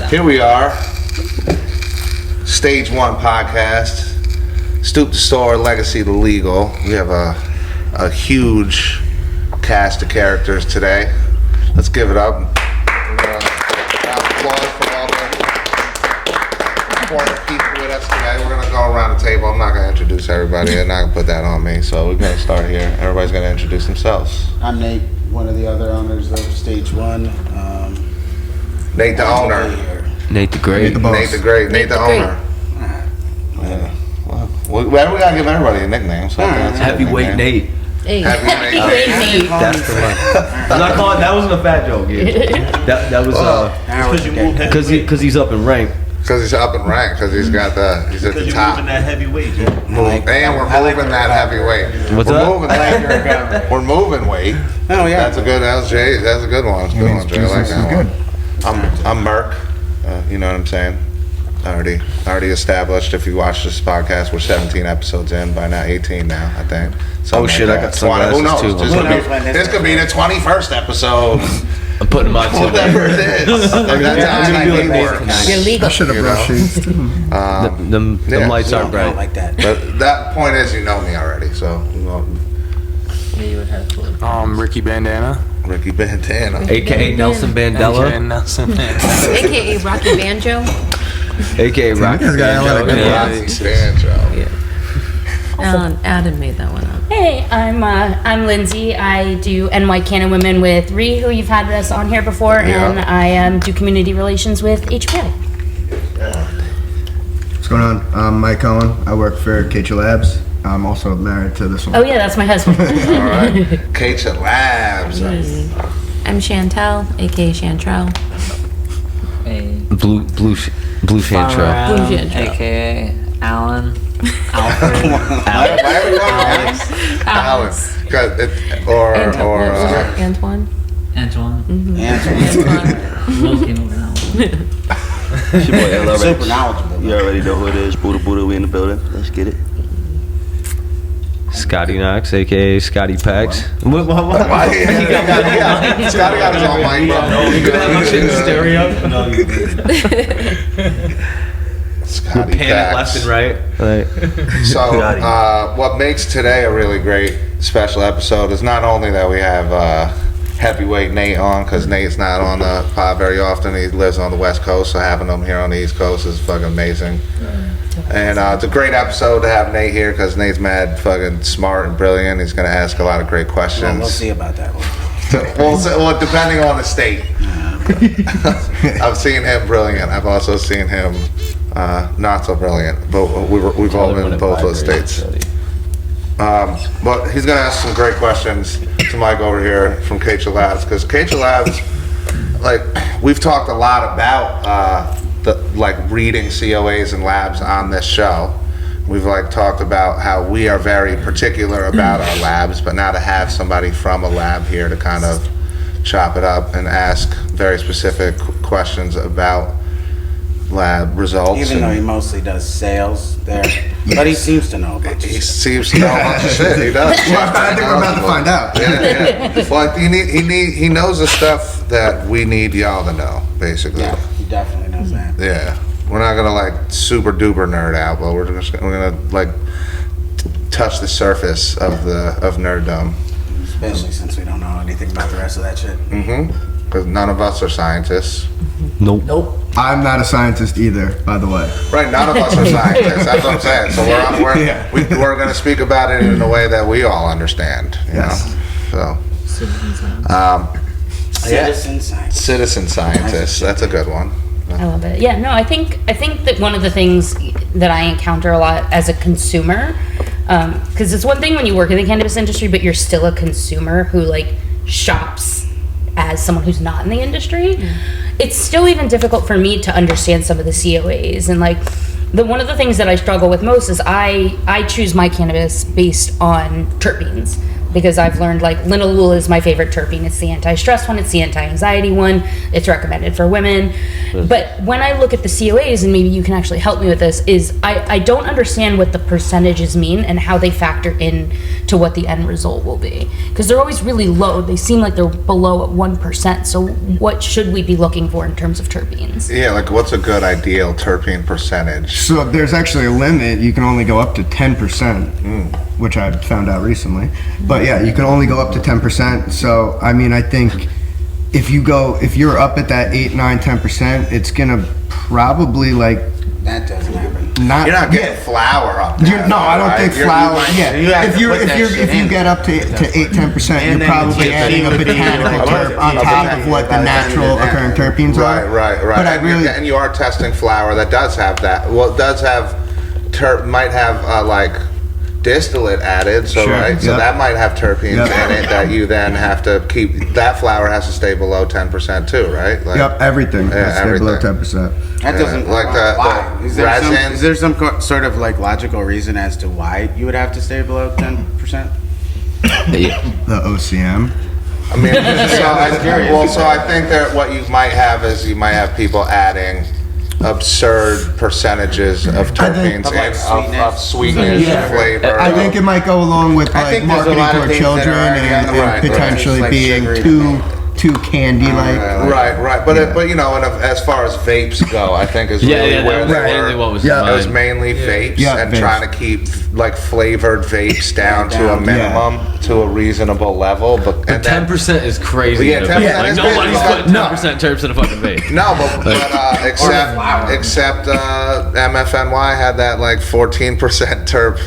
Here we are, Stage 1 podcast, Stoop to Store, Legacy to Legal. We have a huge cast of characters today. Let's give it up. Round of applause for all the important people with us today. We're going to go around the table. I'm not going to introduce everybody. They're not going to put that on me. So we're going to start here. Everybody's going to introduce themselves. I'm Nate, one of the other owners of Stage 1. Nate the owner. Nate the Great. Nate the boss. Nate the Great. Nate the owner. Yeah. Well, we gotta give everybody a nickname. So Heavyweight Nate. Hey. Heavyweight Nate. That's the one. I'm not calling. That wasn't a fat joke. Yeah. That was because he's up in rank. Because he's up in rank. Because he's at the top. Moving that heavyweight. And we're moving that heavyweight. What's up? We're moving weight. Oh yeah. That's a good one. Jay. That's a good one. That's a good one, Jay. I like that one. I'm Merc. You know what I'm saying? Already established. If you watch this podcast, we're 17 episodes in by now, 18 now, I think. Oh shit! I got sunglasses who knows? too. This could be the 21st episode. I'm putting mine too. Whatever it is. That's how it works. You're legal. I should have brushed shades too. Them lights aren't bright. Like that. But that point is, you know me already, so. Ricky Bandana. Ricky Bandana. AKA Nelson Bandela. AKA Rocky Banjo. AKA Rocky Banjo. Adam made that one up. Hey, I'm Lindsay. I do NY Canna Women with Ree, who you've had with us on here before, and I do community relations with HPI. What's going on? I'm Mike Cohen. I work for Kecha Labs. I'm also married to this one. Oh yeah, that's my husband. All right. Kecha Labs. I'm Chantel, aka Chantrell. Blue Chantrell. Blue Chantrell. AKA Alan. Alan. Antoine. Antoine. Mm-hmm. Super knowledgeable. You already know who it is. Buddha, we in the building. Let's get it. Scotty Knox, aka Scotty Pax. Scotty got his own mic, bro. You could have my shit in stereo. Scotty Panic left and right. So, what makes today a really great special episode is not only that we have heavyweight Nate on, because Nate's not on the pod very often. He lives on the West Coast, so having him here on the East Coast is fucking amazing. And it's a great episode to have Nate here because Nate's mad fucking smart and brilliant. He's going to ask a lot of great questions. Well, we'll see about that one. Well, depending on the state. I've seen him brilliant. I've also seen him not so brilliant. But we've all been in both those states. But he's going to ask some great questions to Mike over here from Kecha Labs, because Kecha Labs, like, we've talked a lot about reading COAs and labs on this show. We've talked about how we are very particular about our labs, but now to have somebody from a lab here to kind of chop it up and ask very specific questions about lab results. Even though he mostly does sales there, but he seems to know a bunch of shit. He seems to know a bunch of shit. He does. I think we're about to find out. Yeah. Well, he knows the stuff that we need y'all to know, basically. Yeah, he definitely knows that. Yeah. We're not gonna super duper nerd out, but we're gonna touch the surface of nerddom. Especially since we don't know anything about the rest of that shit. Mm-hmm. Because none of us are scientists. Nope. I'm not a scientist either, by the way. Right, none of us are scientists. That's what I'm saying. So we're going to speak about it in a way that we all understand. You know? So. Citizen scientists. That's a good one. I love it. Yeah, no, I think that one of the things that I encounter a lot as a consumer, because it's one thing when you work in the cannabis industry, but you're still a consumer who shops as someone who's not in the industry. It's still even difficult for me to understand some of the COAs, and one of the things that I struggle with most is I choose my cannabis based on terpenes. because I've learned like linalool is my favorite terpene. It's the anti-stress one, it's the anti-anxiety one, it's recommended for women. But when I look at the COAs, and maybe you can actually help me with this, is I don't understand what the percentages mean and how they factor in to what the end result will be. Because they're always really low. They seem like they're below at 1%. So what should we be looking for in terms of terpenes? Yeah, like what's a good ideal terpene percentage? So there's actually a limit. You can only go up to 10%, which I found out recently. But yeah, you can only go up to 10%. So I mean, I think if you're up at that 8, 9, 10%, it's gonna probably like That doesn't happen. You're not getting flour up there. No, I don't think flour. Yeah, if you get up to 8, 10%, And you're then probably you adding a get botanical terp on top of what the natural occurring terpenes are. Right. But I really, and you are testing flour that does have that. Well, it does have might have like distillate added, so Sure, right, so yep. that might have terpenes Yep. in it that you then have to keep. That flour has to stay below 10% too, right? Like, yep, everything. Yeah, Stay below everything. 10%. That doesn't like why? the Is there resin. is there some sort of like logical reason as to why you would have to stay below 10%? The OCM. I mean, so I think that what you might have is you might have people adding absurd percentages of terpenes Of, like, of sweetness, Yeah. flavor. I think it might go along with I like think there's a marketing lot of toward things that children are already on the and right, potentially like being sugary too candy-like. Right. But you know, and as far as vapes go, I think is really where they mainly were. what was Yeah. It was mine. mainly vapes Yeah, and vapes. trying to keep like flavored vapes down to a Yeah. minimum, to a reasonable level. But and then- 10% is crazy. Yeah, 10% like is nobody's big, putting but- 10% terps in a fucking vape. No, but except MFNY had that like 14% terp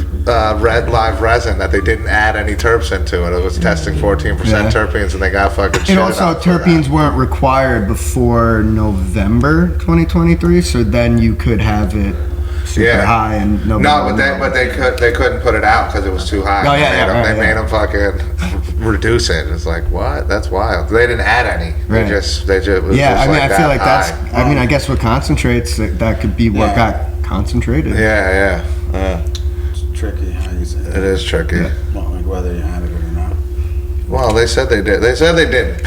red live resin that they didn't add any terps into it. It was testing 14% Yeah. terpenes, and they got fucking shit. And also, terpenes weren't required before November 2023, so then you could have it super high and nobody No, would know. but they couldn't put it out because it was too high. Oh, yeah, They made right. them fucking reduce it. It's like, what? That's wild. They didn't add any. Right. They just it was Yeah, just I mean, I feel that like high. that's. I mean, I guess with concentrates, that could be what got concentrated. Yeah. It's tricky how you say It is tricky. Yeah. Well, like whether you have it or not. Well, they said they did. They said they didn't.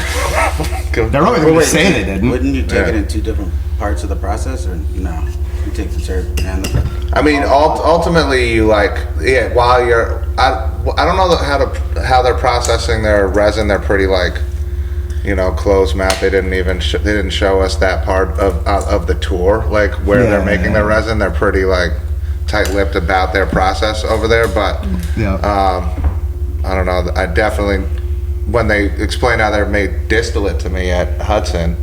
They're always going to say they didn't. Wouldn't you take Yeah. it in two different parts of the process, or no? You take the terp and the. I mean, ultimately, you while you're, I don't know how they're processing their resin. They're pretty like, closed mouth. They didn't even they didn't show us that part of the tour, like where they're making their resin. They're pretty like tight-lipped about their process over there. But Yeah. I don't know. I definitely, when they explained how they made distillate to me at Hudson,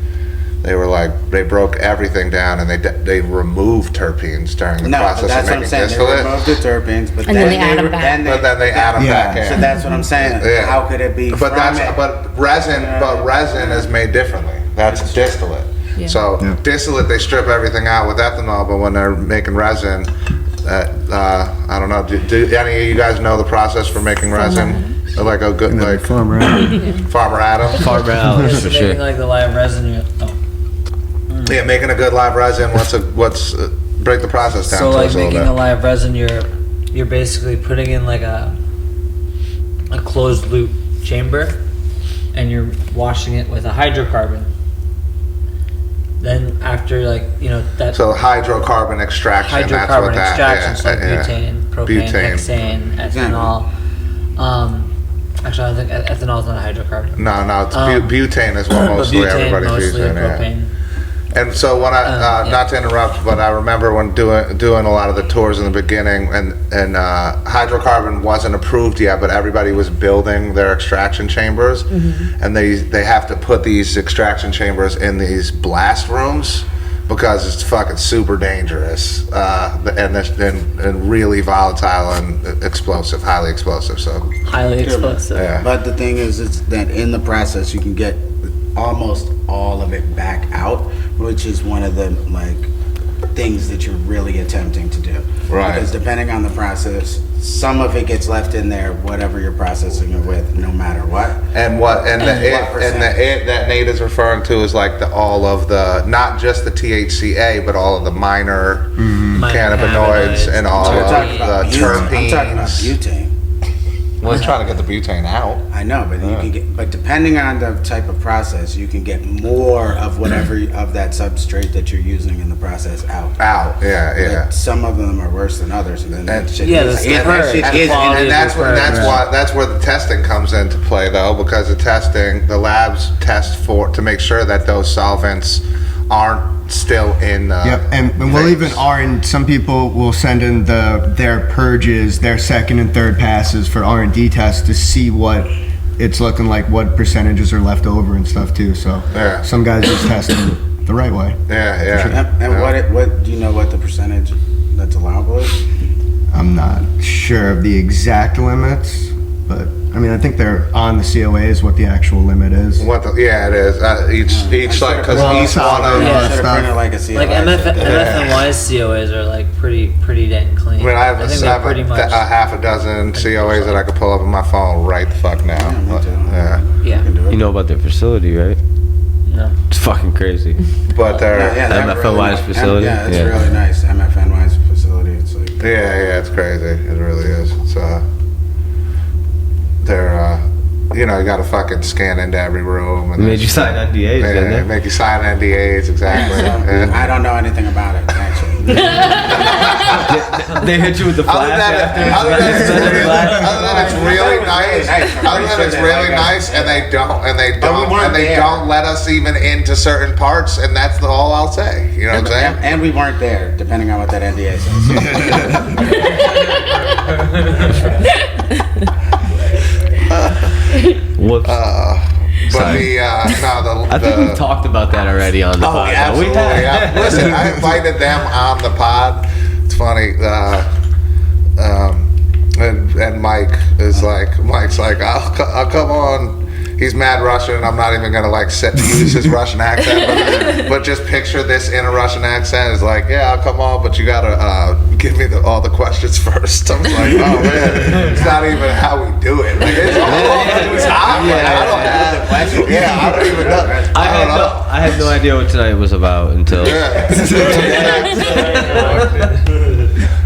they were like, they broke everything down and they removed terpenes during the No, but process that's of what I'm making saying. They distillate. removed the terpenes, but And then they add them back. But then they add them Yeah. back in. So that's what I'm saying. Yeah. How could it be? But from that's it? but resin is made differently. That's distillate. Yeah. So Yeah. distillate, they strip everything out with ethanol, but when they're making resin, I don't know. Do any of you guys know the process for making resin? Like a good like Farmer Adam. Farmer Adam. Farm out for Making sure. like the live resin. Yeah, making a good live resin. What's break the process down So to like us a making a little bit. live resin, you're basically putting in like a closed loop chamber, and you're washing it with a hydrocarbon. Then after that So hydrocarbon extraction. That's what hydrocarbon that. extractions like yeah. butane, propane, Butane. hexane, ethanol. Actually, I don't think ethanol is not a hydrocarbon. No, it's Um, butane is what But mostly butane, everybody's mostly using. Yeah. propane. And so when I, Yeah. not to interrupt, but I remember when doing a lot of the tours in the beginning, and hydrocarbon wasn't approved yet, but everybody was building their extraction chambers, and they have to put these extraction chambers in these blast rooms because it's fucking super dangerous, and really volatile and explosive, highly explosive. So Highly explosive. yeah. But the thing is that in the process you can get almost all of it back out, which is one of the things that you're really attempting to do. Right. Because depending on the process, some of it gets left in there, whatever you're processing it with, no matter what. And that Nate is referring to is like all of the, not just the THCA, but all of the minor Minor cannabinoids and all I'm of talking about the butane. I'm talking about terpenes. butane. We're trying to get the butane out. I know, but you can get, but depending on the type of process, you can get more of whatever of that substrate that you're using in the process out. Yeah. But some of them are worse than others, and then that shit Yeah, is- that's that shit is- And that's where the testing comes into play, though, because the labs test to make sure that those solvents aren't still in. Yep, and we'll even some people will send in their purges, their second and third passes for R&D tests to see what it's looking like, what percentages are left over and stuff too. So some guys just test them the right way. And what do you know what the percentage that's allowable is? I'm not sure of the exact limits, but I mean, I think they're on the COAs what the actual limit is. It is. Each like, because each one of like a COA. Like MFNY's COAs are like pretty dang clean. I mean, I have think they're pretty much a half a dozen COAs that I could pull up on my phone right the fuck now. Yeah. You know about their facility, right? No. It's fucking crazy. But they're MFNY's facility. Yeah, it's really nice. MFNY's facility. It's like it's crazy. It really is. It's they're you got to fucking scan into every room. And made you sign NDAs, didn't they? Make you sign NDAs, exactly. I don't know anything about it, actually. They hit you with the flash Other than it's really nice, and they don't let us even into certain parts, and that's all I'll say. You know what I'm saying? And we weren't there, depending on what that NDA says. Whoops. I think we talked about that already on the pod. Absolutely. Listen, I invited them on the pod. It's funny. And Mike's like, I'll come on. He's mad Russian, and I'm not even gonna use his Russian accent, but just picture this in a Russian accent. It's like, yeah, I'll come on, but you gotta give me all the questions first. I'm like, oh man, it's not even how we do it. Like, it's all time. I don't even know. I had no idea what tonight was about until.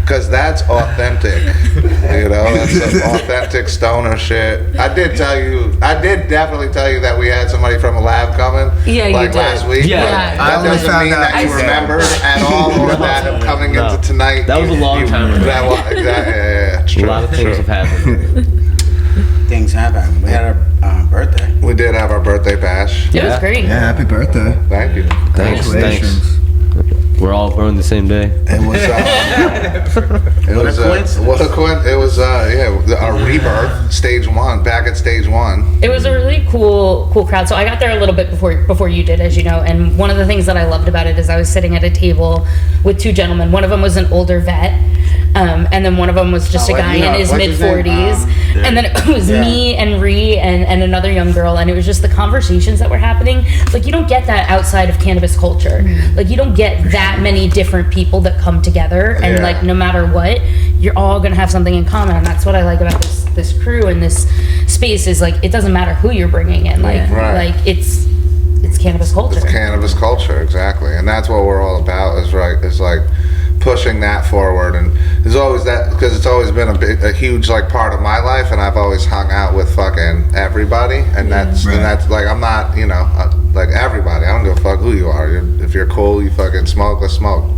Because that's authentic, that's some authentic stoner shit. I did definitely tell you that we had somebody from a lab coming, last week. Yeah, that doesn't mean that you remember at all, or that I'm coming into tonight. That was a long time ago. Exactly. A lot of things have happened. Things have happened. We had our birthday. We did have our birthday bash. It was great. Yeah, happy birthday. Thank you. Congratulations. We're all born the same day. It was our rebirth, stage one, back at stage one. It was a really cool crowd. So I got there a little bit before you did, as you know. And one of the things that I loved about it is I was sitting at a table with two gentlemen. One of them was an older vet, and then one of them was just a guy in his mid-40s. And then it was me and Ree and another young girl, and it was just the conversations that were happening. Like, you don't get that outside of cannabis culture. Like, you don't get that many different people that come together, and like, no matter what, you're all gonna have something in common. And that's what I like about this crew and this space is, like, it doesn't matter who you're bringing in. Like, like it's cannabis culture. It's cannabis culture, exactly, and that's what we're all about. Is like pushing that forward, and there's always that, because it's always been a huge part of my life, and I've always hung out with fucking everybody, and that's like, I'm not like everybody. I don't give a fuck who you are. If you're cool, you fucking smoke, let's smoke.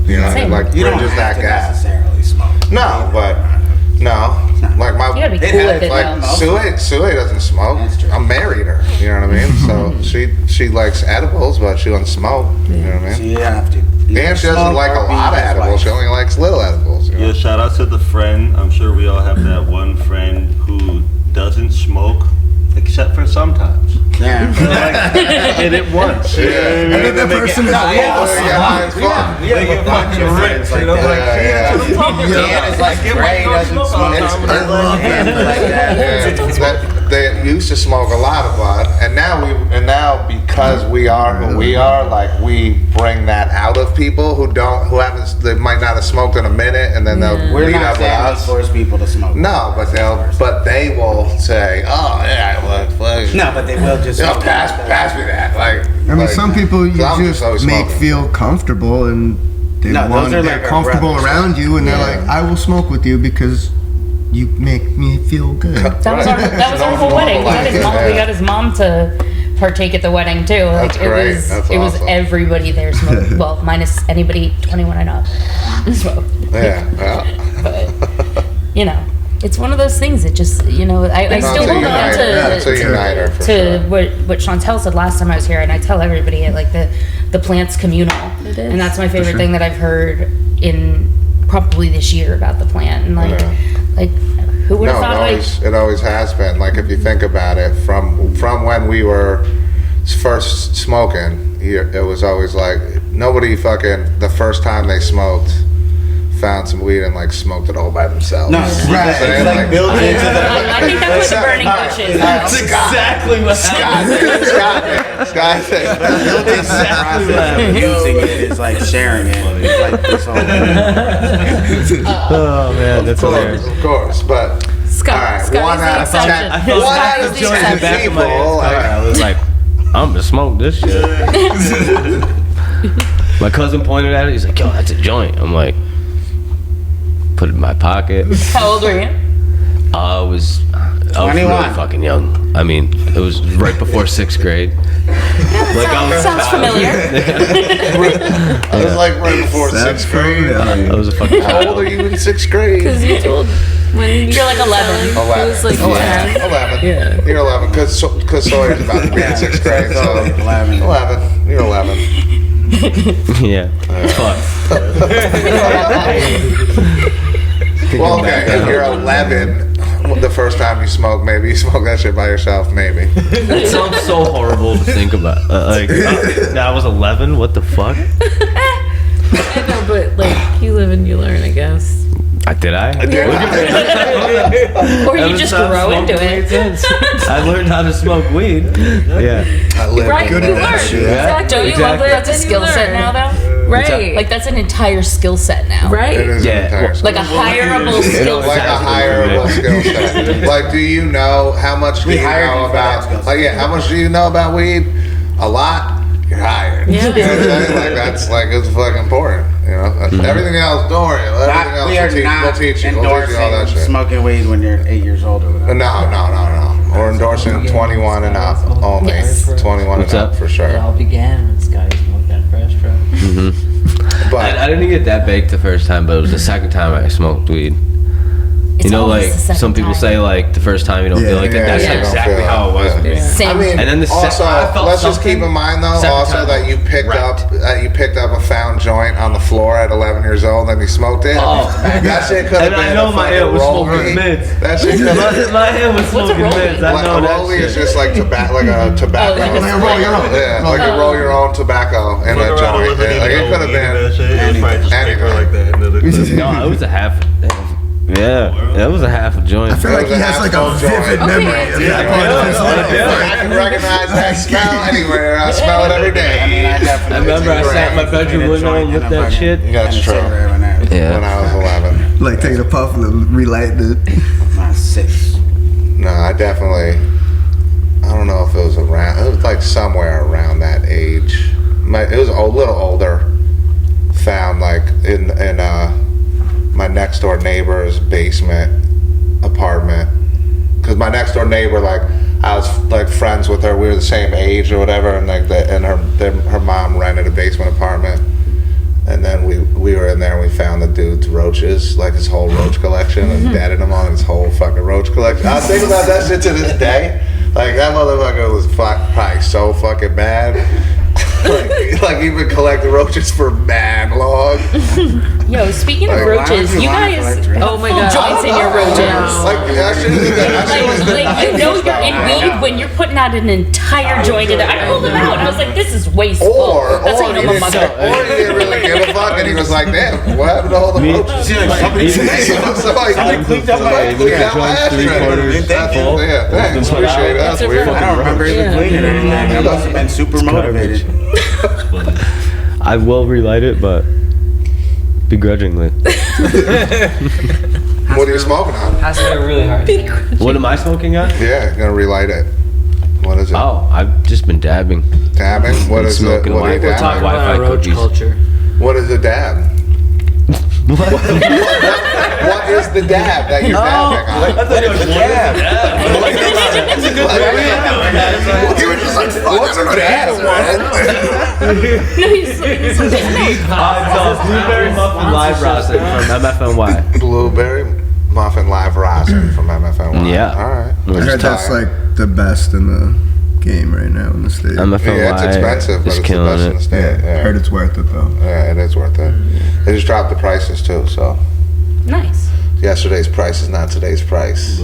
You know, like, You we're don't just have that to guy. necessarily smoke. No, but like my You gotta be cool with it, though. Sue doesn't smoke. That's true. I married her. You know what I mean? So she likes edibles, but she doesn't smoke. You know what I So mean? you have to. And she doesn't like a lot of edibles. She only likes little edibles. You know? Yeah, shout out to the friend. I'm sure we all have that one friend who doesn't smoke, except for sometimes. Yeah. Hit it once. Yeah. And then the person is Friends like that. Dan is like Gray doesn't smoke. I love him like that. They used to smoke a lot of bud, and now because we are who we are, like, we bring that out of people who they might not have smoked in a minute, and then they'll We're meet not up with saying we us. force people to smoke. No, but they will say, oh yeah, look. No, but they will just. Pass me that. Like, I mean, some people you I'm just always make smoking. feel comfortable, and No, those are they're like our comfortable brothers. around you, and they're like, I will smoke with you because you make me feel good. That was our whole wedding. We got his mom to partake at the wedding too. Like That's great. it was That's it was awesome. everybody there smoked. Well, minus anybody 21 and up smoked. Yeah. But you know, it's one of those things that just, you know, I still hold on It's a uniter for to sure. what Chantel said last time I was here, and I tell everybody like the plant's communal, It is. and that's my favorite thing that I've heard in probably this year about the plant, and like who would have No, thought it always has been. Like if you think about it, from when we were first smoking, it was always like nobody fucking the first time they smoked found some weed and like smoked it all by themselves. No, You know what I'm right. saying? It's like built into the. I think that's what the burning bushes. That's exactly what happened. Scott, Built into the process of using it is like sharing it. It's like this whole. Oh man, that's hilarious. of course, but Scott, all right, Scott one is the out of exception. 10. I felt One like out the of joint in the 10 back of my people. head. I was like, I'm gonna smoke this shit. My cousin pointed at it. He's like, yo, that's a joint. I'm like, put it in my pocket. How old were you? I was 21. really fucking young. I mean, it was right before 6th grade. Like Sounds familiar. I was like right before 6th grade. I was a fucking How old are you in 6th grade? Because you told when You're like 11. 11. It was like 10. 11. Yeah. You're 11 because Sawyer's about to be in 6th grade. So 11. 11. You're 11. yeah. Fuck. Well, okay, if you're 11, the first time you smoke, maybe you smoke that shit by yourself, maybe. It sounds so horrible to think about. I was 11. What the fuck? I know, but like you live and you learn, I guess. Did I? Or you just grow into it. I learned how to smoke weed. Yeah. I live Right, you in learn. Yeah. Don't you love that that's a skill set now, though? Right. Like that's an entire skill set now. It Right. is Yeah, an entire well, Like a hireable skill like set. a hireable skill set. Like, do you know how much do We you hired you know for that skill about? set. Like, yeah, how much do you know about weed? A lot. You're hired. Yeah. You know what I'm saying? Like that's like it's fucking important. You know, everything else, don't worry. Everything else, We are we'll not teach you all that endorsing shit. smoking weed when you're 8 years old or whatever. No. We're endorsing 21 and up only. Yes. 21 What's and up up? for It sure. all began when Scotty smoked that fresh bro. But I didn't get that baked the first time, but it was the second time I smoked weed. It's You know, always like the second some people time. say, like the first time you don't feel like Yeah, it. That's yeah, you don't exactly feel how it was it. with me. Same. I mean, And then the also, I felt let's just keep in mind though, second also time. that you picked Right. up a found joint on the floor at 11 years old and you smoked it. Oh. That shit could have And been I know a my fucking aunt was rollie. smoking mids. That shit could have My hand was What's a smoking rollie? mids. I like know a that rollie shit. is just like tobacco, like a tobacco. like a Like a roll your own. Yeah, like you roll your own tobacco in a joint. Yeah, like it could have been. It was probably just paper like that. No, it was a half. Yeah, it was a half a joint. I feel like he has like a vivid memory of that part of his life. I can recognize that smell anywhere. I smell it every day. I remember I sat in my bedroom window and lit that shit. That's true. When Yeah. I was 11. Like taking a puff and then relight it. Not 6. No, I definitely. I don't know if it was around. It was like somewhere around that age. It was a little older. Found like in my next door neighbor's basement apartment. Because my next door neighbor, like I was like friends with her. We were the same age or whatever, and like her mom rented a basement apartment. And then we were in there and we found the dude's roaches, like his whole roach collection, and deaded him on his whole fucking roach collection. I think about that shit to this day. Like that motherfucker was probably so fucking mad. like he been collecting roaches for mad long. Yo, speaking of Like, roaches, you guys Oh my god. joints in your roaches. Like that shit was Like you know you're in weed when you're putting out an entire joint in there. I pulled them out. I was like, this is wasteful. Or That's how you he know my didn't, mother. or he didn't really give a fuck, and he was like, "Damn, what happened to all the roaches?" Somebody cleaned up my ashtray. Yeah, thanks, appreciate it. That's weird. I don't remember even cleaning anything. I must have been super motivated. I will relight it, but begrudgingly. What are you smoking on? Has to be really hard. What am I smoking on? Yeah, gonna relight it. What is it? Oh, I've just been dabbing. Dabbing? What is it? Smoking What are you Wi-Fi. dabbing? Wi-Fi Roach cookies. culture. What is a dab? What is the dab that you're dabbing on? I thought it was a dab. That's a good way. You were just like, what's a dab, man? No, he's Blueberry muffin live rosin from MFNY. Blueberry muffin live rosin from MFNY. Yeah. All right. I heard that's like the best in the game right now in the state. MFNY Yeah, it's expensive, but is it's the killing best in the it. state. I heard it's worth it though. Yeah, it is worth it. They just dropped the prices too, so nice. yesterday's price is not today's price.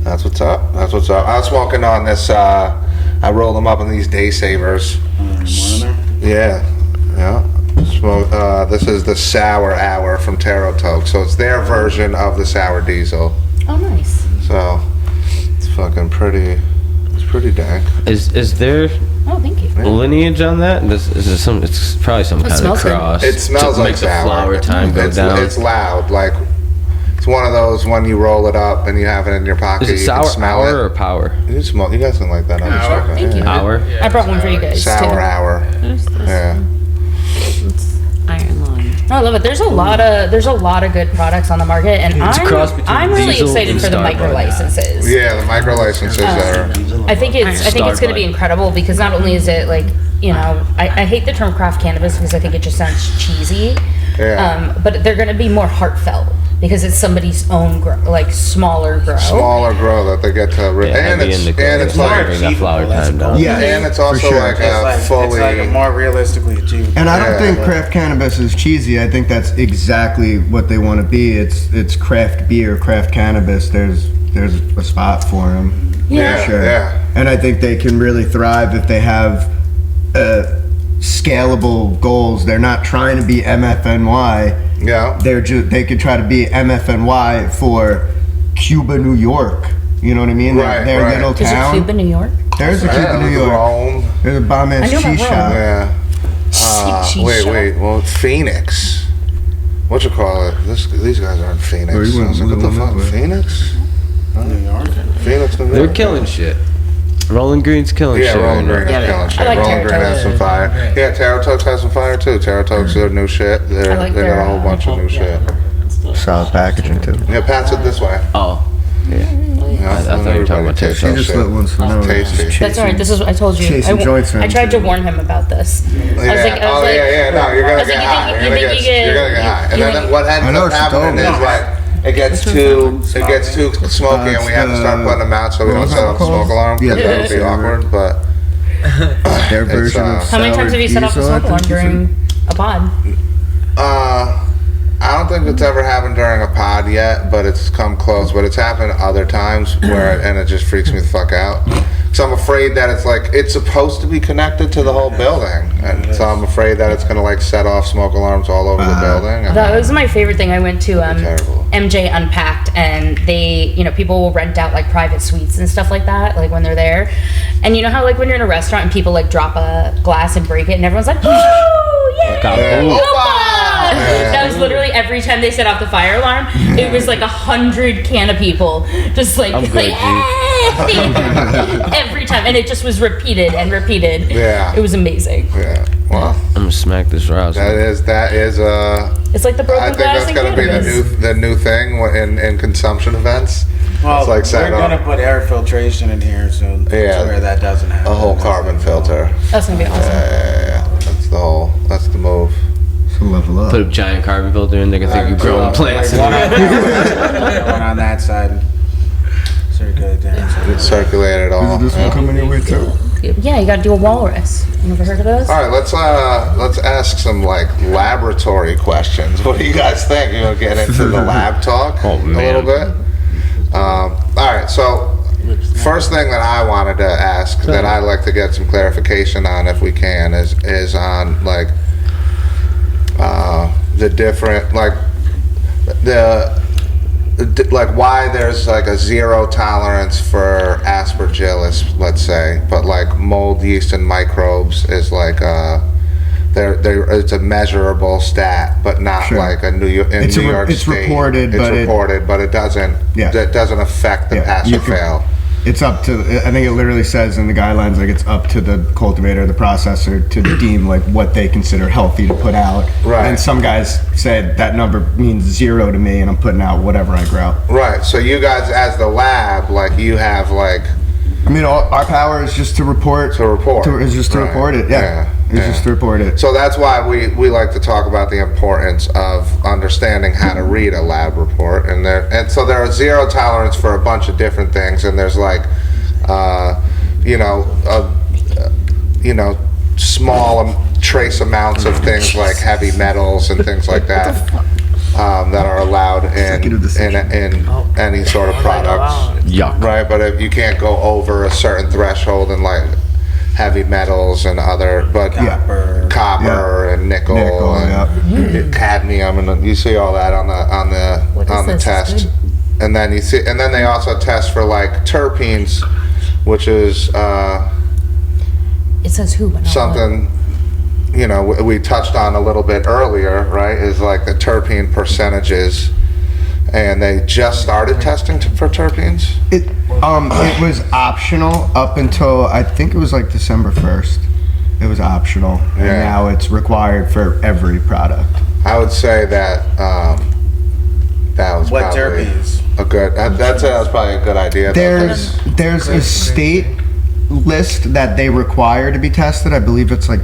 That's what's up. That's what's up. I was smoking on this. I rolled them up in these day savers. Yeah. This is the Sour Hour from Taro Toke. So it's their version of the Sour Diesel. Oh, nice. So it's fucking pretty. It's pretty dank. Is there Oh, thank you. lineage on that? Is there some? It's probably some kind of smells good. cross. It smells to like make the sour. flower time go down. It's loud. Like it's one of those when you roll it up and you have it in your pocket. Is it you sour can smell hour it. or power? You smoke. You guys can like that. Thank you. Hour. I brought one for you guys Sour too. Hour. There's this Yeah. It's iron lung. Oh, I love it. There's a lot of good products on the market, and It's a cross between I'm really Diesel excited and for the Starbucks. micro licenses. Yeah, the micro licenses are. I think it's going to be incredible because not only is it like, you know, I hate the term craft cannabis because I think it just sounds cheesy. Yeah. But they're going to be more heartfelt because it's somebody's own smaller grow. Smaller grow that they get to, and it's like, bring that flower time down. Yeah, and it's for also sure. like a It's fully. like a more realistically achieved. And I don't Yeah. think craft cannabis is cheesy. I think that's exactly what they want to be. It's craft beer, craft cannabis. There's a spot for them. Yeah, for sure. yeah. And I think they can really thrive if they have scalable goals. They're not trying to be MFNY. Yeah. They could try to be MFNY for Cuba, New York. You know what I mean? Right, Their right. little Is it town. Cuba, New York? There's a Cuba, New York. Rome. There's a bomb I ass knew about cheese Rome. shop. Yeah. Cheese Wait. shop. Well, it's Phoenix. What you call it? These guys aren't Phoenix. Oh, you I was like, wouldn't what the know fuck? that. Phoenix? New York. Phoenix, New York. They're killing shit. Rolling Green's killing Yeah, shit. Rolling right Green now. is killing shit. I like Rolling Green Taro has some fire. Yeah, Taro Tokes has some fire too. Taro Tokes are new shit. They I like got their, a whole bunch of new shit. Solid packaging too. Yeah, pass it this way. Oh, yeah. Yeah, I thought you were talking about taste Taro that Just shit. let one know. Tasty. That's all right. This is I told you. Chasing joints I around tried to too. warn him about this. I was like, Yeah. No, you're I gonna was get like, high. you You're think gonna you get high. And you then think- what I ends know up what she told happening me. is like it gets too smoky, and we have to start putting them out so we what don't was set that off called? smoke alarm. Yeah, Because that would be yeah. awkward. But Their version of How many times have you set off a sour smoke alarm diesel, I think during a pod? I don't think it's ever happened during a pod yet, but it's come close. But it's happened other times and it just freaks me the fuck out. So I'm afraid that it's supposed to be connected to the whole building, and so I'm afraid that it's gonna set off smoke alarms all over the building. And That was my favorite thing. I went to terrible. MJ Unpacked, and they, people will rent out private suites and stuff like that, when they're there. And you know how when you're in a restaurant and people drop a glass and break it, and everyone's like, "Oh, yay!" That was literally every time they set off the fire alarm. It was 100 Canna people, just I'm good, every time, and it just was repeated and repeated. Yeah. It was amazing. Yeah. Well, I'm gonna smack this rosin. that is. It's like the broken I think glass that's in gonna be cannabis. the new thing in consumption events. Well, It's set we're gonna up put air filtration in here, so Yeah. where that doesn't happen. a whole carbon filter. That's gonna be awesome. Yeah. That's the move. So level up. Put a giant carbon filter in. They can think you're growing plants. in One there. on that side. Circulate down. It's circulated all. Is this one coming your way too? Yeah, you gotta do a walrus. You never heard of those? All right, let's ask some laboratory questions. What do you guys think? You want to get into the lab talk a little bit? All right, so first thing that I wanted to ask that I'd like to get some clarification on, if we can, is on the different why there's a zero tolerance for aspergillus, let's say, but mold, yeast, and microbes is it's a measurable stat, but not Sure. New York It's State. reported, It's but reported, but it doesn't. Yeah. That doesn't affect the Yeah, pass you or can- fail. it's up to, I think it literally says in the guidelines, like it's up to the cultivator, the processor to deem like what they consider healthy to put out. Right. And some guys said that number means 0 to me and I'm putting out whatever I grow. Right. So you guys, as the lab, like you have like. I mean, our power is just to report. To report. Is just to Right. report it. Yeah. It's just to report it. So that's why we like to talk about the importance of understanding how to read a lab report, and so there are zero tolerance for a bunch of different things, and there's like, small trace amounts of things like heavy metals and things like that that are allowed in any sort of products. Yuck. Right, but if you can't go over a certain threshold in like heavy metals and other, but copper and nickel and cadmium, and you see all that on the test. And then they also test for like terpenes, which is It says who, but not something we touched on a little bit earlier, right? Is like the terpene percentages. And they just started testing for terpenes? It was optional up until, I think it was like December 1st. It was optional. And now it's required for every product. I would say that that was What probably terpenes? a good, that was probably a good idea. There's a state list that they require to be tested. I believe it's like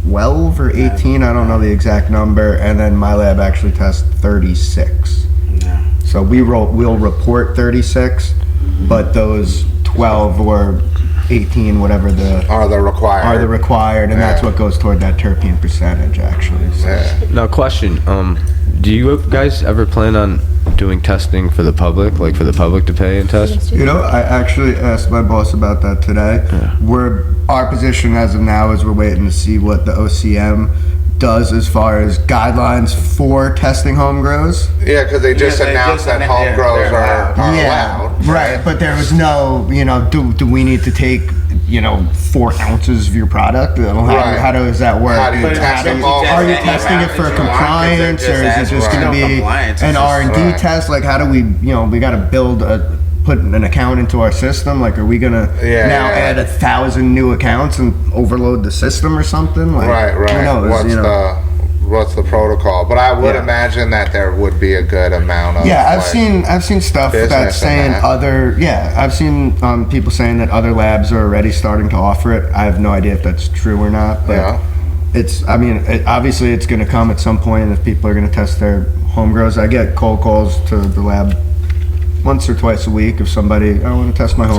12 or 18, I don't know the exact number, and then my lab actually tests 36. Yeah. So we'll report 36, but those 12 or 18, whatever Are the required, and that's what goes toward that terpene percentage actually. So. Yeah. Now, question: do you guys ever plan on doing testing for the public, like for the public to pay and test? I actually asked my boss about that today. Our position as of now is we're waiting to see what the OCM does as far as guidelines for testing home grows. Yeah, because they just announced that home grows are allowed. Right, but there was no, do we need to take, 4 ounces of your product? How does that work? How do you test them all? Are you testing it for compliance, or is it just going to be an R&D test? Like, how do we, we got to put an account into our system? Like, are we going to add 1,000 new accounts and overload the system or something? Like, Right. Who knows, What's the protocol? But I would imagine that there would be a good amount of. Yeah, I've seen stuff that's saying I've seen people saying that other labs are already starting to offer it. I have no idea if that's true or not, but obviously it's going to come at some point if people are going to test their home grows. I get cold calls to the lab once or twice a week if somebody, I want to test my home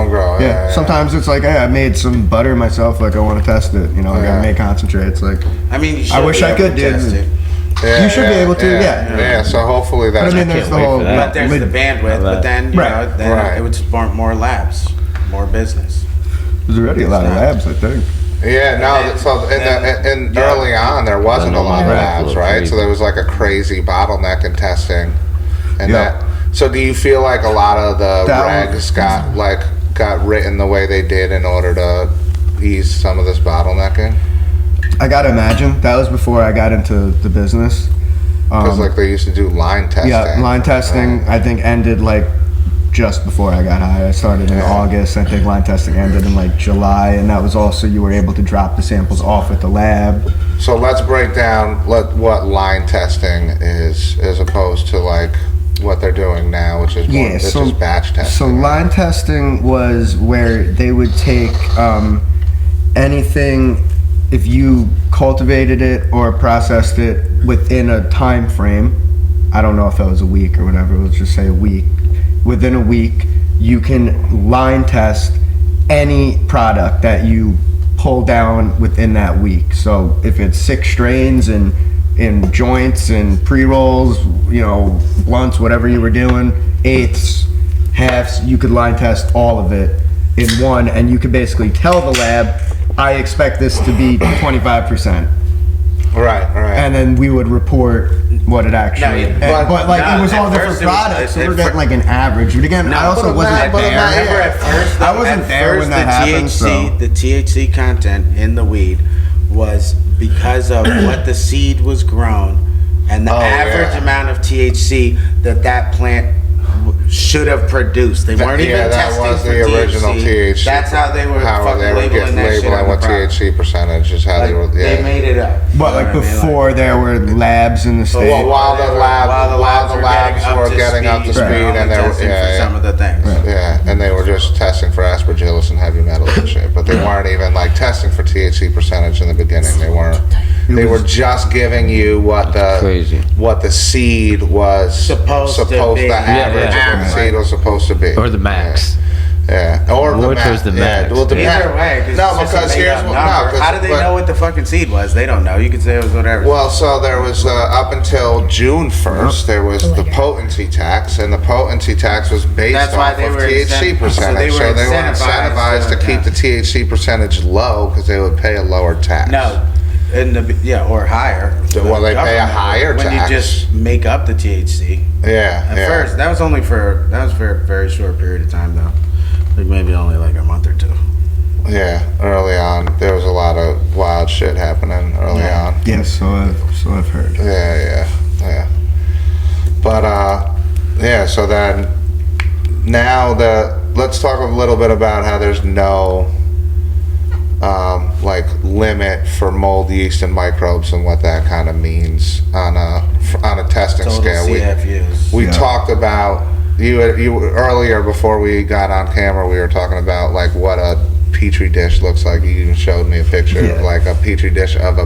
grow. Yeah. Sometimes it's like, hey, I made some butter myself, like I want to test it. I gotta make concentrates. Like, I mean, I wish I could, dude. You should be able to, Yeah, so hopefully that's. But I mean, there's the whole. But there's the bandwidth. But then, it would support more labs, more business. There's already a lot of labs, I think. Yeah, no. So early on, there wasn't a lot of labs, right? So there was like a crazy bottleneck in testing, and that. So do you feel like a lot of the regs got written the way they did in order to ease some of this bottlenecking? I gotta imagine that was before I got into the business. Because they used to do line testing. Yeah, line testing I think ended like just before I got hired. I started in August. I think line testing ended in like July, and that was also you were able to drop the samples off at the lab. So let's break down what line testing is as opposed to like what they're doing now, which is just batch testing. So line testing was where they would take anything, if you cultivated it or processed it within a time frame. I don't know if it was a week or whatever, let's just say a week. Within a week, you can line test any product that you pull down within that week. So if it's 6 strains and in joints and pre-rolls, blunts, whatever you were doing, eighths, halves, you could line test all of it in one, and you could basically tell the lab, I expect this to be 25%. Right. And then we would report what it actually. It was all different products, so we're getting like an average. But again, I also wasn't there. I wasn't there when that happened. The THC content in the weed was because of what the seed was grown and the average amount of THC that plant should have produced. They weren't even that testing was for the original THC. That's how they were How they fucking were labeling that shit on labeling the what product. THC percentage is how they were. Like, Yeah. they made it up. But You like know what I mean? before, there were labs in the state. Well, while the labs were getting up to speed, only and they were testing for some of the things. Yeah, and they were just testing for aspergillus and heavy metals and shit, but they weren't even like testing for THC percentage in the beginning. They weren't. They were just giving you what the seed was Supposed to be. average of what the seed was supposed to be, Or the max. Yeah, or Which was the max. Well, Either way, no, because here's what. No, how did they know what the fucking seed was? They don't know. You could say it was whatever. Well, so there was up until June 1st, there was the potency tax, and the potency tax was based off of THC percentage. So they were incentivized to keep the THC percentage low because they would pay a lower tax. No, or higher. Well, they pay a higher when tax. you just make up the THC. Yeah, At first, that was for a very short period of time though. Like maybe only like a month or two. Yeah, early on, there was a lot of wild shit happening early on. Yes, so I've heard. Yeah. But so then now let's talk a little bit about how there's no like limit for mold, yeast, and microbes, and what that kind of means on a testing Total scale. CFUs. We talked about you earlier before we got on camera. We were talking about like what a petri dish looks like. You even showed me a picture of like a petri dish of a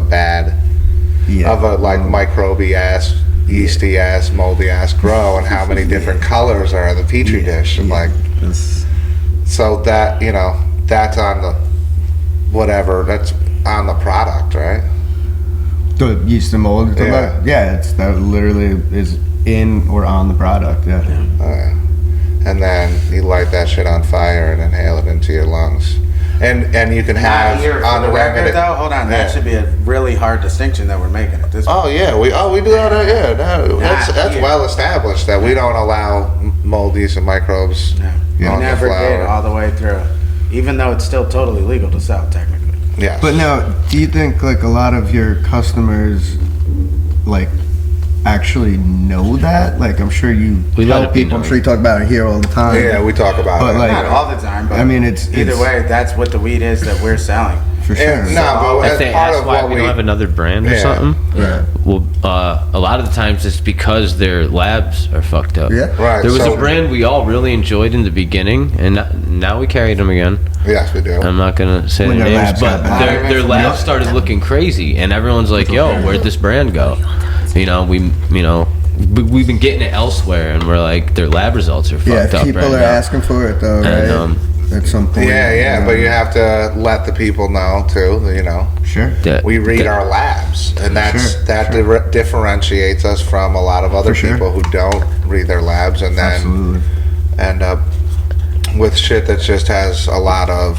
like microby ass, yeasty ass, moldy ass grow, and how many different colors are in the petri dish, and like so that that's on the whatever, that's on the product, right? The yeast and mold. That literally is in or on the product. And then you light that shit on fire and inhale it into your lungs, and you can have on the record though. Hold on, that should be a really hard distinction that we're making at this point. We do that. That's well established that we don't allow mold, yeast, and microbes. We never did all the way through, even though it's still totally legal to sell technically. Yeah. But now, do you think like a lot of your customers like actually know that? Like, I'm sure you tell people. I'm sure you talk about it here all the time. Yeah, we talk about it. Like, not all the time, but I mean, it's either way, that's what the weed is that we're selling. For sure. But if they ask why we don't have another brand or something, well, a lot of the times it's because their labs are fucked up. Yeah. Right. There was a brand we all really enjoyed in the beginning, and now we carry them again. Yes, we do. I'm not gonna say When the their names, labs but got bad. their labs started looking crazy, and everyone's like, "Yo, where'd this brand go?" We've been getting it elsewhere, and we're like, their lab results are fucked up. People are asking for it though, right? And, at some point. But you have to let the people know too. Sure. We read our labs, and that differentiates us from a lot of other people who don't read their labs, and then end up with shit that just has a lot of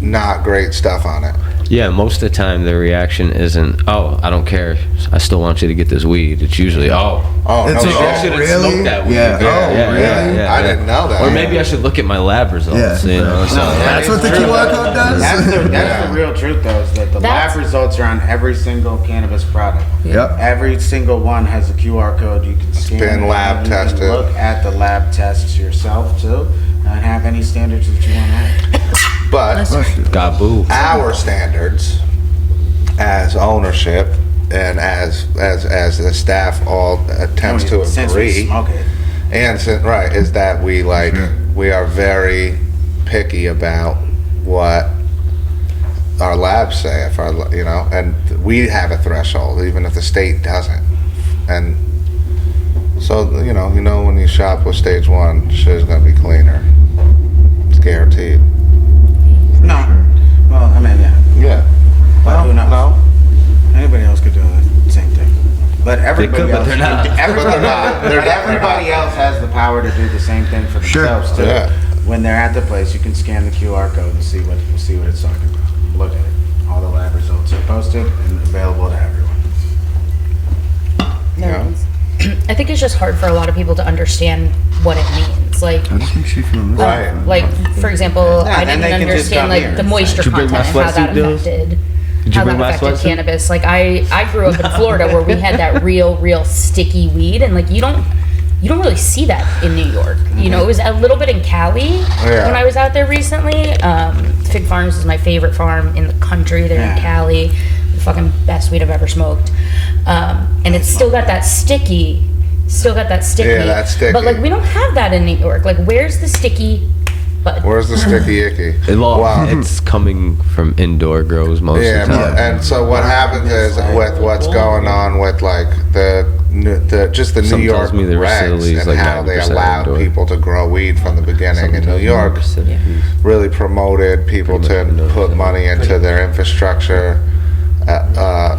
not great stuff on it. Yeah, most of the time the reaction isn't, "Oh, I don't care. I still want you to get this weed." It's usually, "Oh, no, I shouldn't smoke that weed." Really? I didn't know that. Or maybe I should look at my lab results. So that's what the QR code does. That's the real truth, though, is that the lab results are on every single cannabis product. Yep. Every single one has a QR code you can scan. It's been lab tested. You can look at the lab tests yourself too, and have any standards that you want to have. But Gaboo. our standards as ownership and as the staff all attempts to Since we agree, smoke it. is that we we are very picky about what our labs say. If and we have a threshold, even if the state doesn't. And so when you shop with Stage 1, shit is gonna be cleaner. It's guaranteed. No. Well, I mean, Yeah. Well, who knows? No. Anybody else could do the same thing. But everybody could, but else, they're not. Everybody else has the power to do the same thing for themselves too. Yeah. When they're at the place, you can scan the QR code and see what it's talking about. Look at it. All the lab results are posted and available to everyone. I think it's just hard for a lot of people to understand what it means. Like, I just think she feels like for example, I and they didn't can just understand come like here the and moisture Did you bring content my and how that sweatsuit, Dills? affected. Did you How bring my that affected sweatsuit? cannabis. Like I grew up in Florida where we had that real sticky weed, and like you don't you don't really see that in New York. You know, it was a little bit in Cali when I was out there recently. Fig Farms is my favorite farm in the country. They're in Cali. The fucking best weed I've ever smoked. And it's still got that sticky. Yeah, that's sticky. But like, we don't have that in New York. Like, where's the sticky bud? Where's the sticky icky? It's coming from indoor grows most of the time. And so what happens is with what's going on with like the New York regs and how they allowed people to grow weed from the beginning in New York, really promoted people to put money into their infrastructure,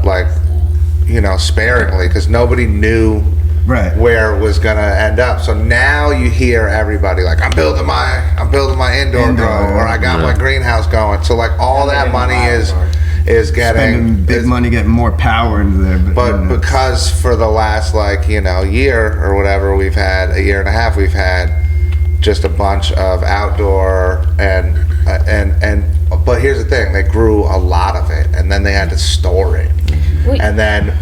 like, you know, sparingly, because nobody knew where it was gonna end up. So now you hear everybody like, I'm building my indoor grow, or I got my greenhouse going. So like all that money is getting big money, getting more power into there. But because for the last like, you know, year or whatever, a year and a half, we've had just a bunch of outdoor and but here's the thing, they grew a lot of it and then they had to store it. And then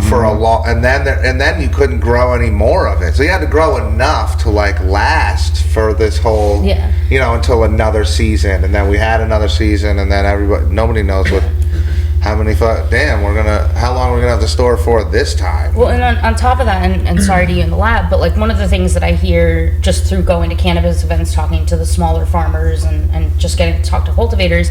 for a long, and then you couldn't grow any more of it. So you had to grow enough to like last for this whole, you know, until another season. And then we had another season, and then nobody knows how many thought, damn, how long we're gonna have to store for this time. Well, and on top of that, and sorry to you in the lab, but like one of the things that I hear just through going to cannabis events, talking to the smaller farmers and just getting to talk to cultivators,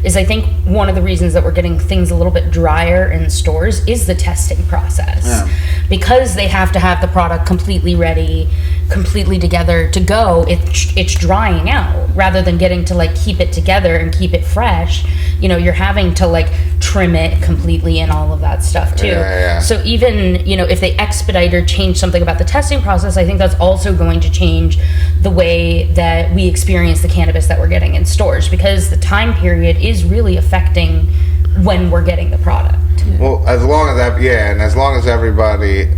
is I think one of the reasons that we're getting things a little bit drier in stores is the testing process. Because they have to have the product completely ready, completely together to go, it's drying out rather than getting to like keep it together and keep it fresh. You know, you're having to like trim it completely and all of that stuff too. So even, you know, if they expedite or change something about the testing process, I think that's also going to change the way that we experience the cannabis that we're getting in stores, because the time period is really affecting when we're getting the product. Well, as long as that, and as long as everybody,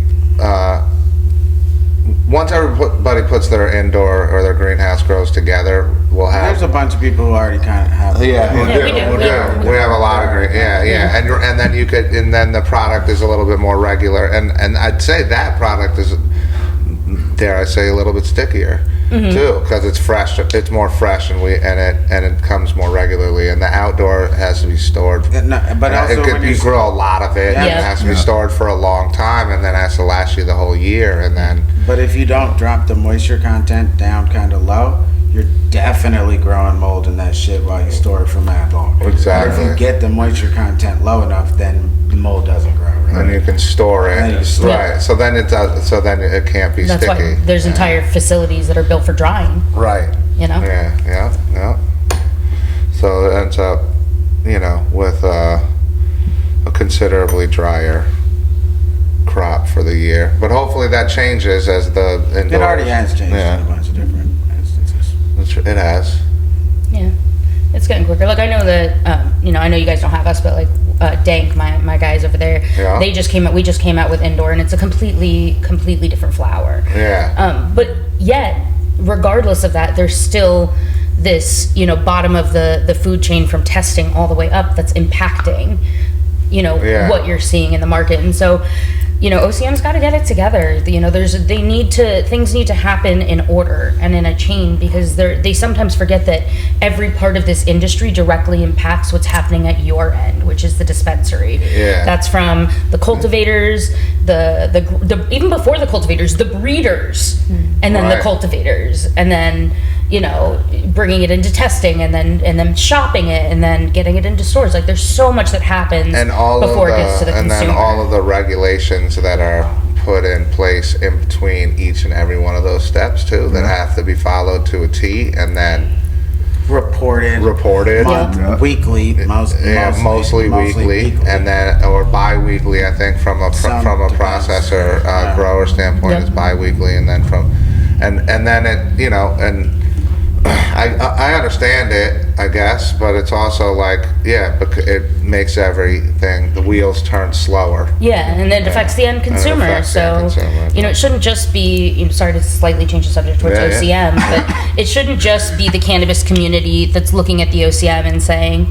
once everybody puts their indoor or their greenhouse grows together, we'll have. There's a bunch of people who already kind of have. We have a lot of green. And then you could, and then the product is a little bit more regular, and I'd say that product is, dare I say, a little bit stickier. Too, because it's fresh. It's more fresh, and it comes more regularly. And the outdoor has to be stored. But also you grow a lot of it, and it has to be stored for a long time, and then it has to last you the whole year. And then. But if you don't drop the moisture content down kind of low, you're definitely growing mold in that shit while you store it for mad long. Exactly. But if you get the moisture content low enough, then the mold doesn't grow. And you can store it, right? So then it does. So then it can't be That's sticky. why there's entire facilities that are built for drying. Right. You know. Yeah. So it ends up, you know, with a considerably drier crop for the year. But hopefully that changes as the indoors. It already has changed in a bunch of different instances. It has. Yeah. It's getting quicker. Like I know that, you know, I know you guys don't have us, but like Dank, my guys over there, we just came out with indoor, and it's a completely different flower. But yet, regardless of that, there's still this, you know, bottom of the food chain from testing all the way up that's impacting, you know, what you're seeing in the market. And so, you know, OCM's got to get it together. You know, things need to happen in order and in a chain, because they sometimes forget that every part of this industry directly impacts what's happening at your end, which is the dispensary. That's from the cultivators, the even before the cultivators, the breeders, and then the cultivators, and then, you know, bringing it into testing, and then shopping it, and then getting it into stores. Like there's so much that happens before it gets to the consumer. And then all of the regulations that are put in place in between each and every one of those steps too, that have to be followed to a T, and then reported weekly, mostly weekly, and then or bi-weekly. I think from a processor grower standpoint, it's bi-weekly, and then and then it, you know, and I understand it, I guess, but it's also like, because it makes everything, the wheels turn slower. And it affects the end consumer. So, you know, it shouldn't just be, you know, sorry to slightly change the subject towards OCM, but it shouldn't just be the cannabis community that's looking at the OCM and saying,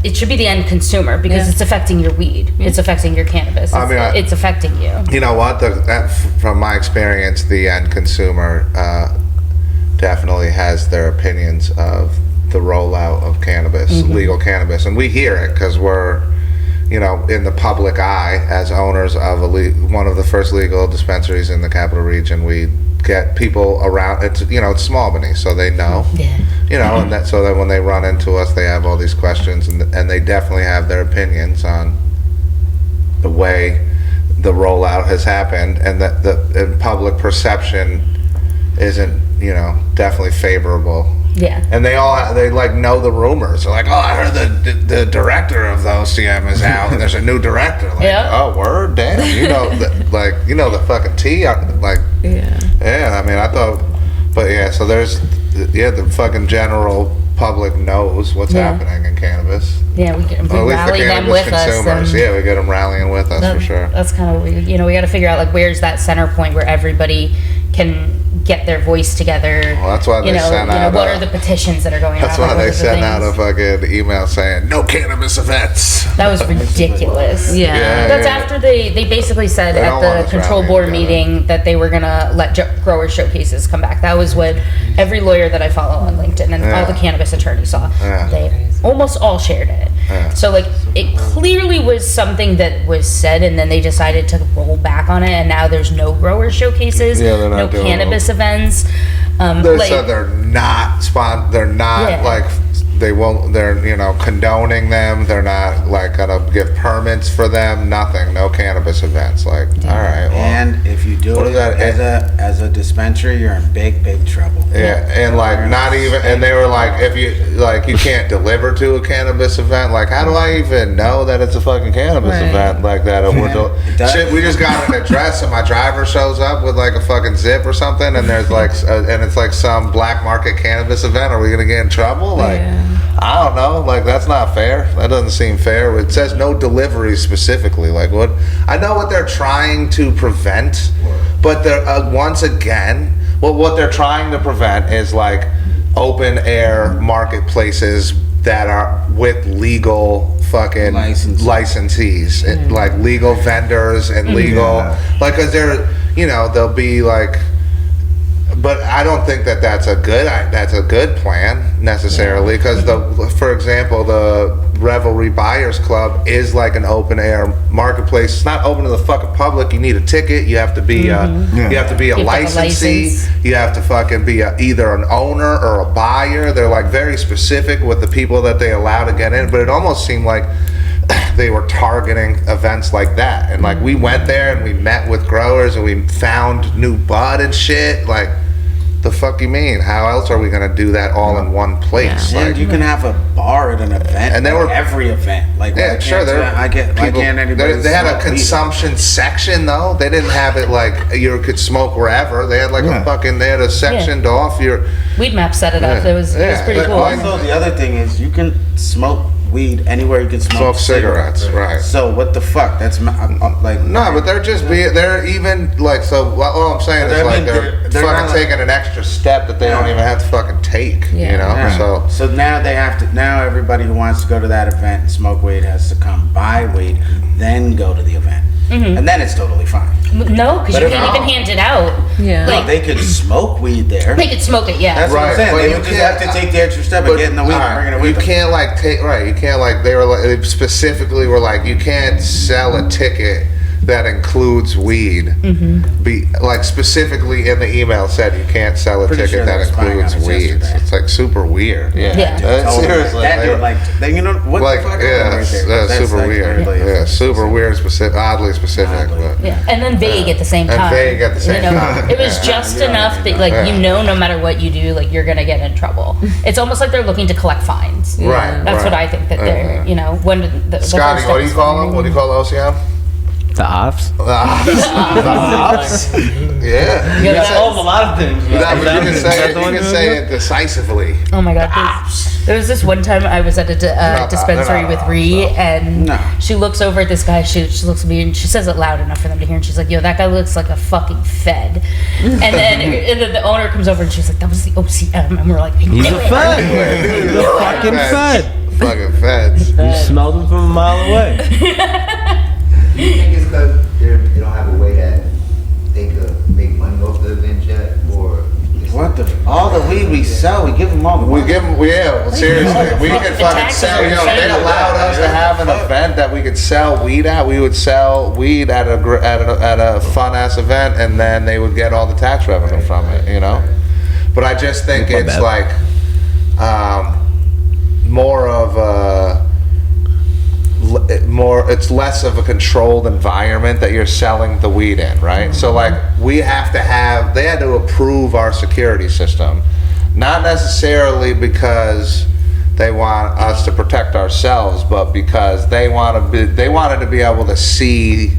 it should be the end consumer because it's affecting your weed. It's affecting your cannabis. It's affecting you. You know what? From my experience, the end consumer definitely has their opinions of the rollout of cannabis, legal cannabis, and we hear it because we're, in the public eye as owners of one of the first legal dispensaries in the capital region. We get people around. It's it's small beneath, so they know. Yeah. And so that when they run into us, they have all these questions, and they definitely have their opinions on the way the rollout has happened, and that the public perception isn't definitely favorable. Yeah. And they know the rumors. They're like, oh, I heard the director of the OCM is out, and there's a new director. Like, oh, word, damn. The fucking tea. Yeah. I mean, I thought, but yeah. So there's, the fucking general public knows what's happening in cannabis. Yeah, we rally them with us. Yeah, we get them rallying with us for sure. That's kind of what we got to figure out, like, where's that center point where everybody can get their voice together. Well, that's why they sent out. What are the petitions that are going on? That's why they sent out a fucking email saying no cannabis events. That was ridiculous. Yeah. That's after they basically said at the control board meeting that they were gonna let grower showcases come back. That was what every lawyer that I follow on LinkedIn and all the cannabis attorneys saw. Yeah. They almost all shared it. Yeah. So it clearly was something that was said, and then they decided to roll back on it, and now there's no grower showcases, no cannabis events. They said they're not they won't. They're condoning them. They're not gonna give permits for them. Nothing. No cannabis events. All right. Well, and if you do it as a dispensary, you're in big trouble. Yeah, and not even. And they were like, if you can't deliver to a cannabis event. How do I even know that it's a fucking cannabis event like that? Shit, we just got an address, and my driver shows up with a fucking zip or something, and there's and it's some black market cannabis event. Are we gonna get in trouble? I don't know. That's not fair. That doesn't seem fair. It says no delivery specifically. What? I know what they're trying to prevent, but they're once again, what they're trying to prevent is open air marketplaces that are with legal fucking licensees, legal vendors and legal, because they're, they'll be but I don't think that's a good plan necessarily, because for example, the Revelry Buyers Club is an open air marketplace. It's not open to the fucking public. You need a ticket. You have to be you have to be a licensee. You have to fucking be either an owner or a buyer. They're very specific with the people that they allow to get in. But it almost seemed like they were targeting events like that, and we went there and we met with growers and we found new bud and shit. The fuck you mean? How else are we gonna do that all in one place? And you can have a bar at an event, and every event. They had a consumption section though. They didn't have it you could smoke wherever. They had they had a sectioned off your. Weed Map set it up. It was pretty cool. Also, the other thing is you can smoke weed anywhere. You can smoke cigarettes, right? So what the fuck? That's no, but they're just they're even so. All I'm saying is they're fucking taking an extra step that they don't even have to fucking take. So now they have to. Now everybody who wants to go to that event and smoke weed has to come buy weed, then go to the event, and then it's totally fine. No, because you can't even hand it out. Yeah. No, they could smoke weed there. They could smoke it, yeah. That's what I'm saying. They would just have to take the extra step and get in the weed and bring it away. You can't you can't they were they specifically were you can't sell a ticket that includes weed. Be specifically in the email said you can't sell a ticket that includes weed. So it's super weird. Seriously, that dude what the fuck? That's super weird. Yeah, super weird, oddly specific. But, and then vague at the same time. And vague at the same time. It was just enough that no matter what you do, you're gonna get in trouble. It's almost like they're looking to collect fines. Right. That's what I think that they're. When the Scotty, what do you call them? What do you call OCM? The ops? The ops? Yeah. You solve a lot of things. You can say it decisively. Oh my god. There was this one time I was at a dispensary with Ree, and she looks over at this guy. She looks at me and she says it loud enough for them to hear, and she's like, "Yo, that guy looks like a fucking fed." And then the owner comes over and she's like, "That was the OCM," and we're like, "He's a fed. He's a fucking fed." Fucking feds. You smelled them from a mile away. Do you think it's because they don't have a way that they could make money off the event yet, or? What the? All the weed we sell, we give them all the We money. give them, yeah, seriously. We could fucking sell, they allowed us to have an event that we could sell weed at. We would sell weed at a fun ass event, and then they would get all the tax revenue from it, you know? But I just think it's like, more of a, it's less of a controlled environment that you're selling the weed in, right? So like they had to approve our security system, not necessarily because they want us to protect ourselves, but because they wanted to be able to see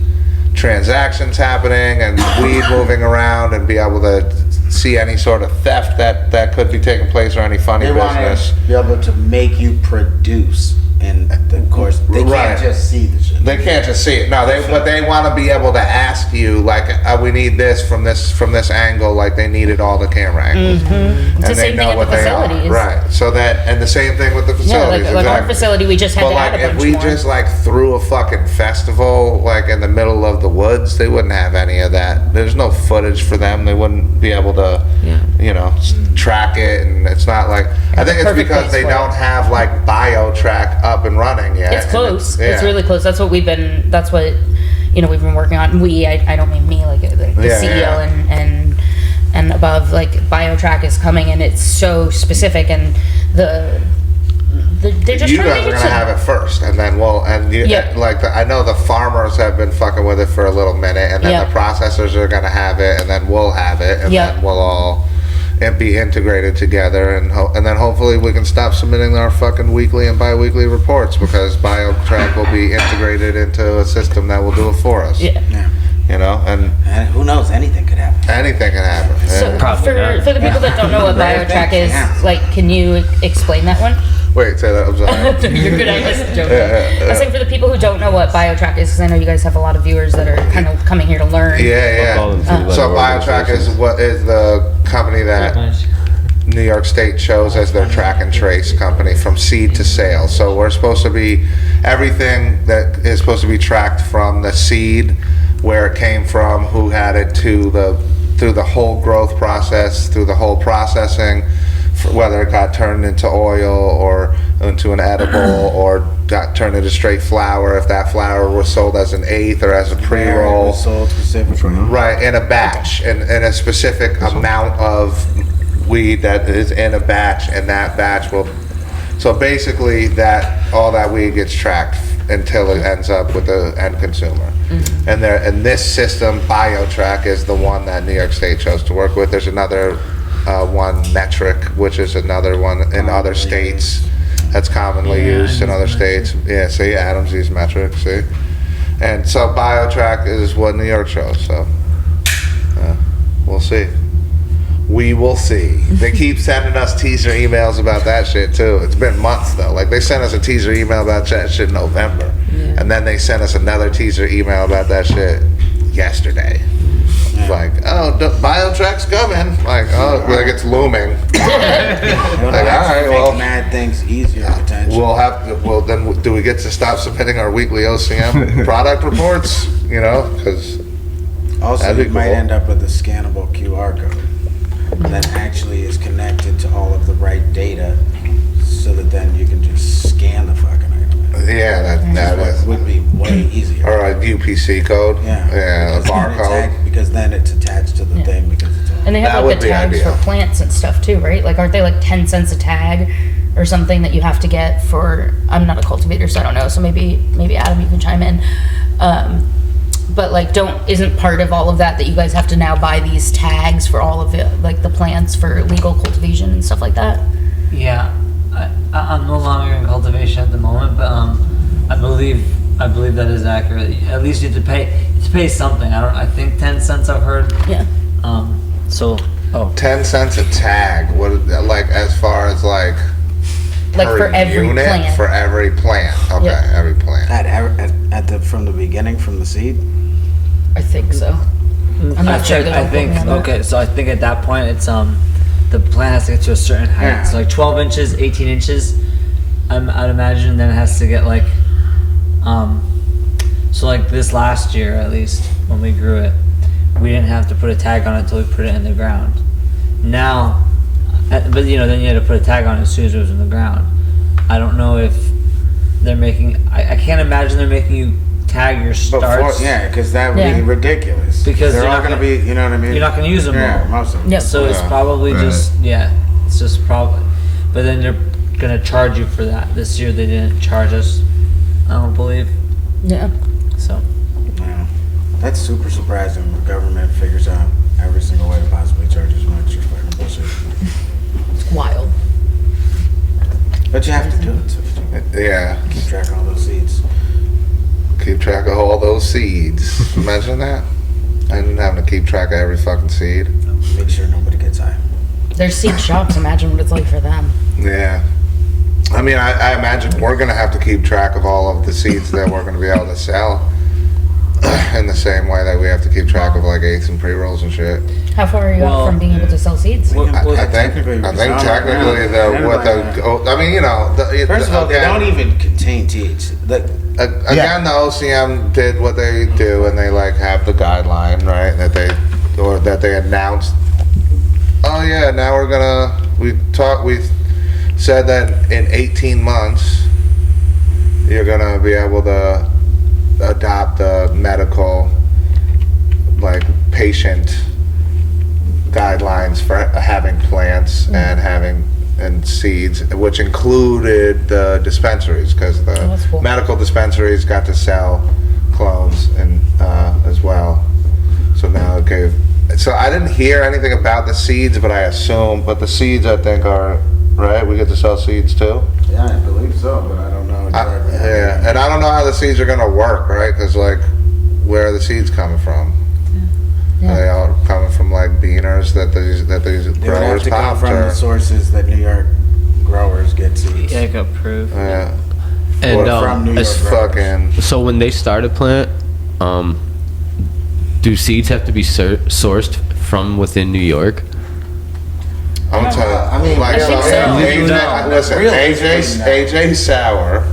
transactions happening and weed moving around and be able to see any sort of theft that could be taking place or any funny They want business. to be able to make you produce, and of course they Right. can't just see the shit. They can't just see it. No, but they want to be able to ask you like, we need this from this angle, like they needed all the camera angles, and the they same know thing what at the they are. facilities. Right. So that, and the same thing with the Yeah, facilities. like our exactly. facility, we just had But to like, add a if bunch we more. just like threw a fucking festival like in the middle of the woods, they wouldn't have any of that. There's no footage for them. They wouldn't be able to, you know, track it, and it's not like. I think it's perfect because place they for it. don't have like BioTrack up and running yet. It's and close. yeah. It's really close. That's what we've been we've been working on. I don't mean me, like the Yeah, CEO yeah. and above, like BioTrack is coming, and it's so specific, and they're just You trying guys to are make gonna it have it first, and then I know the farmers have been fucking with it for a little minute, and then Yeah. the processors are gonna have it, and then we'll have it, and Yeah. then we'll all be integrated together, and then hopefully we can stop submitting our fucking weekly and bi-weekly reports, because BioTrack will be integrated into a system that will do it for us. Yeah. Yeah. You know, and And who knows? Anything could happen. anything can happen. So Yeah. Probably not. for the people that don't know what Rare BioTrack things, is, yeah. like, can you explain that one? Wait, say that. I'm sorry. You're good. I just joking. Yeah. I was saying, for the people who don't know what BioTrack is, because I know you guys have a lot of viewers that are kind of coming here to learn. Yeah, Call them yeah. through So other BioTrack is organizations. what is the company that New York State chose as their track and trace company from seed to sale. So we're supposed to be, everything that is supposed to be tracked from the seed, where it came from, who had it, through the whole growth process, through the whole processing, whether it got turned into oil or into an edible or got turned into straight flour, if that flour was sold as an eighth or as a pre-roll. Was sold specifically. Right, in a batch, in a specific amount of weed that is in a batch, and that batch will, so basically all that weed gets tracked until it ends up with the end consumer. And this system, BioTrack, is the one that New York State chose to work with. There's another one, Metric, which is another one in other states that's commonly used in other states. Yeah, see, Adams used Metric, see? And so BioTrack is what New York chose, so we'll see. We will see. They keep sending us teaser emails about that shit too. It's been months though. Like they sent us a teaser email about that shit in November, and then they sent us another teaser email about that shit yesterday. It's like, oh, BioTrack's coming. Like, oh, like it's looming. Like, all right, well, mad things easier potentially. we'll have to. Well, then do we get to stop submitting our weekly OCM product reports? You know, because Also, that'd be you might cool. end up with a scannable QR code that actually is connected to all of the right data, so that then you can just scan the fucking item. yeah, that is. Would be way easier. Or a UPC code. Yeah. Yeah, a Because then it's barcode. because then it's attached to the Yeah. thing, because it's all. And they have That like would the be tags ideal. for plants and stuff too, right? Like, aren't they like 10 cents a tag or something that you have to get for? I'm not a cultivator, so I don't know. So maybe Adam, you can chime in. But like, isn't part of all of that you guys have to now buy these tags for all of it, like the plants for legal cultivation and stuff like that? Yeah, I'm no longer in cultivation at the moment, but I believe that is accurate. At least you have to pay something. I think 10 cents I've heard. Yeah. So, 10 cents a tag. What, like, as far as like Like per for every unit? plant. For every plant. Okay, Yeah. every plant. From the beginning, from the seed. I think so. I'm not sure. I think okay. So I think at that point it's the plant has to get to a certain height. Yeah. So like 12 inches, 18 inches. I'd imagine then it has to get like, so like this last year at least when we grew it, we didn't have to put a tag on it until we put it in the ground. Now, but you know, then you had to put a tag on it as soon as it was in the ground. I don't know if they're making. I can't imagine they're making you tag your starts. Because that would be ridiculous. Because they're all going to be, you know what I mean? You're not going to use them all. Most of them. Yeah. So it's probably just it's just probably. But then they're going to charge you for that. This year they didn't charge us. I don't believe. Yeah. So. Yeah. That's super surprising. The government figures out every single way to possibly charge as much. You're fucking bullshit. It's wild. But you have to do it. So keep track of all those seeds. Keep track of all those seeds. Imagine that. And having to keep track of every fucking seed. Make sure nobody gets high. There's seed shops. Imagine what it's like for them. Yeah. I mean, I imagine we're going to have to keep track of all of the seeds that we're going to be able to sell in the same way that we have to keep track of like eighths and pre-rolls and shit. How far are you out from being able to sell seeds? I think technically First of all, they don't even contain THC. Again, the OCM did what they do, and they like have the guideline, right? That they announced. Oh yeah, now we said that in 18 months you're gonna be able to adopt the medical like patient guidelines for having plants and seeds, which included the dispensaries, because the medical dispensaries got to sell clones and as well. So now so I didn't hear anything about the seeds, but but the seeds I think are right. We get to sell seeds too. Yeah, I believe so, but I don't know exactly. And I don't know how the seeds are gonna work, right? Because like, where are the seeds coming from? Are they all coming from like beaners that these growers come from the sources that New York growers get seeds. Yeah, got proof. Yeah. And from New York fucking. So when they start a plant, do seeds have to be sourced from within New York? I'm telling you. I mean, like, I think so. Listen, AJ Sauer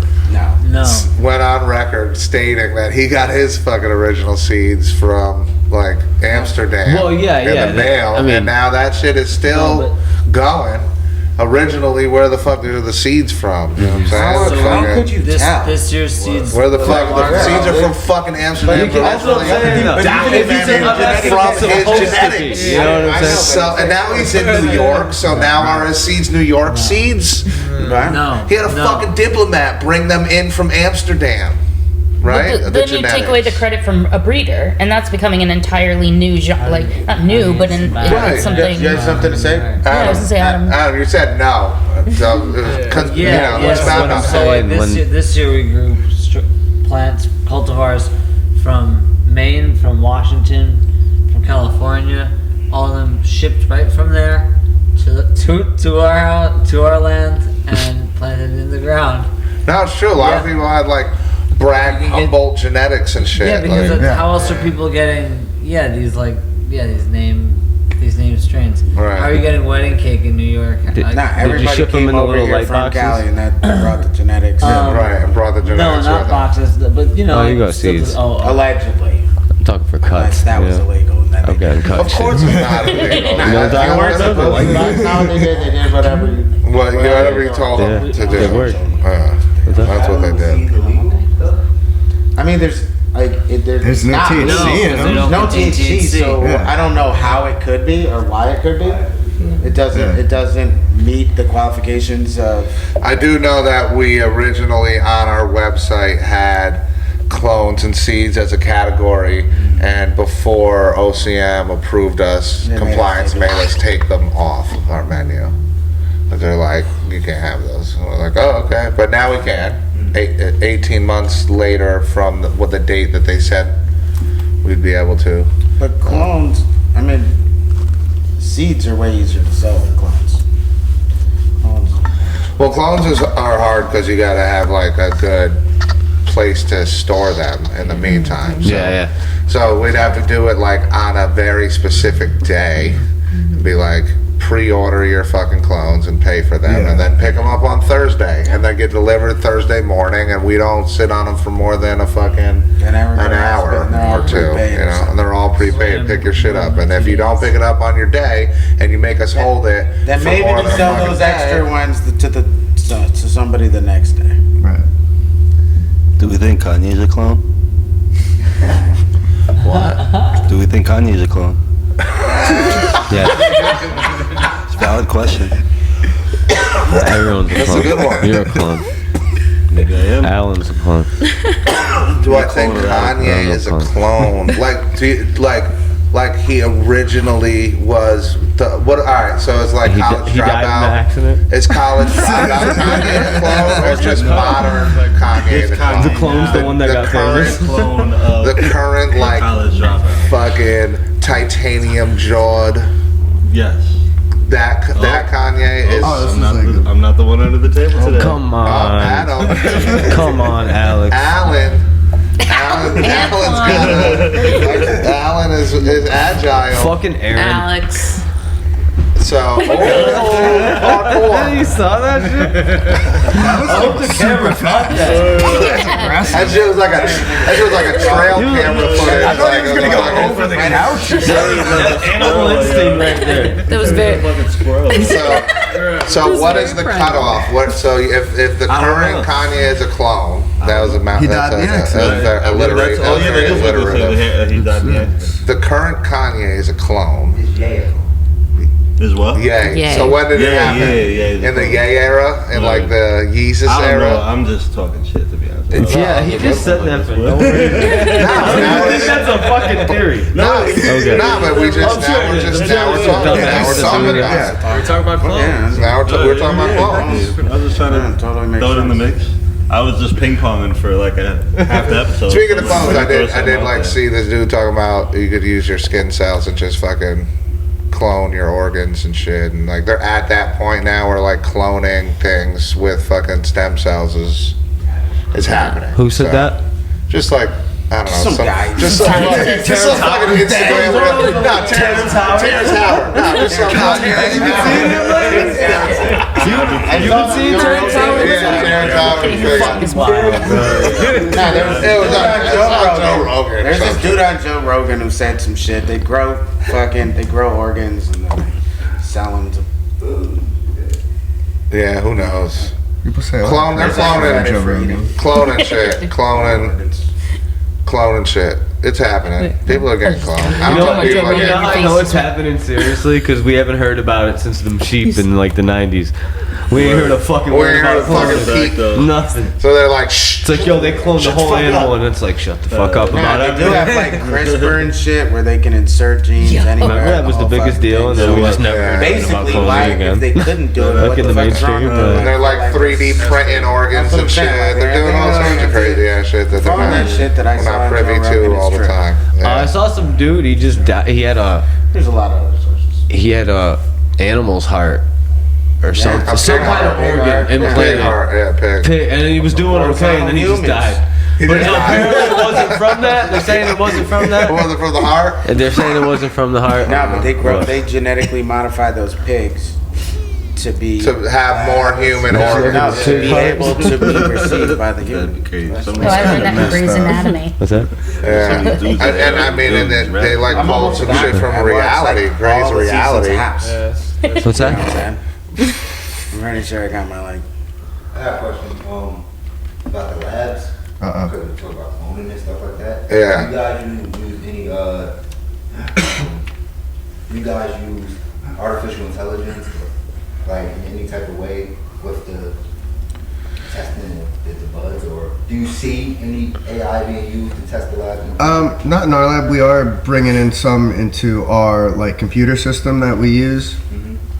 went on record stating that he got his fucking original seeds from like Amsterdam. Well, in the mail, and now that shit is still going. Originally, where the fuck are the seeds from? You know what I'm saying? So how could you tell? This year's seeds. Where the fuck the seeds are from? Fucking Amsterdam. That's what I'm saying. From his genetics. You know what I'm saying? So, and now he's in New York. So now are his seeds New York seeds? No. He had a fucking diplomat bring them in from Amsterdam. Right? But then you take away the credit from a breeder, and that's becoming an entirely new genre. Like, not new, but it's something. You had something to say? I was gonna say, Adam. Adam, you said no. So, let's what I'm saying. This year we grew plants, cultivars from Maine, from Washington, from California. All of them shipped right from there to our land and planted in the ground. No, it's true. A lot of people had like Bragg Humboldt genetics and shit. Yeah, because how else are people getting these name strains? Right. How are you getting wedding cake in New York? Everybody ship them came in the over little here light from boxes? Cali and that brought the genetics. Right, and brought the genetics No, not with them. boxes, but you know. Oh, you got seeds. Allegedly. I'm talking for cuts. That was illegal. And I'm getting cut. Of course it's not illegal. You know what I'm talking about? The white box now they did whatever. Whatever you told them to do. It worked. That's what they did. I mean, there's no THC in them. There's no THC, so I don't know how it could be or why it could be. It doesn't meet the qualifications of. I do know that we originally on our website had clones and seeds as a category, and before OCM approved us, compliance made us take them off our menu. But they're like, you can't have those. And we're like, oh, okay. But now we can. 18 months later from the date that they said we'd be able to. But clones, I mean, seeds are way easier to sell than clones. Well, clones are hard because you got to have like a good place to store them in the meantime. So, So we'd have to do it like on a very specific day. Be like, pre-order your fucking clones and pay for them, Yeah. and then pick them up on Thursday, and they get delivered Thursday morning, and we don't sit on them for more than a fucking an hour or two, you know, and they're all prepaid. Pick your shit up, and if you don't pick it up on your day, and you make us hold it, Then for maybe more we than a sell fucking those day, extra ones to somebody the next day. Right. Do we think Kanye's a clone? What? Do we think Kanye's a clone? Yeah. It's a valid question. Everyone's a That's clone. a good one. You're a clone. Maybe I am. Alan's a clone. Do I think Kanye is a clone? Like he originally was the what? All right, so it's like college He died in an dropout. accident. Is college dropout Kanye a clone, or just modern Kanye the clone? The clone's the one that got famous. Clone of The current like college dropout. fucking titanium jawed. Yes. That Kanye is. Oh, this is like I'm not the one under the table today. Come on. Adam. Come on, Alex. Alan is agile. Fucking Aaron. Alex. So, hardcore. You saw that shit? I hope the camera caught That shit was like a trail camera footage. I thought he was gonna go over the couch. That's animal instinct right there. That was very. Fucking squirrel. So what is the cutoff? So if the current Kanye is a clone, that was a He died in the accident. alliterative. He died in the accident. The current Kanye is a clone. It's Yale. Is what? Yay. Yay. So when did it Yeah, happen? yeah. In the Yay era? In like the Yeezus I don't know. era? I'm just talking shit, to be honest. Yeah, he just said that for no reason. No, That's a fucking theory. no, but we just I'm sure it is. now we're talking about it. We're talking about clones. Now we're talking about clones. I was just trying to Totally makes throw it in the sense. mix. I was just ping ponging for like a half the episode. Speaking of clones, I did Throw like something see this dude talking about you could use your skin cells and just fucking clone your organs and shit, and like they're at that point now where like cloning things with fucking stem cells is happening. Who said that? Just like I don't know, Some guy. just some fucking Instagram. No, Terrence Howard. No, just some You been seeing Terrence Howard? Yeah, Terrence Howard. It's wild. It was on Joe Rogan. There's this dude on Joe Rogan who said some shit. They grow organs and then they sell them to food. Yeah, who knows? People say, They're Joe Rogan. cloning shit, cloning shit. It's happening. People are getting cloned. I don't know if people are getting I know it's happening seriously because we haven't heard about it since the sheep in like the 90s. We ain't heard a fucking We word ain't heard about a fucking cloning. peep. Nothing. So they're like, shh. It's like, yo, they cloned the whole animal, and it's like, shut the fuck up about They it. do have like CRISPR and shit where they can insert genes anywhere. Remember that was the all biggest fucking deal, and things. then we So, just never yeah. heard anything about basically, why cloning if again. they couldn't do it, Back what in the the fuck's wrong mainstream, with And it? they're like 3D printing organs and shit. They're doing all sorts of crazy ass shit that they're From that shit that I we're saw not on privy Joe to Rogan is all the true. time. I Yeah. saw some dude. He just died. He had There's a lot of other sources. a animal's heart or something, a some pig kind of heart. organ Pig implanted. heart, yeah, pig. Pig, and then he was doing okay, and then he just Humans. died. But apparently it wasn't from that. They're saying it wasn't from that. Was it from the heart? And they're saying it wasn't from the heart. No, but they genetically modify those pigs to be To have more human no, organs. to be able to be received by the That'd be human. crazy. Oh, I learned that in Grey's Anatomy. What's that? Yeah. And I mean, and then they like pulled some shit from reality, Grey's reality. What's that? I'm pretty sure I got my like. I have a question about the labs. Uh-uh. Because we talk about cloning and stuff like that. Yeah. You guys use any you guys use artificial intelligence like in any type of way with the testing the buds, or do you see any AI being used to test the lab? Not in our lab. We are bringing in some into our like computer system that we use,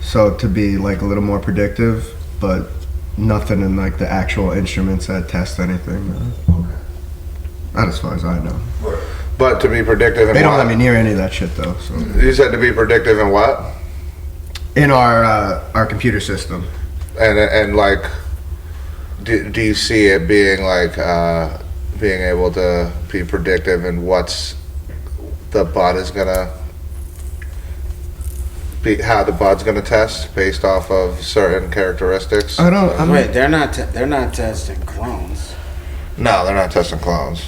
so to be like a little more predictive, but nothing in like the actual instruments that test anything. Not as far as I know. But to be predictive in They don't what? let me near any of that shit though. So You said to be predictive in what? in our computer system. And like, do you see it being like being able to be predictive in what's the bud is gonna how the bud's gonna test based off of certain characteristics? I don't. Wait, they're not testing clones. No, they're not testing clones.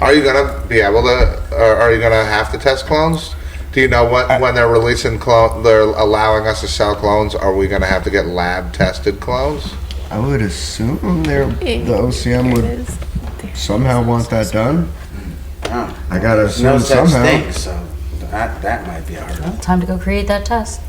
Are you gonna be able to, or are you gonna have to test clones? Do you know what, when they're releasing they're allowing us to sell clones, are we gonna have to get lab tested clones? I would assume the OCM would somehow want that done. Oh, I gotta there's no assume such somehow. thing, so that might be a hard one. Time to go create that test.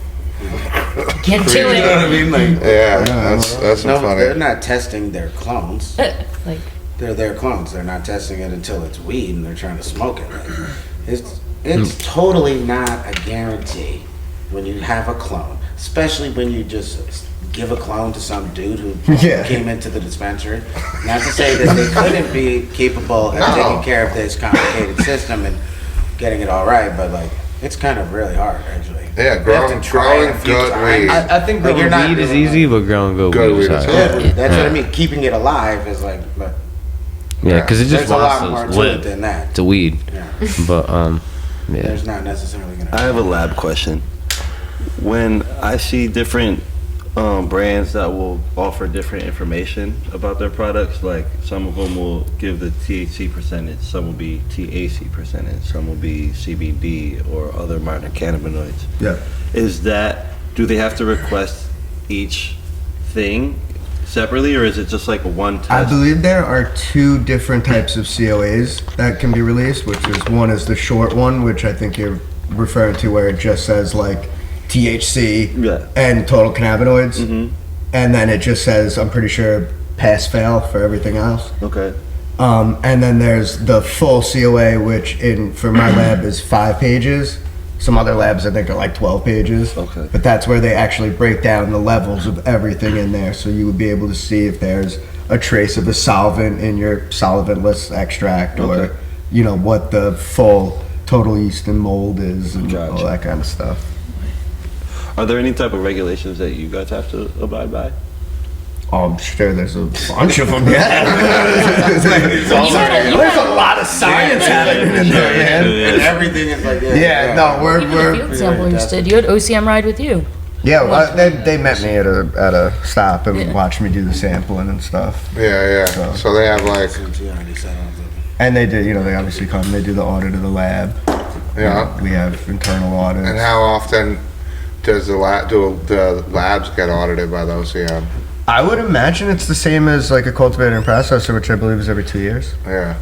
Get to You know what I it. mean? Like, Yeah, that's no, they're funny. not testing their clones. Like, They're their clones. They're not testing it until it's weed and they're trying to smoke it. Like, it's totally not a guarantee when you have a clone, especially when you just give a clone to some dude who came into the dispensary. Not to say that they couldn't be capable of taking care of this complicated system and getting it all right, but like it's kind of really hard actually. Yeah, You have to try it a few good times. weed. I think Like, growing you're not weed is doing easy, but growing good Good weed is weed is hard. hard. That's what I mean. Keeping it alive is like, but Yeah, because it just there's a lot wants more to to it live. than that. It's a weed, Yeah. but yeah. There's not necessarily gonna. I have a lab question. When I see different brands that will offer different information about their products, like some of them will give the THC percentage, some will be TAC percentage, some will be CBD or other minor cannabinoids. Yeah. Do they have to request each thing separately, or is it just like one test? I believe there are two different types of COAs that can be released, which is one is the short one, which I think you're referring to, where it just says like THC and total cannabinoids, and then it just says, I'm pretty sure, pass fail for everything else. Okay. And then there's the full COA, which for my lab is 5 pages. Some other labs I think are like 12 pages. Okay. But that's where they actually break down the levels of everything in there, so you would be able to see if there's a trace of a solvent in your solventless extract, or what the full total yeast and mold is, and all that kind of stuff. Are there any type of regulations that you guys have to abide by? Oh, I'm sure there's a bunch of them. There's a lot of science happening in there, man. And everything is like we're field sample you did. You had OCM ride with you. yeah. Well, they met me at a stop and watched me do the sampling and stuff. Yeah. So they have like, And they did, they obviously come. They do the audit of the lab. yeah. We have internal audits. And how often does the labs get audited by the OCM? I would imagine it's the same as like a cultivator and processor, which I believe is every 2 years. Yeah.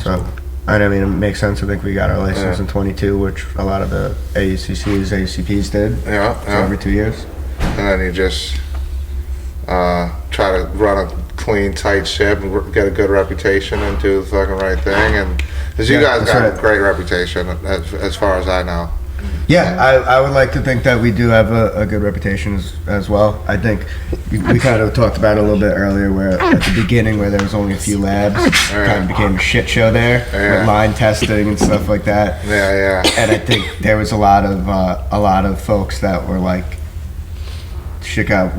So, I mean, it makes sense. I think we got our license in 22, which a lot of the AUCCs, AUCPs did. Yeah. So every 2 years. And then you just try to run a clean, tight ship and get a good reputation and do the fucking right thing. And because you guys got a great reputation, as far as I know. Yeah, I would like to think that we do have a good reputation as well. I think we kind of talked about it a little bit earlier, where at the beginning, where there was only a few labs, it kind of became a shit show there with line testing and stuff like that. Yeah. And I think there was a lot of folks that were like, shit got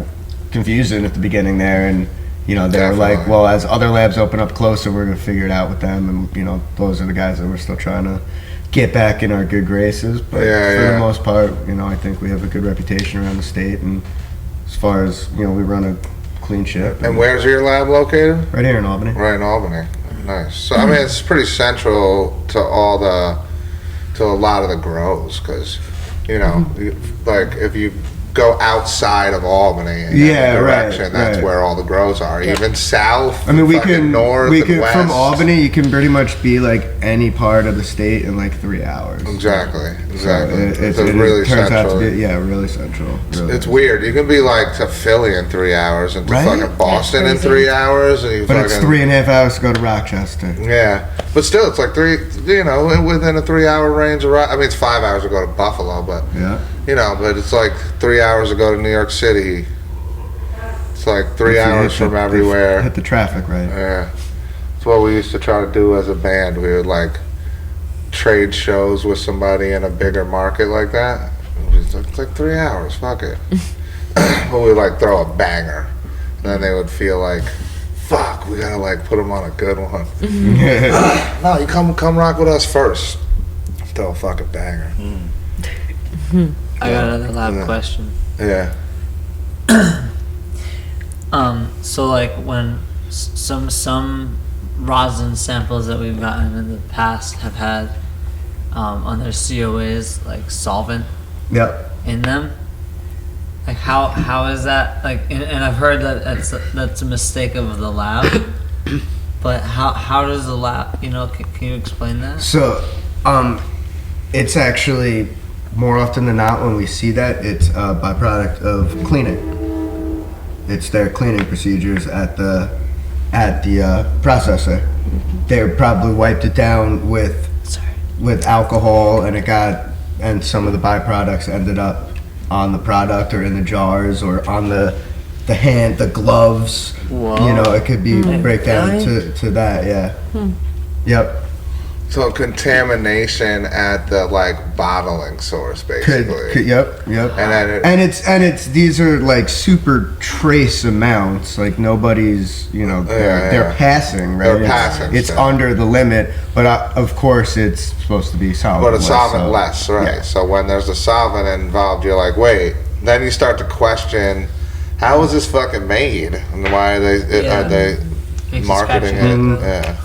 confusing at the beginning there, and they were like, well, as other labs open up closer, we're gonna figure it out with them, and those are the guys that we're still trying to get back in our good graces. But for the most part, I think we have a good reputation around the state, and as far as we run a clean ship. And where's your lab located? Right here in Albany. Right in Albany. Nice. So I mean, it's pretty central to a lot of the grows, because like if you go outside of Albany in any direction, that's where all the grows are. Even south, I mean, we north, can west. from Albany, you can pretty much be like any part of the state in like 3 hours. Exactly. So It's it really turns out central. to be, really central. Really. It's weird. You can be like to Philly in 3 hours, and to fucking Boston in crazy. 3 hours, and But it's 3.5 hours to go to Rochester. Yeah, but still, it's like within a 3 hour range of. I mean, it's 5 hours to go to Buffalo, but but it's like 3 hours to go to New York City. It's like 3 hours from everywhere. Hit the traffic, right? Yeah, it's what we used to try to do as a band. We would like trade shows with somebody in a bigger market like that. It's like 3 hours. Fuck it. But we would like throw a banger, and then they would feel like, fuck, we gotta like put them on a good one. No, you come rock with us first. Throw a fucking banger. I got another lab question. Yeah. So like when some rosin samples that we've gotten in the past have had on their COAs like solvent in them. Like how is that like? And I've heard that that's a mistake of the lab. But how does the lab? Can you explain that? So, it's actually more often than not when we see that it's a byproduct of cleaning. It's their cleaning procedures at the processor. They probably wiped it down with alcohol, and some of the byproducts ended up on the product or in the jars or on the gloves. Whoa. It could be break down to that. Yeah. Yep. So contamination at the bottling source, basically. Yep. And it's these are like super trace amounts. Like nobody's, they're passing, right? They're passing. It's under the limit, but of course it's supposed to be solvent. But it's solvent less, right? Yeah. So when there's a solvent involved, you're like, wait. Then you start to question, how is this fucking made, and why are they marketing it? Yeah.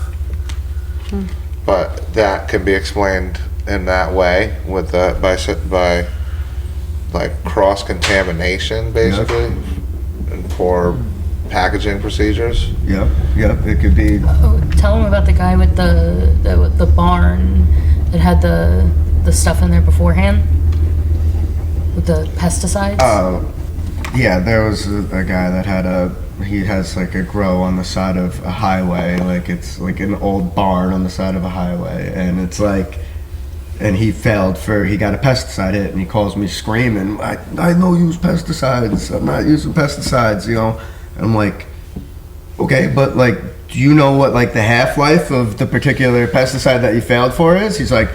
But that can be explained in that way with by cross contamination, basically, and poor packaging procedures. Yep. It could be. Tell them about the guy with the barn that had the stuff in there beforehand with the pesticides. Yeah, there was a guy that he has like a grow on the side of a highway, like it's like an old barn on the side of a highway, and it's like, and he got a pesticide hit, and he calls me screaming, I don't use pesticides, I'm not using pesticides, and I'm like, okay, but like, do you know what like the half-life of the particular pesticide that you failed for is? He's like,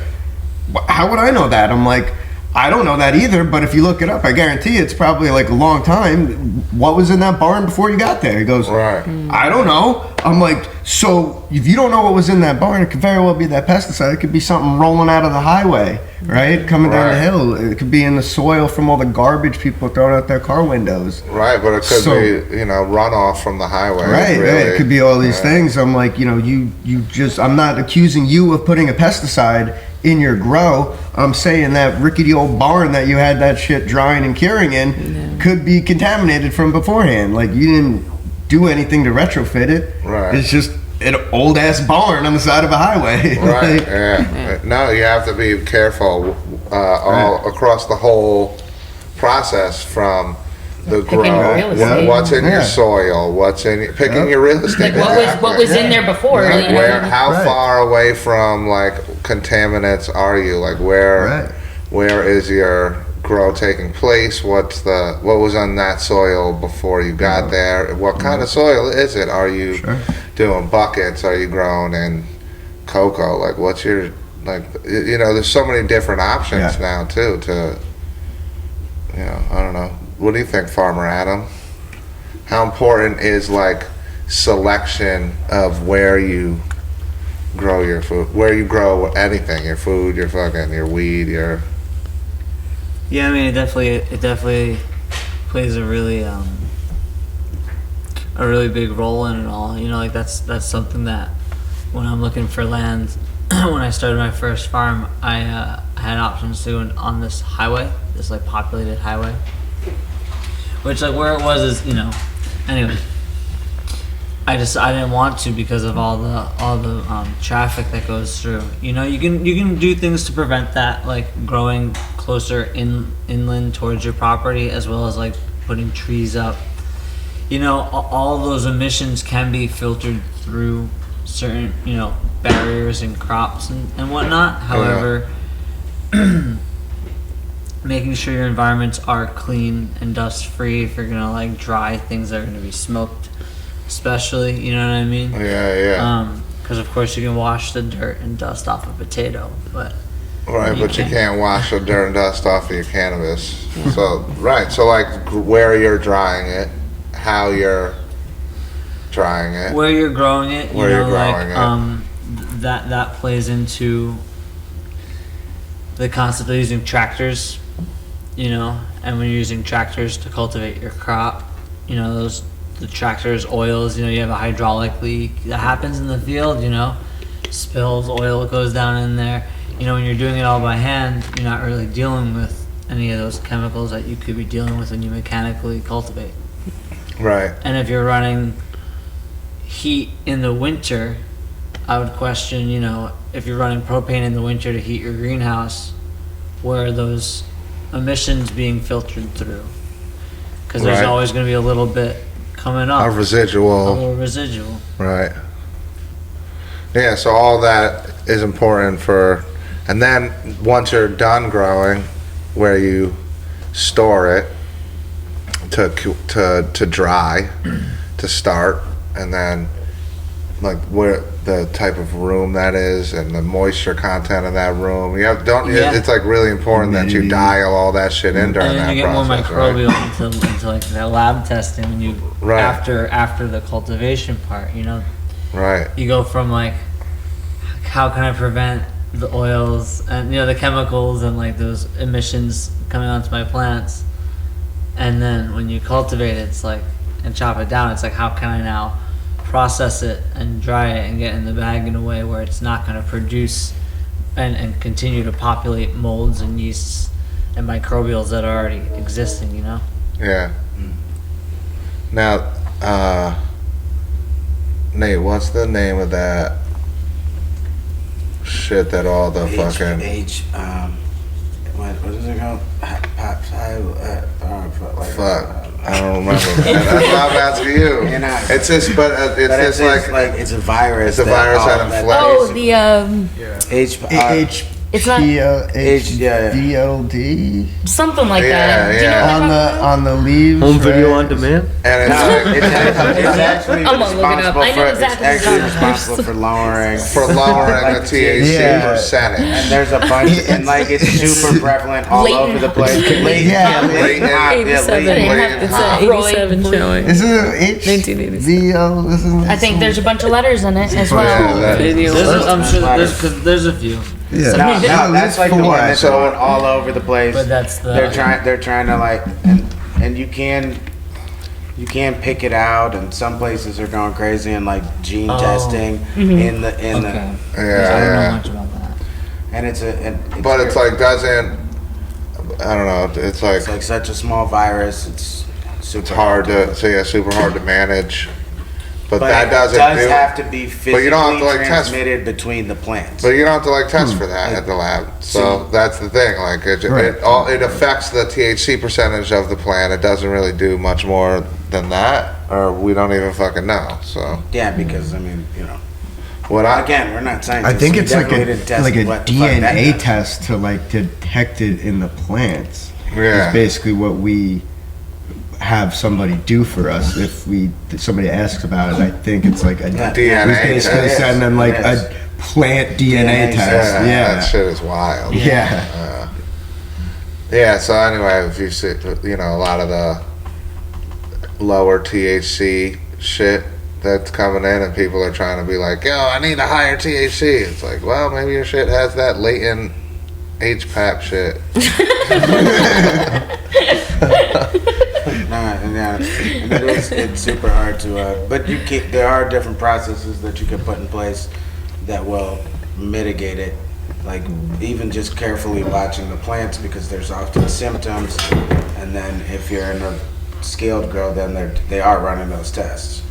how would I know that? I'm like, I don't know that either, but if you look it up, I guarantee it's probably like a long time. What was in that barn before you got there? He goes, right. I don't know. I'm like, so if you don't know what was in that barn, it could very well be that pesticide. It could be something rolling out of the highway, right? Coming down the hill. It could be in the soil from all the garbage people throwing out their car windows. Right, but it could be, runoff from the highway. Right, really. Right. It could be all these things. I'm like, I'm not accusing you of putting a pesticide in your grow. I'm saying that rickety old barn that you had that shit drying and curing in could be contaminated from beforehand. Like you didn't do anything to retrofit it. Right. It's just an old ass barn on the side of a highway. Right. Yeah. No, you have to be careful all across the whole process from the grow, what's in your soil, what's in picking your real estate. Like what was in there before? How far away from like contaminants are you? Like where is your grow taking place? What was on that soil before you got there? What kind of soil is it? Are you doing buckets? Are you growing in cocoa? Like what's your there's so many different options now too to I don't know. What do you think, Farmer Adam? How important is like selection of where you grow your food, where you grow anything, your food, your weed, your... Yeah, I mean, it definitely plays a really big role in it all. Like that's something that when I'm looking for land, when I started my first farm, I had options to go on this highway, this like populated highway. Which like where it was is anyway. I didn't want to because of all the traffic that goes through. You can do things to prevent that, like growing closer inland towards your property, as well as like putting trees up. All of those emissions can be filtered through certain barriers and crops and whatnot. However. Making sure your environments are clean and dust free if you're gonna like dry things that are gonna be smoked, especially, you know what I mean? Yeah. Because of course you can wash the dirt and dust off a potato, but you can't wash the dirt and dust off of your cannabis. So like where you're drying it, how you're drying it, where you're growing it, that plays into the concept of using tractors you know, and when you're using tractors to cultivate your crop, you know, the tractors, oils, you know, you have a hydraulic leak that happens in the field, you know, spills, oil goes down in there. You know, when you're doing it all by hand, you're not really dealing with any of those chemicals that you could be dealing with when you mechanically cultivate. Right. And if you're running heat in the winter, I would question, you know, if you're running propane in the winter to heat your greenhouse, where are those emissions being filtered through? Because there's Right. always going to be a little bit coming up. A residual. A little residual. Right. Yeah, so all that is important for, and then once you're done growing, where you store it to dry, to start, and then like where the type of room that is and the moisture content of that room. You have it's like really important that you dial all that shit in during And then that you get process, more microbial into like that lab testing when you Right. after the cultivation part, you know. Right. You go from like, how can I prevent the oils and, you know, the chemicals and like those emissions coming onto my plants, and then when you cultivate it, it's like, and chop it down, it's like, how can I now process it and dry it and get it in the bag in a way where it's not going to produce and continue to populate molds and yeasts and microbials that are already existing, you know? Yeah. Now, Nate, what's the name of that shit that all the fucking... What is it called? Fuck. I don't remember. That's why I'm asking you. It's just, it's just like it's a virus. It's a virus that inflects. Oh, the it's not HPLD. Something like that. Do you know what I'm talking about? On the leaves. Home video on demand. And it's actually I'm gonna look it up. I know exactly it's actually responsible for lowering the THC percentage. And there's a bunch, and like it's super prevalent all over the place. Latent. 87. I have to say, 87 showing. Isn't it 1987. I think there's a bunch of letters in it as well. I'm sure there's a few. Yeah. No, that's like the one that's going all over the place. But that's the they're trying to like, and you can pick it out, and some places are going crazy and like gene testing in the I don't know much about that. and it's but it's like doesn't, I don't know, it's like such a small virus, it's super hard to super hard to manage. But that it does have to be physically you don't have to like transmitted between the plants. But you don't have to like test for that at the lab. So that's the thing. Like it affects the THC percentage of the plant. It doesn't really do much more than that, or we don't even fucking know. So yeah, because I mean, you know, again, we're not scientists. I think it's like a what DNA test to like detect it in the plants. Yeah, it's basically what we have somebody do for us if somebody asks about it. I think it's like a DNA test. Send them like a plant DNA test. Yeah, that shit is wild. Yeah. Yeah. So anyway, if you see, you know, a lot of the lower THC shit that's coming in, and people are trying to be like, yo, I need a higher THC. It's like, well, maybe your shit has that latent HPAP shit. And it's super hard to, but there are different processes that you can put in place that will mitigate it. Like even just carefully watching the plants, because there's often symptoms, and then if you're in a scaled grow, then they are running those tests.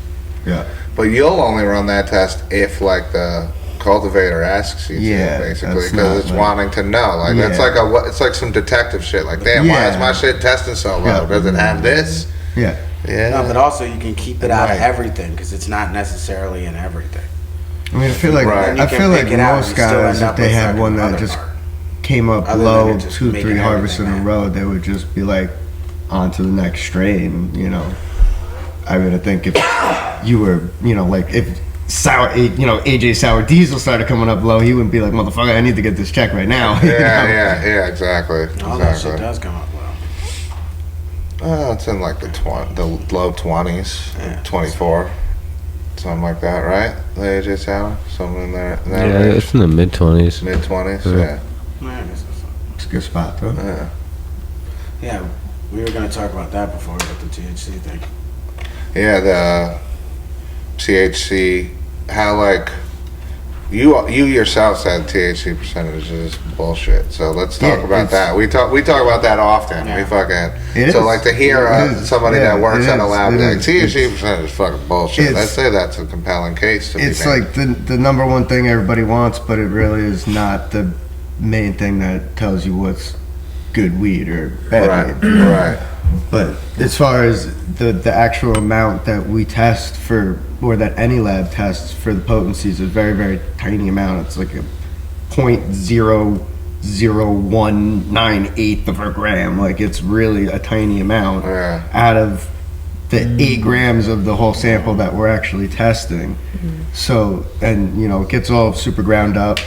Yeah. But you'll only run that test if like the cultivator asks you to, basically, because it's wanting to know. Like that's like it's like some detective shit. Like, damn, why is my shit testing so low? Does it have this? Yeah. No, but also you can keep it out of everything, because it's not necessarily in everything. I mean, I feel like most guys, if they had one that just came up low 2-3 harvests in a row, they would just be like on to the next strain. You know, I mean, I think if you were, you know, like if AJ Sour Diesel started coming up low, he wouldn't be like, motherfucker, I need to get this check right now. Yeah, exactly. All that shit does come up low. It's in like the low 20s, 24, something like that, right? The AJ Sour, something in there. Yeah, it's in the mid 20s. Mid 20s, yeah. It's a good spot, though. Yeah. Yeah, we were gonna talk about that before, about the THC thing. Yeah, the THC, how like, you yourself said THC percentage is bullshit. So let's talk about that. We talk about that often. Yeah. We fucking It so is. like to hear It is. somebody Yeah, that works it at a is. lab It be like is. THC percentage is fucking bullshit. It's- Let's say that's a compelling case to be It's made. like the number one thing everybody wants, but it really is not the main thing that tells you what's good weed or bad weed. Right. But as far as the actual amount that we test for, or that any lab tests for the potencies, is a very, very tiny amount. It's like a 0.00198 of a gram. Like, it's really a tiny amount Yeah. out of the 8 grams of the whole sample that we're actually testing. So, and you know, it gets all super ground up,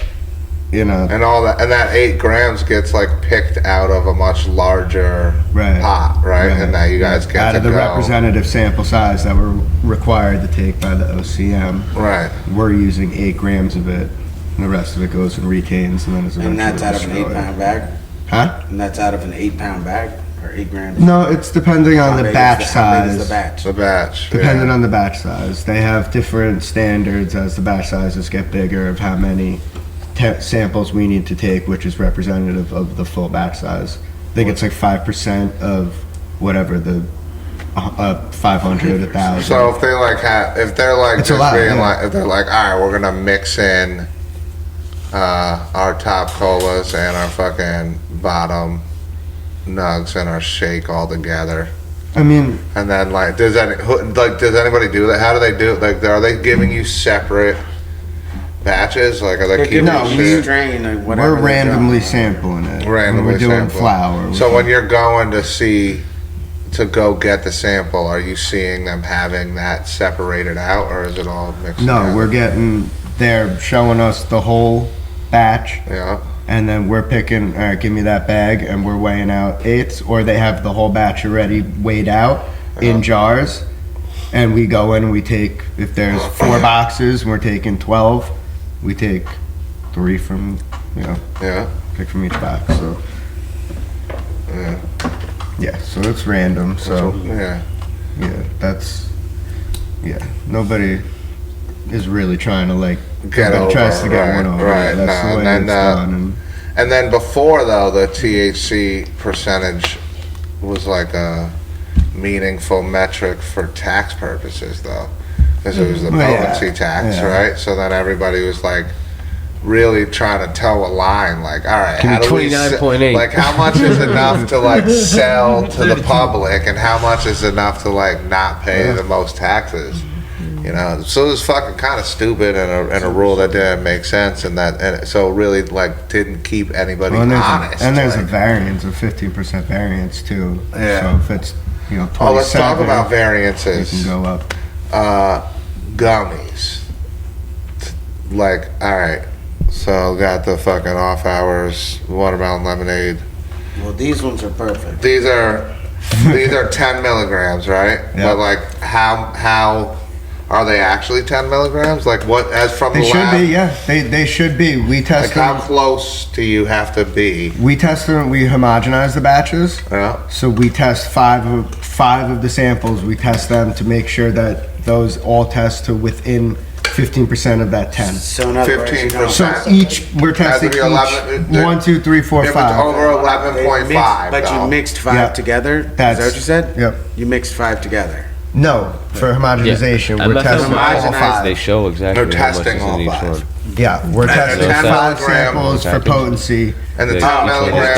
you know. And all that, and that 8 grams gets like picked out of a much larger Right. pot, right? And now you guys get out to of the go. representative sample size that we're required to take by the OCM. Right. We're using 8 grams of it, and the rest of it goes in recains, and then it's And that's out of an destroyed. 8-pound bag? Huh? And that's out of an 8-pound bag, or 8 grams? No, it's depending on How the big batch is how big is size. the batch? The batch. Depending yeah. on the batch size, they have different standards as the batch sizes get bigger of how many samples we need to take, which is representative of the full batch size. I think it's like 5% of whatever the 500, 1,000. So if they like if they're like It's a just lot, being yeah. like, if they're like, all right, we're gonna mix in our top colas and our fucking bottom nugs and our shake all together, I mean, and then like, does anybody do that? How do they do it? Like, are they giving you separate batches? Like, are they They're keeping giving No, you we- strain or whatever. we're they're randomly doing. sampling it. randomly We're doing sampling? flour. So when you're going to go get the sample, are you seeing them having that separated out, or is it all mixed? No, together? they're showing us the whole batch, Yeah. and then we're picking, all right, give me that bag, and we're weighing out 8s, or they have the whole batch already weighed out in jars, and we go in and we take, if there's 4 boxes, and we're taking 12, we take 3 from, Yeah. pick from each box, so. Yeah. Yeah, so it's random, so, Yeah. nobody is really trying to, like, Get nobody over, tries to get right, one over. right, That's no, the way and it's then, done, and And then before though, the THC percentage was like a meaningful metric for tax purposes though, because it was the Well, yeah, potency tax, yeah. right? So then everybody was like really trying to toe a line, like, all right, Give me how do we, 29.8. like, how much is enough to like sell to the public, and how much is enough to like not pay the most taxes? You know, so it was fucking kind of stupid and a rule that didn't make sense, and so really like didn't keep anybody Well, honest. and there's a like, variance, a 15% variance too. Yeah. So if it's, 27, oh, let's talk about you variances. can go up. Gummies. Like, all right, so got the fucking off hours watermelon lemonade. Well, these ones are perfect. These are 10 milligrams, right? Yeah. But like, how are they actually 10 milligrams? Like, what, as from They the should lab? be, yeah. They should be. We Like, test how them. close do you have to be? We test them. We homogenize the batches. Yeah. So we test five of the samples. We test them to make sure that those all test to within 15% of that 10. So in other words, you don't- 15%. So each we're testing be each 11 1, 2, 3, 4, If it's 5. over 11.5, But you though. mixed 5 Yeah. together? Is That's- that what you said? Yep. You mixed 5 together. No, for homogenization, Yeah. we're And testing all homogenized, 5. They show exactly They're how much testing is all in each 5. one. Yeah, we're testing 10 5 milligram samples for package. potency. And the Yeah, 10 each one milligrams,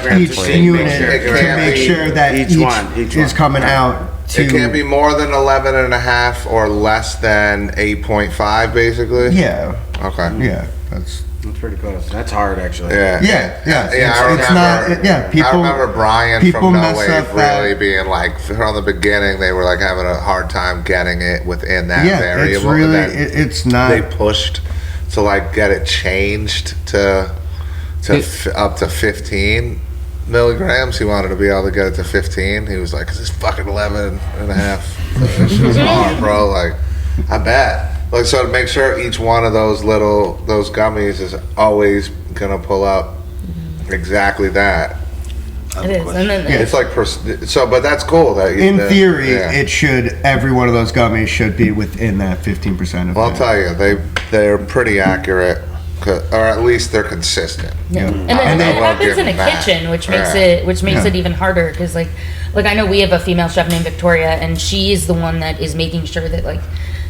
has Each to unit make sure- to make sure that each each one is coming out to. it can't be more than 11 and a half or less than 8.5, basically? Yeah, Okay. yeah, that's. That's pretty close. That's hard, actually. Yeah. Yeah, yeah, I it's remember, not- yeah, I people- remember Brian people from No mess Wave up that- really being like, from the beginning, they were like having a hard time getting it within that Yeah, variable. it's really, and then it's not. they pushed to like get it changed to up to 15 milligrams. He wanted to be able to get it to 15. He was like, "Cause it's fucking 11 and a half. This is hard, bro." Like, I bet. Like, so to make sure each one of those gummies is always gonna pull up exactly that. It is, and then It's like but that's cool. That In theory, it should. Every one of those gummies should be within that 15% of. Well, I'll tell you, they're pretty accurate, or at least they're consistent. Yeah. And then it happens in a kitchen, which makes it even harder because like I know we have a female chef named Victoria, and she is the one that is making sure that like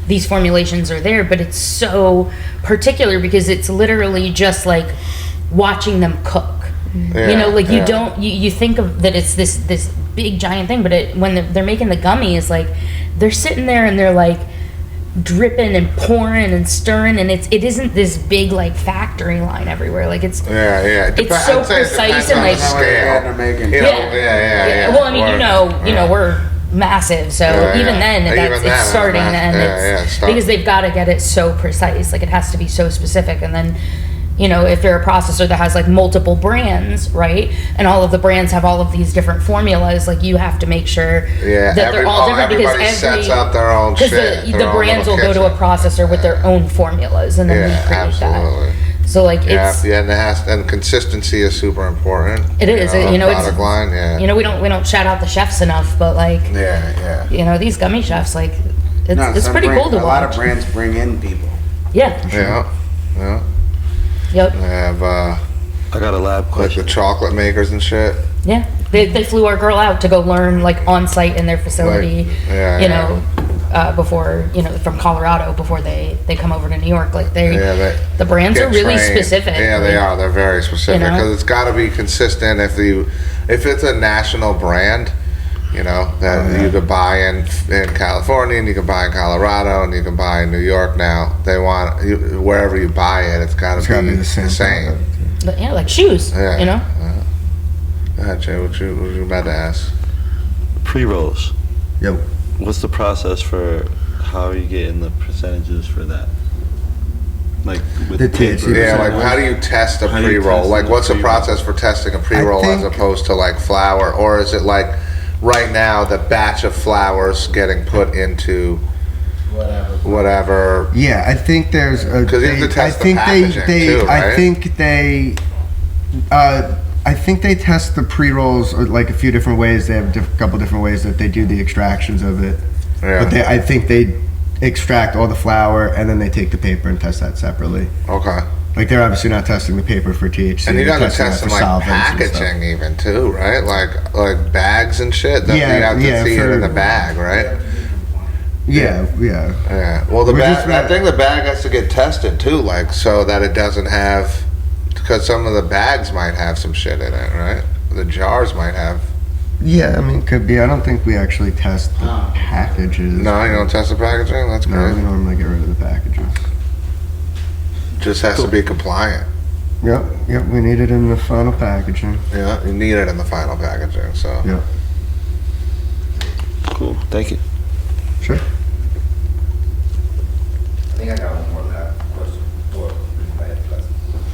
these formulations are there, but it's so particular because it's literally just like watching them cook. You know, like you think of that it's this big giant thing, but when they're making the gummies, like they're sitting there and they're like dripping and pouring and stirring, and it isn't this big like factory line everywhere. Like it's it's so precise and like scale. Well, I mean, you know, we're massive, so even then it's starting and it's because they've got to get it so precise. Like it has to be so specific, and then. You know, if you're a processor that has like multiple brands, right, and all of the brands have all of these different formulas, like you have to make sure that they're all different because sets up their own shit. The brands will go to a processor with their own formulas, and then we create that. So like it's and consistency is super important. It is, you know, product line. You know, we don't shout out the chefs enough, but like you know, these gummy chefs, like it's pretty cool to watch. A lot of brands bring in people. Yeah. Yep. They have, I got a lab question. Like the chocolate makers and shit. Yeah. They flew our girl out to go learn like on site in their facility, before, you know, from Colorado before they come over to New York. Like the brands are really specific. Yeah, they are. They're very specific because it's got to be consistent. If it's a national brand, you know, that you could buy in California and you can buy in Colorado and you can buy in New York now. They want, wherever you buy it, it's got to be the same. But yeah, like shoes, you know? Jay, what you about to ask? Pre-rolls. Yep. What's the process for how are you getting the percentages for that? Like with the THC. Yeah, like how do you test a pre-roll? Like what's the process for testing a pre-roll as opposed to like flour? Or is it like right now the batch of flowers getting put into whatever? Yeah, I think there's a. Because you have to test the packaging too, right? I think they test the pre-rolls like a few different ways. They have a couple different ways that they do the extractions of it. Yeah. But I think they extract all the flour and then they take the paper and test that separately. Okay. Like they're obviously not testing the paper for THC. And you got to test them like packaging even too, right? Like bags and shit. You have to see it in the bag, right? Yeah. Well, I think the bag has to get tested too, like so that it doesn't have, because some of the bags might have some shit in it, right? The jars might have. Yeah, I mean, could be. I don't think we actually test the packages. No, you don't test the packaging? That's great. No, we normally get rid of the packages. Just has to be compliant. Yep, we need it in the final packaging. Yeah, you need it in the final packaging, so. Yep. Cool, thank you. Sure. I think I got one more question.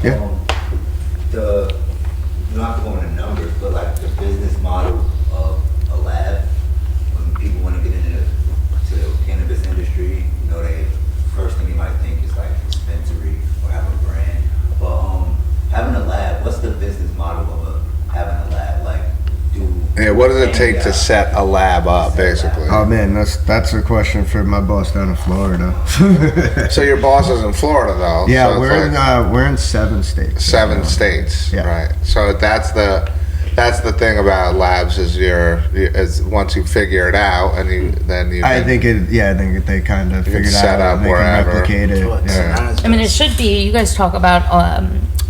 Yeah. You don't have to go into numbers, but like the business model of a lab, when people want to get into the cannabis industry, you know, first thing you might think is like dispensary or have a brand. But having a lab, what's the business model of having a lab? Like, what does it take to set a lab up, basically? Oh man, that's a question for my boss down in Florida. So your boss is in Florida, though. Yeah, so we're in 7 states. 7 states, right? So that's the thing about labs is once you figure it out and then you. I think they kind of figured set out up they wherever. can replicate it. Yeah. I mean, it should be. You guys talk about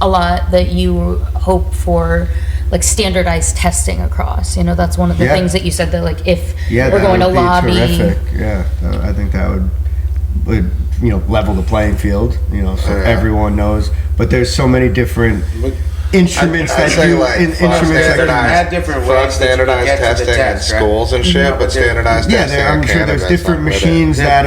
a lot that you hope for. Like standardized testing across, you know, that's one of the things that you said that like if we're going to lobby. Terrific. Yeah, I think that would you know level the playing field, you know, so everyone knows. But there's so many different instruments that different ways standardized testing in schools and shit, but standardized testing. I'm sure there's different machines that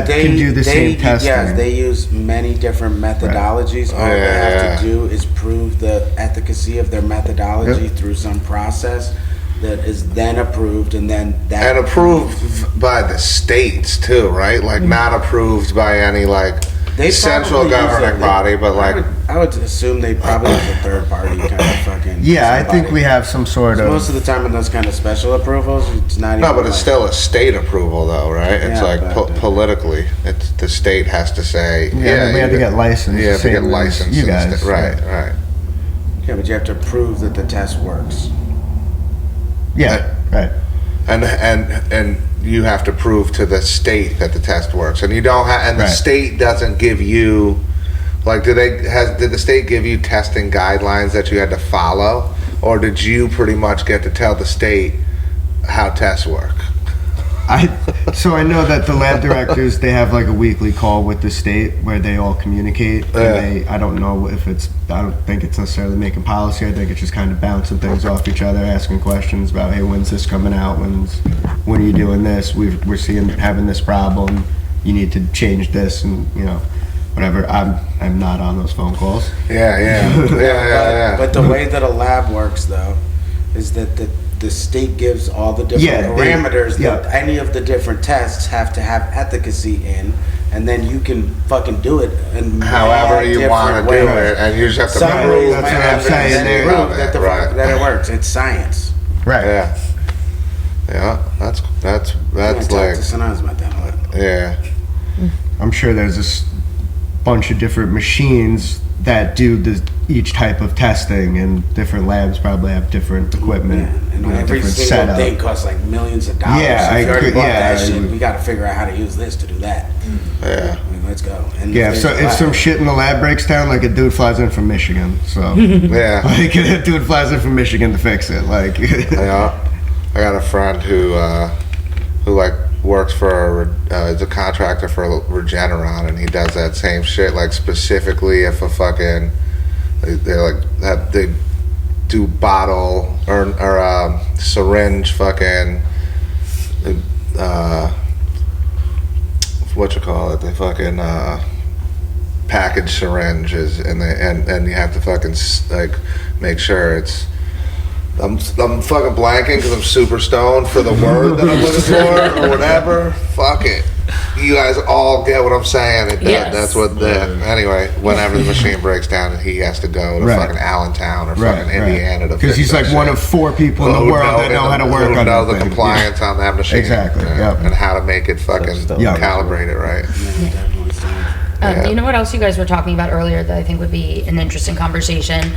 can do the same testing. Yes, they use many different methodologies. All they have to do is prove the efficacy of their methodology through some process that is then approved, and then that and approved by the states too, right? Like not approved by any like They central probably use governing body, but like, I would assume they probably use a third party kind of fucking. Yeah, I think somebody. we have some sort of. Most of the time in those kind of special approvals, it's not. no, even but it's like- still a state approval though, right? It's Yeah, like but- politically, it's the state has to say, Yeah, we have to get licensed. You have to get same as licensed. You guys, right, right. Yeah, but you have to prove that the test works. Yeah, right. And you have to prove to the state that the test works, and you don't have, and the Right. state doesn't give you, like, did the state give you testing guidelines that you had to follow, or did you pretty much get to tell the state how tests work? So I know that the lab directors, they have like a weekly call with the state where they all communicate. And I don't know if I don't think it's necessarily making policy. I think it's just kind of bouncing things off each other, asking questions about, hey, when's this coming out? When are you doing this? We're having this problem. You need to change this, and whatever. I'm not on those phone calls. Yeah. But the way that a lab works, though, is that the state gives all the different parameters that any of the different tests have to have efficacy in, and then you can fucking do it in However you want to do ways. it, and you just have to Some prove ways that's might what have I'm saying. to prove that, Right. that it works. It's science. Right. Yeah, that's Talk like, to Sanaz about that. yeah. I'm sure there's this bunch of different machines that do each type of testing, and different labs probably have different equipment, And every different single setup. thing costs like millions of dollars. Yeah, if you already bought that I shit, would- we got to figure out how to use this to do that. Yeah. I mean, let's go. And Yeah, there's so a if lot- some shit in the lab breaks down, like a dude flies in from Michigan, so Yeah. like a dude flies in from Michigan to fix it, like. Yeah. I got a friend who like works for is a contractor for Regeneron, and he does that same shit. Like, specifically if a fucking they like that they do bottle or syringe fucking what you call it? They fucking package syringes, and you have to fucking like make sure it's. I'm fucking blanking because I'm super stoned for the word that I'm looking for or whatever. Fuck it. You guys all get what I'm saying. Yes. That's what anyway, whenever the machine breaks down, he has to go to fucking Allentown or fucking Indiana to fix because he's that like one shit. of 4 people in the world that know how to work on know that the thing. compliance on that machine. Exactly, Yeah. yep. And how to make it fucking Yeah. calibrate it right. Definitely so. Yeah. You know what else you guys were talking about earlier that I think would be an interesting conversation?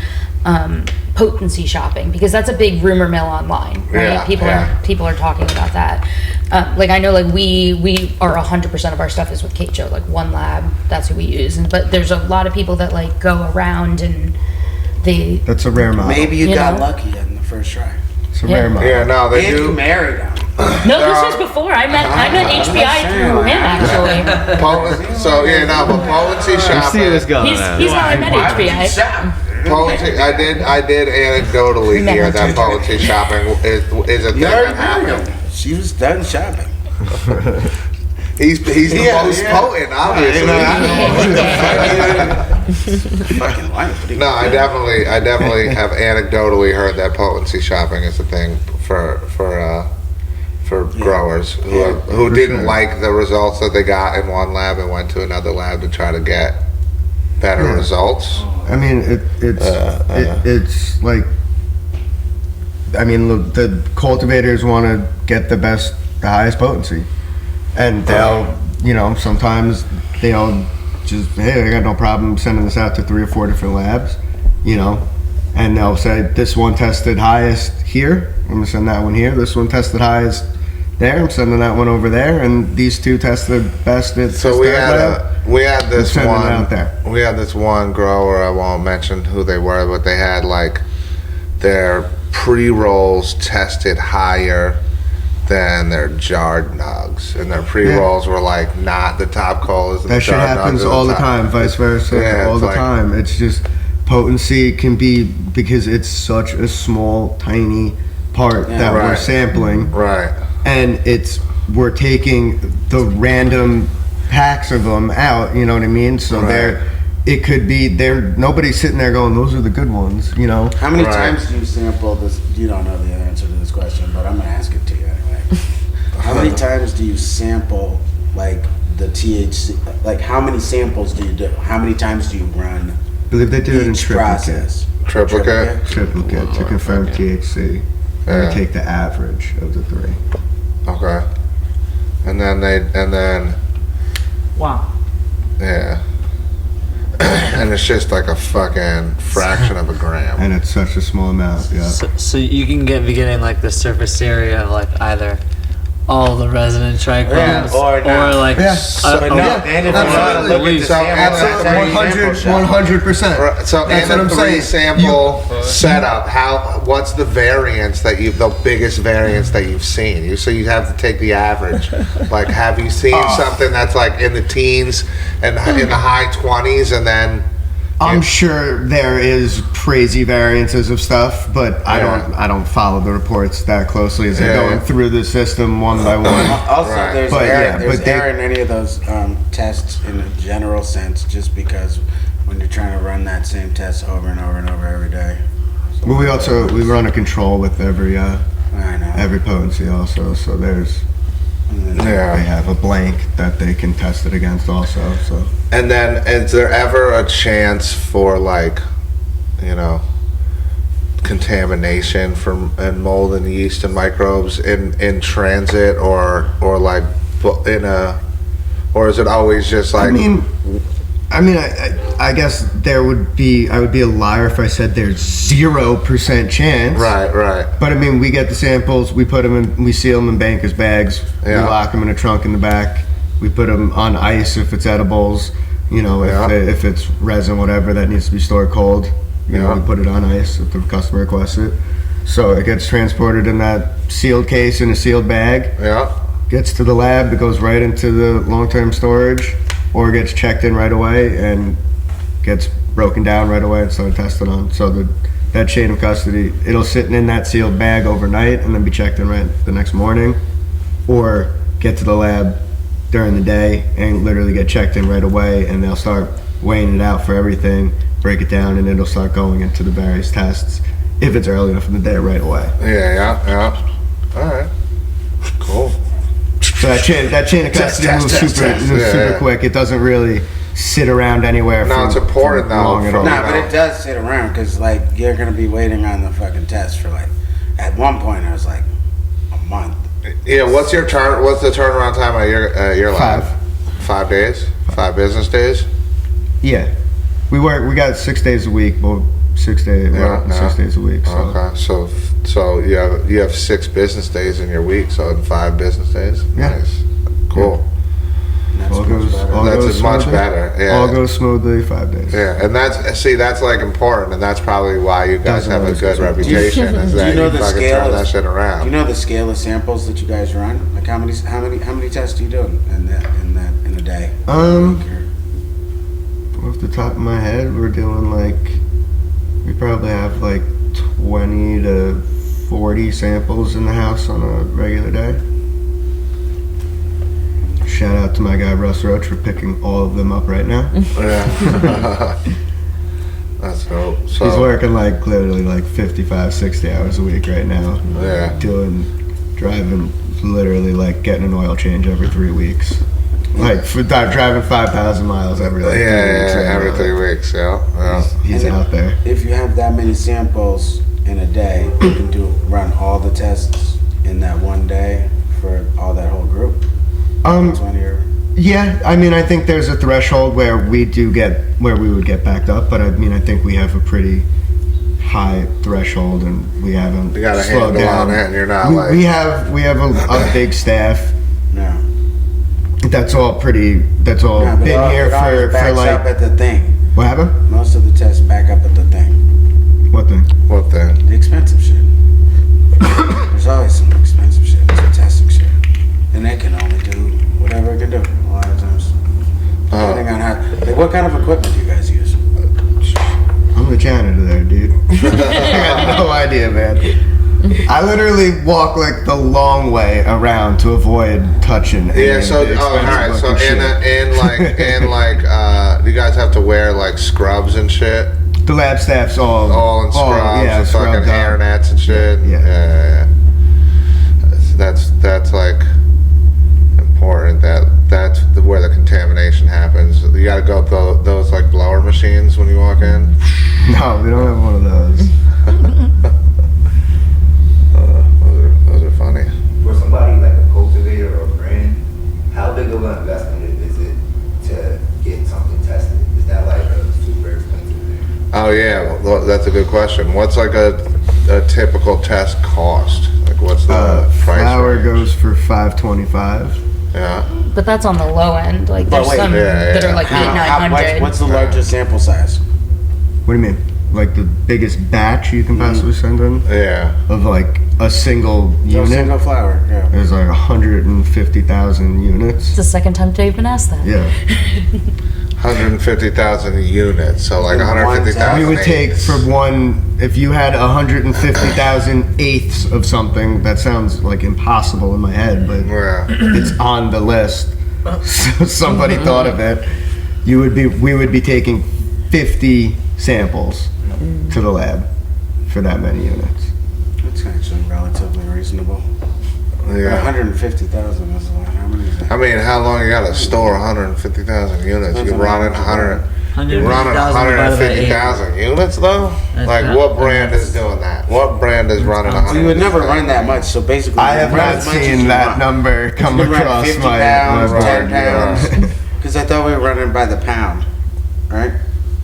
Potency shopping, because that's a big rumor mill online, right? Yeah, People are talking about that. Like, I know, like, we are 100% of our stuff is with Kate like one lab, that's who we use. But there's a lot of people that like go around and they. That's a rare model. Maybe you You got know? lucky in the first try. It's a Yeah. rare model. Yeah, no, they And you do. married him. No, this was before. I met HBI through him, actually. So yeah, no, but potency You see shopping. what's going He's on. how I met HBI. Potency, I did anecdotally Never hear that did. potency shopping is a thing You already that married happens. him. She was done shopping. He's the most potent, obviously. Fucking life. No, I definitely have anecdotally heard that potency shopping is a thing for growers who didn't like the results that they got in one lab and went to another lab to try to get better results. I mean, it's like, I mean, look, the cultivators want to get the highest potency, and they'll, sometimes they'll just, hey, I got no problem sending this out to 3 or 4 different labs, and they'll say, this one tested highest here, I'm gonna send that one here. This one tested highest there, I'm sending that one over there, and these 2 tested best at So we had this one grower, I won't mention who they were, but they had like their pre-rolls tested higher than their jarred nugs, and their pre-rolls were like not the top colors. That shit happens all the time, vice versa, all the time. It's just potency can be, because it's such a small, tiny part that we're sampling. Right. And we're taking the random packs of them out, you know what I mean? So it could be, nobody's sitting there going, those are the good ones, How many times do you sample this? You don't know the answer to this question, but I'm gonna ask it to you anyway. How many times do you sample like the THC? Like, how many samples do you do? How many times do you run? I believe they do it in each triplicate. process? Triplicate? Triplicate to confirm THC. And Yeah. they take the average of the three. Okay. And then Wow. yeah. And it's just like a fucking fraction of a gram. And it's such a small amount, yeah. So you can be getting like the surface area of like either all the resident trichomes or not. like Yeah. But no, and if you want to look at the So, samples, that's how you sample shot. 100%. Right, so That's in what a I'm saying. sample setup, what's the variance the biggest variance that you've seen? So you have to take the average. Like, have you seen something that's like in the teens and in the high 20s, and then I'm sure there is crazy variances of stuff, but I don't follow the reports that closely as they're going through the system one by one. Also, Right. there's But, error, yeah, there's but they- error in any of those tests in a general sense, just because when you're trying to run that same test over and over and over every day. So But we run a control with every I know. potency also, so there's And then- yeah. they have a blank that they can test it against also. So And then, is there ever a chance for, like, contamination from and mold and yeast and microbes in transit, or like or is it always just like? I guess I would be a liar if I said there's 0% chance. Right. But I mean, we get the samples, we put them in, we seal them in bankers bags, we Yeah. lock them in a trunk in the back, we put them on ice if it's edibles, if it's resin, whatever that needs to be stored cold, we put it on ice if the customer requests it. So it gets transported in that sealed case in a sealed bag, Yeah. gets to the lab, it goes right into the long-term storage, or gets checked in right away and gets broken down right away and started tested on. So that chain of custody, it'll sit in that sealed bag overnight and then be checked in right the next morning, or get to the lab during the day and literally get checked in right away, and they'll start weighing it out for everything, break it down, and it'll start going into the various tests if it's early enough in the day right away. Yeah. All right. Cool. So that chain of custody moves super quick. It doesn't really sit around anywhere. No, it's important though. long at all. No, but it does sit around because, like, you're gonna be waiting on the fucking test for, like, at one point I was like a month. Yeah. What's the turnaround time at your lab? 5 days. 5 business days. Yeah, we got 6 days a week, but 6 days a week. So. Okay, so you have 6 business days in your week, so in 5 business days. Yeah. Nice. Cool. And That's much better. Yeah. All goes smoothly 5 days. Yeah, and that's like important, and that's probably why you guys Doesn't have a always good go smooth. reputation. Is Do that you know the fucking scale turn that of- shit around? Do you know the scale of samples that you guys run? Like, how many tests do you do in a day? Off the top of my head, we're doing we probably have like 20 to 40 samples in the house on a regular day. Shout out to my guy Russ Roach for picking all of them up right now. Yeah. That's dope. So He's working literally 55, 60 hours a week right now. Yeah. Driving, literally getting an oil change every 3 weeks. Driving 5,000 miles every 3 weeks. every 3 weeks. Yeah. He's And out there. If you have that many samples in a day, you can run all the tests in that one day for all that whole group. 20 or Yeah, I think there's a threshold where we would get backed up, but I think we have a pretty high threshold, and we haven't You got a slowed handle down. on it, and you're not we have a big staff. no. That's all No, been but here it always for backs up at the thing. what happened? Most of the tests back up at the thing. What thing? What then? The expensive shit. There's always some expensive shit, some testing shit, and they can only do whatever it can do a lot of times. Depending on how. What kind of equipment do you guys use? I'm the janitor there, dude. I got no idea, man. I literally walk the long way around to avoid touching. Yeah. So all right. So do you guys have to wear scrubs and shit? the lab staff's All in scrubs and fucking scrubbed up. hairnets and shit. Yeah. That's important that that's where the contamination happens. You gotta go those like blower machines when you walk in. No, we don't have one of those. Those are funny. For somebody like a cultivator or a brand, how big of an investment is it to get something tested? Is that like a super expensive thing? Oh yeah, well, that's a good question. What's like a typical test cost? Like what's the price Flour range? goes for $525. Yeah. But that's on the low end. Like there's wait, some that are like How much? 800-900. What's the largest sample size? What do you mean? Like the biggest batch you can possibly send in Yeah. of like a single No unit single flower. Yeah. is like 150,000 units. It's the second time Dave been asked that. Yeah. 150,000 units, so like 150,000. We would take eighths. for one, if you had 150,000 eighths of something, that sounds like impossible in my head, but Yeah. it's on the list. So somebody thought of it. We would be taking 50 samples to the lab for that many units. That's actually relatively reasonable. Yeah. 150,000 is like, how many is that? I mean, how long you gotta store 150,000 units? You're running 150,000 units though? That's Like not- what brand is doing that? What brand is running You would never 150,000? run that much, so basically I you have run not as much as seen you that want. number come You run across 50 my pounds, board. 10 pounds. Because I thought we were running by the pound, right?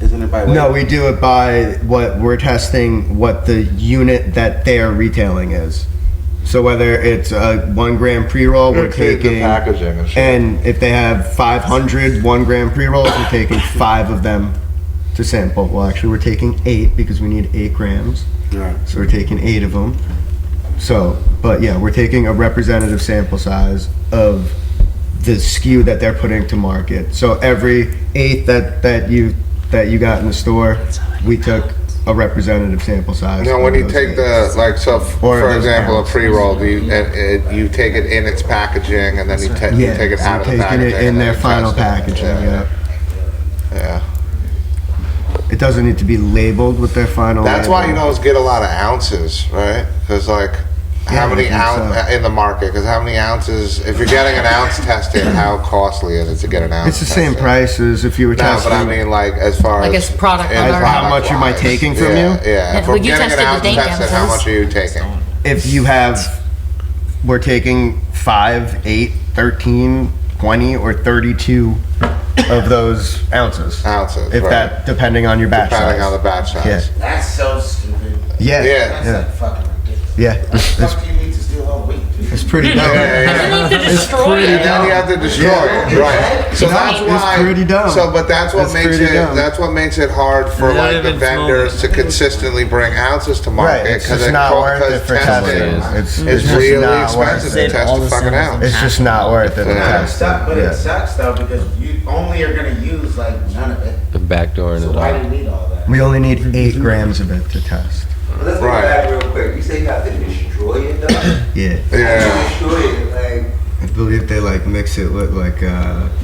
Isn't it by weight? No, we do it by what we're testing, what the unit that they're retailing is. So whether it's a 1 gram pre-roll, we're The taking, packaging and shit. and if they have 500 1 gram pre-rolls, we're taking 5 of them to sample. Well, actually, we're taking 8 because we need 8 grams. Right. So we're taking 8 of them. So, but yeah, we're taking a representative sample size of the SKU that they're putting to market. So every eighth that you got in the store, we took a representative sample size. You know, when of you those take eighths. for those example, a ounces. pre-roll, you take it in its packaging and then you take it so out of the taking packaging. it in and their then you final test it. packaging. Yeah. Yeah. It doesn't need to be labeled with their final. That's why you label. know get a lot of ounces, right? Because like, Yeah, how many I think ounces so. in the market? Because how many ounces? If you're getting an ounce tested, how costly is it to get an ounce? It's the same tested? price as if you were No, testing. but I mean, like as far Like as as product as number. How much am I product-wise. taking from Yeah, you? Yeah, Yeah, if but we're you getting an tested the ounce dank tested, how ounces. much are you taking? If you have, we're taking 5, 8, 13, 20, or 32 of those ounces. Ounces, If right. that, depending on your batch Depending size. on the batch size. Yeah. That's so stupid. Yeah. Yeah. That's Yeah. like fucking ridiculous. Yeah. What the fuck do you need to steal all the weight? It's pretty dumb. Yeah, yeah, You need to destroy And it. then you have to destroy it, right? So No, that's it's why. pretty dumb. So, but that's what It's makes pretty it. dumb. That's what makes it hard for They don't like the even vendors smoke to consistently bring ounces to Right, market it's just not worth it for testing. It's It's just really not expensive worth to it. test all the the fucking samples. ounce. It's just not worth it to Yeah. test. But Yeah. it sucks though because you only are gonna use like none of it. The back door and So the why door. do you need all that? We only need 8 grams of it to test. But let's Right. go back real quick. You say you have to destroy it though? Yeah. Yeah. Destroy it, like, I believe they like mix it with like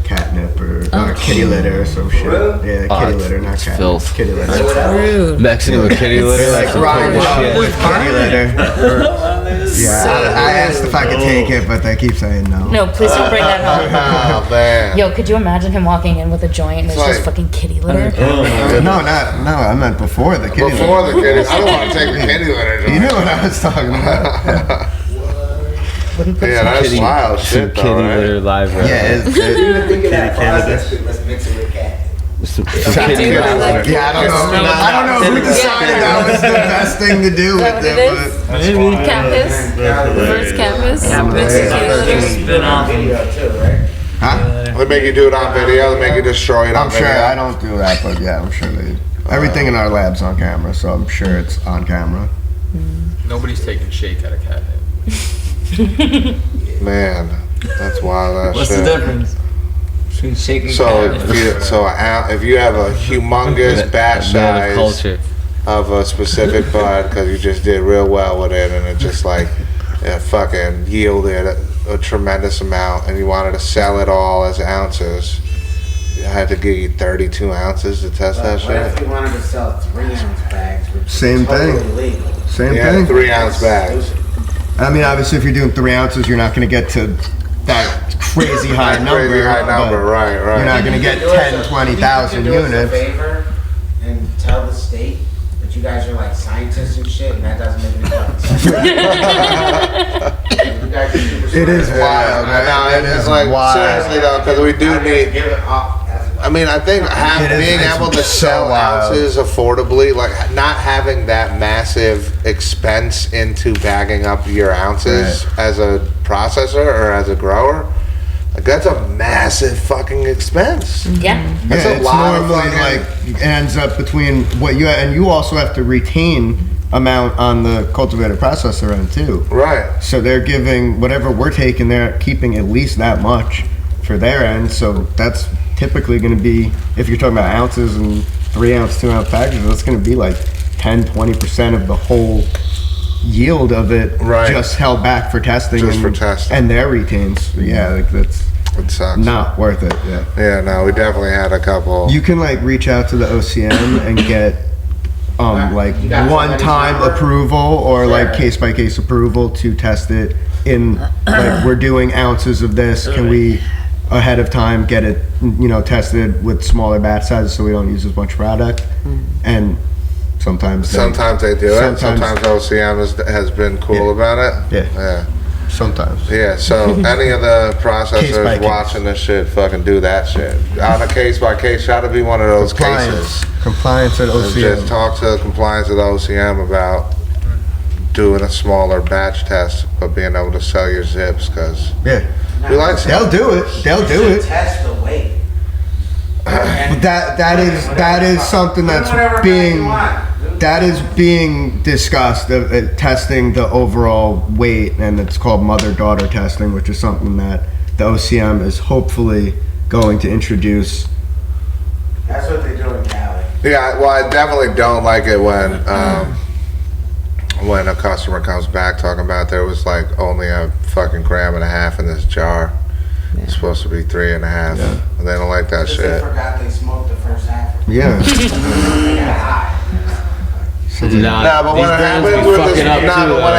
catnip or Oh. kitty litter or some shit. real? Yeah, Oh, kitty it's- litter, not it's catnip. filth. Kitty litter. Rude. Mixing with kitty litter. They like some grind it cool up shit. with kitty litter. Yeah, I asked if I could take it, but they keep saying no. No, please don't bring that home. Oh man. Yo, could you imagine him walking in with a joint and it's just like- fucking kitty litter? No, I meant before the kitty Before litter. the kitty, I don't want to take the kitty litter. You know what I was talking about. Wouldn't put Yeah, some that's Kitty- wild some shit kitty though, right? litter live Yeah, round. you even think of that process, let's mix it with cat. Some Kitty kitty litter, litter. like- yeah, I don't know who decided that was the best thing to do Is that with what it it, is? Campus? Reverse campus? Mixed with kitty litter? Spin off. Video too, right? but huh? They make you do it on video. They make you destroy it on I'm video. sure I don't do that, but yeah, I'm sure they. Everything in our lab's on camera, so I'm sure it's on camera. Nobody's taking shake out of catnip. Man, that's wild. That What's shit. the difference between shaking So cat if you have a humongous batch Man of size culture. of a specific bud because you just did real well with it and it just like it fucking yielded a tremendous amount and you wanted to sell it all as ounces, I had to give you 32 ounces to test that What if shit. we wanted to sell 3-ounce bags? Which is Same totally thing. legal. Same Yeah, thing. 3-ounce bags. I mean, obviously, if you're doing 3 ounces, you're not going to get to that crazy high number. Crazy high number, but right. You're not going to get 10, 20,000 You can do us a units. favor and tell the state that you guys are like scientists and shit, and that doesn't make any fucking sense. You guys are super It is smart. wild, man. No, It it's is like, wild. seriously though, because we do need, Give it up. I mean, I think being able to so sell wild. ounces affordably, like not having that massive expense into bagging up your ounces as a processor or as a grower, like that's a massive fucking expense. Yeah. That's Yeah, a it's lot of normally fucking, like ends up between what you and you also have to retain amount on the cultivated processor end too. right. So they're giving whatever we're taking, they're keeping at least that much for their end. So that's typically going to be, if you're talking about ounces and 3 ounce, 2 ounce packages, that's going to be like 10, 20% of the whole yield of it, Right. just held back for testing. Just for testing. And their retains. Yeah, like that's It sucks. not worth it. Yeah. Yeah, no, we definitely had a couple. You can like reach out to the OCM and get like You got one-time somebody's number? approval or like Sure. case-by-case approval to test it in like we're doing ounces of this. Can we ahead of time get it tested with smaller batch sizes so we don't use as much product? And sometimes they do it. Sometimes OCM has been cool about it. Yeah. Sometimes. Yeah, so any of the Case by processors case. watching this shit, fucking do that shit. On a case by case, try to be one of those cases. Compliance at And OCM. just talk to compliance with OCM about doing a smaller batch test, but being able to sell your zips, because Yeah. we like They'll do it. They'll do You it. should test the weight. But that is something that's being discussed, testing the overall weight, and it's called mother-daughter testing, which is something that the OCM is hopefully going to introduce. That's what they do in Cali. Yeah, well, I definitely don't like it when a customer comes back talking about there was like only a fucking 1.5 grams in this jar. It's supposed to be 3.5. And they don't like that Because they shit. forgot they smoked the first half. Yeah. They got high. Nah, but when it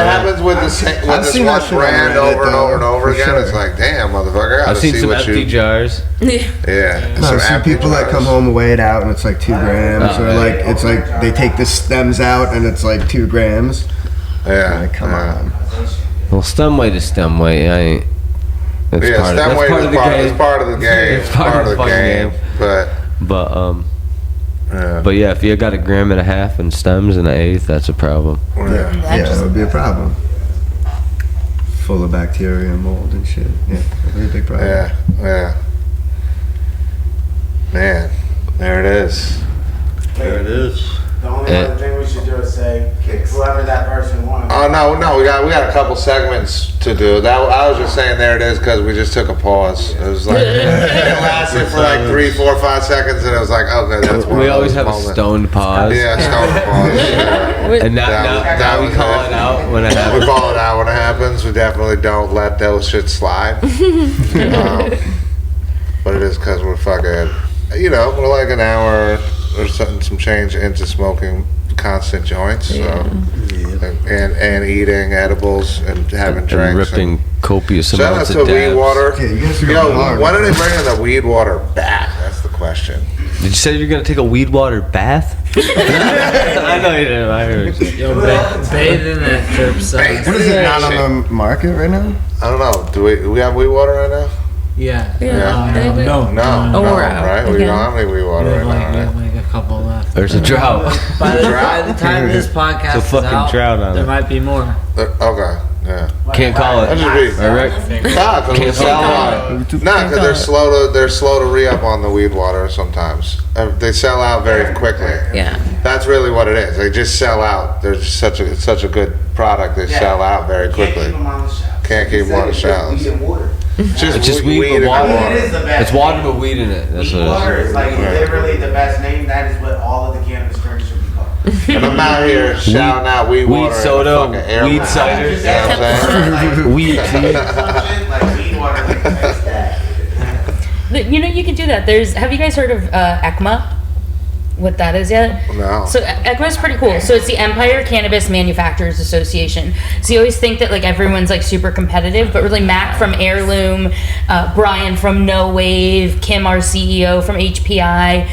happens with this, this one brand over and over and over again, it's like, damn, motherfucker, I gotta I've seen see some what empty you. jars. Yeah. No, some see empty people that jars. come home and weigh it out, and it's like 2 grams, or like it's like they take the stems out, and it's like 2 grams. Yeah. Like, come on. Well, stem weight is stem weight. I ain't. That's Yeah, part of, stem that's weight part is of the game. it's part of the game. It's part of the the fucking game. game. But But yeah, if you got 1.5 grams in stems and 1/8, that's a problem. Yeah, that would be a problem. Full of bacteria and mold and shit. Yeah, that'd be a big problem. Yeah. Man, there it is. There it is. The only other thing we should do is say, whoever that person wants. Oh no, we got a couple segments to do. That I was just saying there it is because we just took a pause. It was like it lasted for like 3, 4, 5 seconds, and it was like, okay, that's one. We of always those have moments. a stoned pause. Yeah, stoned pause. Yeah. And now we was call it out when it happens. We call it out when it happens. We definitely don't let those shit slide. But it is because we're fucking, we're like an hour or something, some change into smoking constant joints, so and eating edibles and having drinks And ripping copious shout out amounts to of weed dabs. water. Yeah, you guys are going hard. When are they bringing the weed water back? That's the question. Did you say you're gonna take a weed water bath? I know you didn't. I heard you. Yo, bathe in that terp sauce. What is it not on the market right now? I don't know. Do we have weed water right now? Yeah. No, right? We don't have any weed water We right have now. Right? like a couple left. There's a drought. By the time this podcast It's a fucking is out, drought on there it. might be more. Okay, yeah. Can't call it. That should be. All right. Nah, because they sell out. Nah, because they're slow to re-up on the weed water sometimes. They sell out very quickly. Yeah. That's really what it is. They just sell out. They're just such a good product. They sell out very quickly. Can't keep them on the shelves. It's just weed with and water. It is the best. It's water with weed in it. That's Weed what water it is like literally the best name. That is what all of the cannabis drinks should be called. And I'm out here shouting out weed water. Weed soda, and the fucking air weed mask. cider. You know what I'm saying? Weed tea. Like weed water, like that's that. You can do that. Have you guys heard of ECMA? what that is yet? No. So ECMA's pretty cool. So it's the Empire Cannabis Manufacturers Association. So you always think that like everyone's like super competitive, but really Mac from Heirloom, Brian from No Wave, Kim, our CEO from HPI,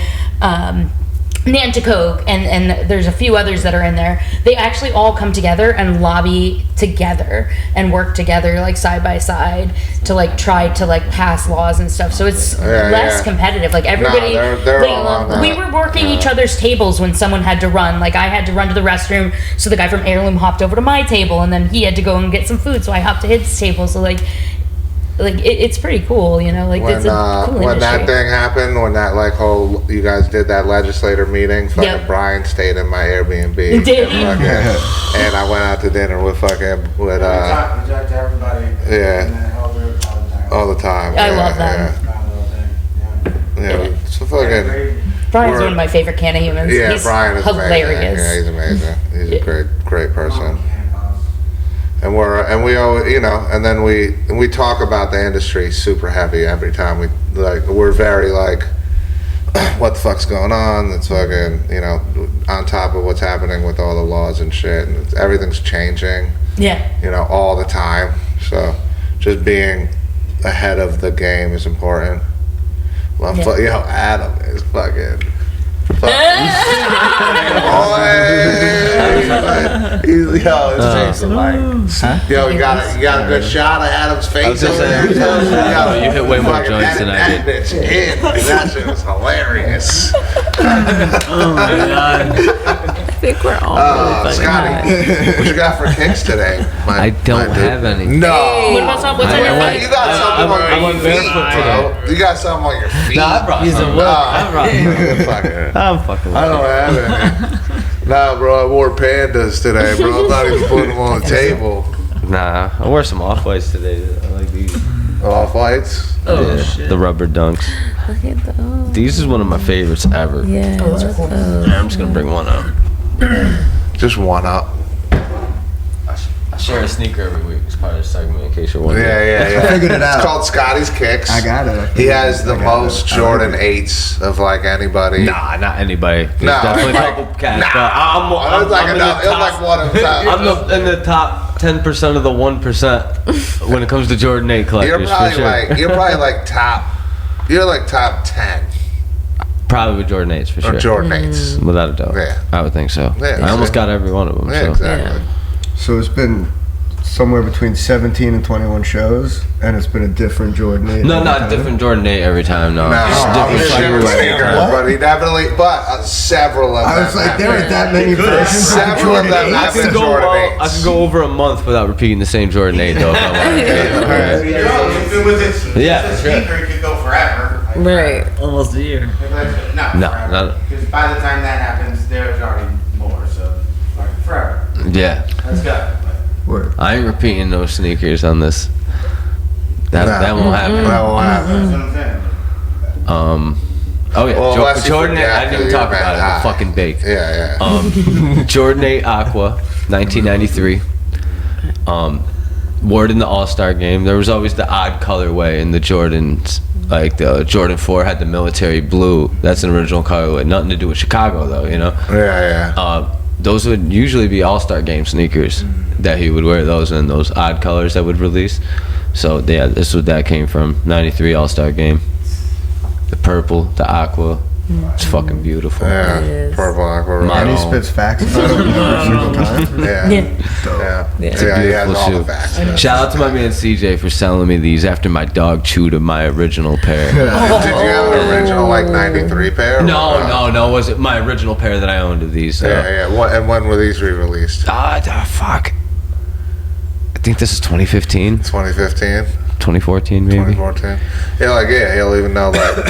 Nanticoke, and there's a few others that are in there. They actually all come together and lobby together and work together like side by side to like try to like pass laws and stuff. So it's less competitive. Like everybody, they're all on that. we were working each other's tables when someone had to run. Like I had to run to the restroom, so the guy from Heirloom hopped over to my table, and then he had to go and get some food, so I hopped to his table. So like it's pretty cool, you know. Like when, it's a cool when industry. that thing happened, when that like whole you guys did that legislator meeting, fucking Brian stayed in my Airbnb. Did he? And I went out to dinner with We talk to everybody. all the time. I love them. Yeah, so fucking. Brian's one of my favorite Canna humans. Yeah, He's Brian is hilarious. amazing. Yeah, he's amazing. He's a great person. And we always, you know, and then we talk about the industry super heavy every time we're very like, what the fuck's going on? It's fucking, you know, on top of what's happening with all the laws and shit, and everything's changing. Yeah. You know, all the time. So just being ahead of the game is important. Well, Adam is fucking. You got a good shot of Adam's face. You hit way more joints than I did. That shit was hilarious. Oh my god. I think we're all really Scotty, what you got for kicks today? I don't have any. No. What about what's on your feet? You got something on your feet, bro. You got something on your feet. No, I brought I'm fucking. I don't have any. Nah, bro, I wore pandas today, bro. I'm not even putting them on the table. Nah, I wore some off-whites today. I like these. Off-whites? Oh, shit. The rubber dunks. Look at those. These is one of my favorites ever. Yeah. Those are cool. I'm just gonna bring one up. Just one up. I share a sneaker every week as part of the segment in case you're wondering. Yeah. I figured it out. It's called Scotty's Kicks. I got it. He has the most Jordan 8s of like anybody. Nah, not anybody. There's definitely a couple cats. Nah. But I'm in the top 10% of the 1% when it comes to Jordan 8 collectors. You're probably like top 10. Probably with Jordan 8s for sure. Or Jordan 8s. Without a doubt. Yeah. I would think so. Yeah, I almost got every one of them. Yeah, so. exactly. So it's been somewhere between 17 and 21 shows, and it's been a different Jordan 8. No, not different Jordan 8 every time. No, different sneaker. But he definitely, several of them. I was like, there aren't that many versions. Several of them have been Jordan 8s. I can go over a month without repeating the same Jordan 8 though. Yeah, sneaker could go forever. Right. Almost a year. No. Because by the time that happens, there's already more. So like forever. Yeah. Let's go. Word. I ain't repeating no sneakers on this. That won't happen. That won't happen. That's what I'm saying. Oh yeah, Well, unless you Jordan 8. forget I didn't even that talk you're about it. high. I'm fucking baked. Yeah. Jordan 8 Aqua, 1993. Wore it in the All-Star game. There was always the odd colorway in the Jordans. Like the Jordan 4 had the military blue. That's an original colorway. Nothing to do with Chicago though, you know? Yeah. Those would usually be All-Star game sneakers that he would wear those in, those odd colors that would release. So yeah, this is what that came from. 93 All-Star game. The purple, the aqua. It's fucking beautiful. Yeah. Purple aqua. And he spits facts about it every single time. Yeah. It's a beautiful shoe. Shout out to my man CJ for selling me these after my dog chewed of my original pair. Did you have an original like 93 pair? No. Was it my original pair that I owned of these? Yeah. And when were these re-released? Fuck. I think this is 2015. 2015. 2014 maybe. 2014. He'll even know that the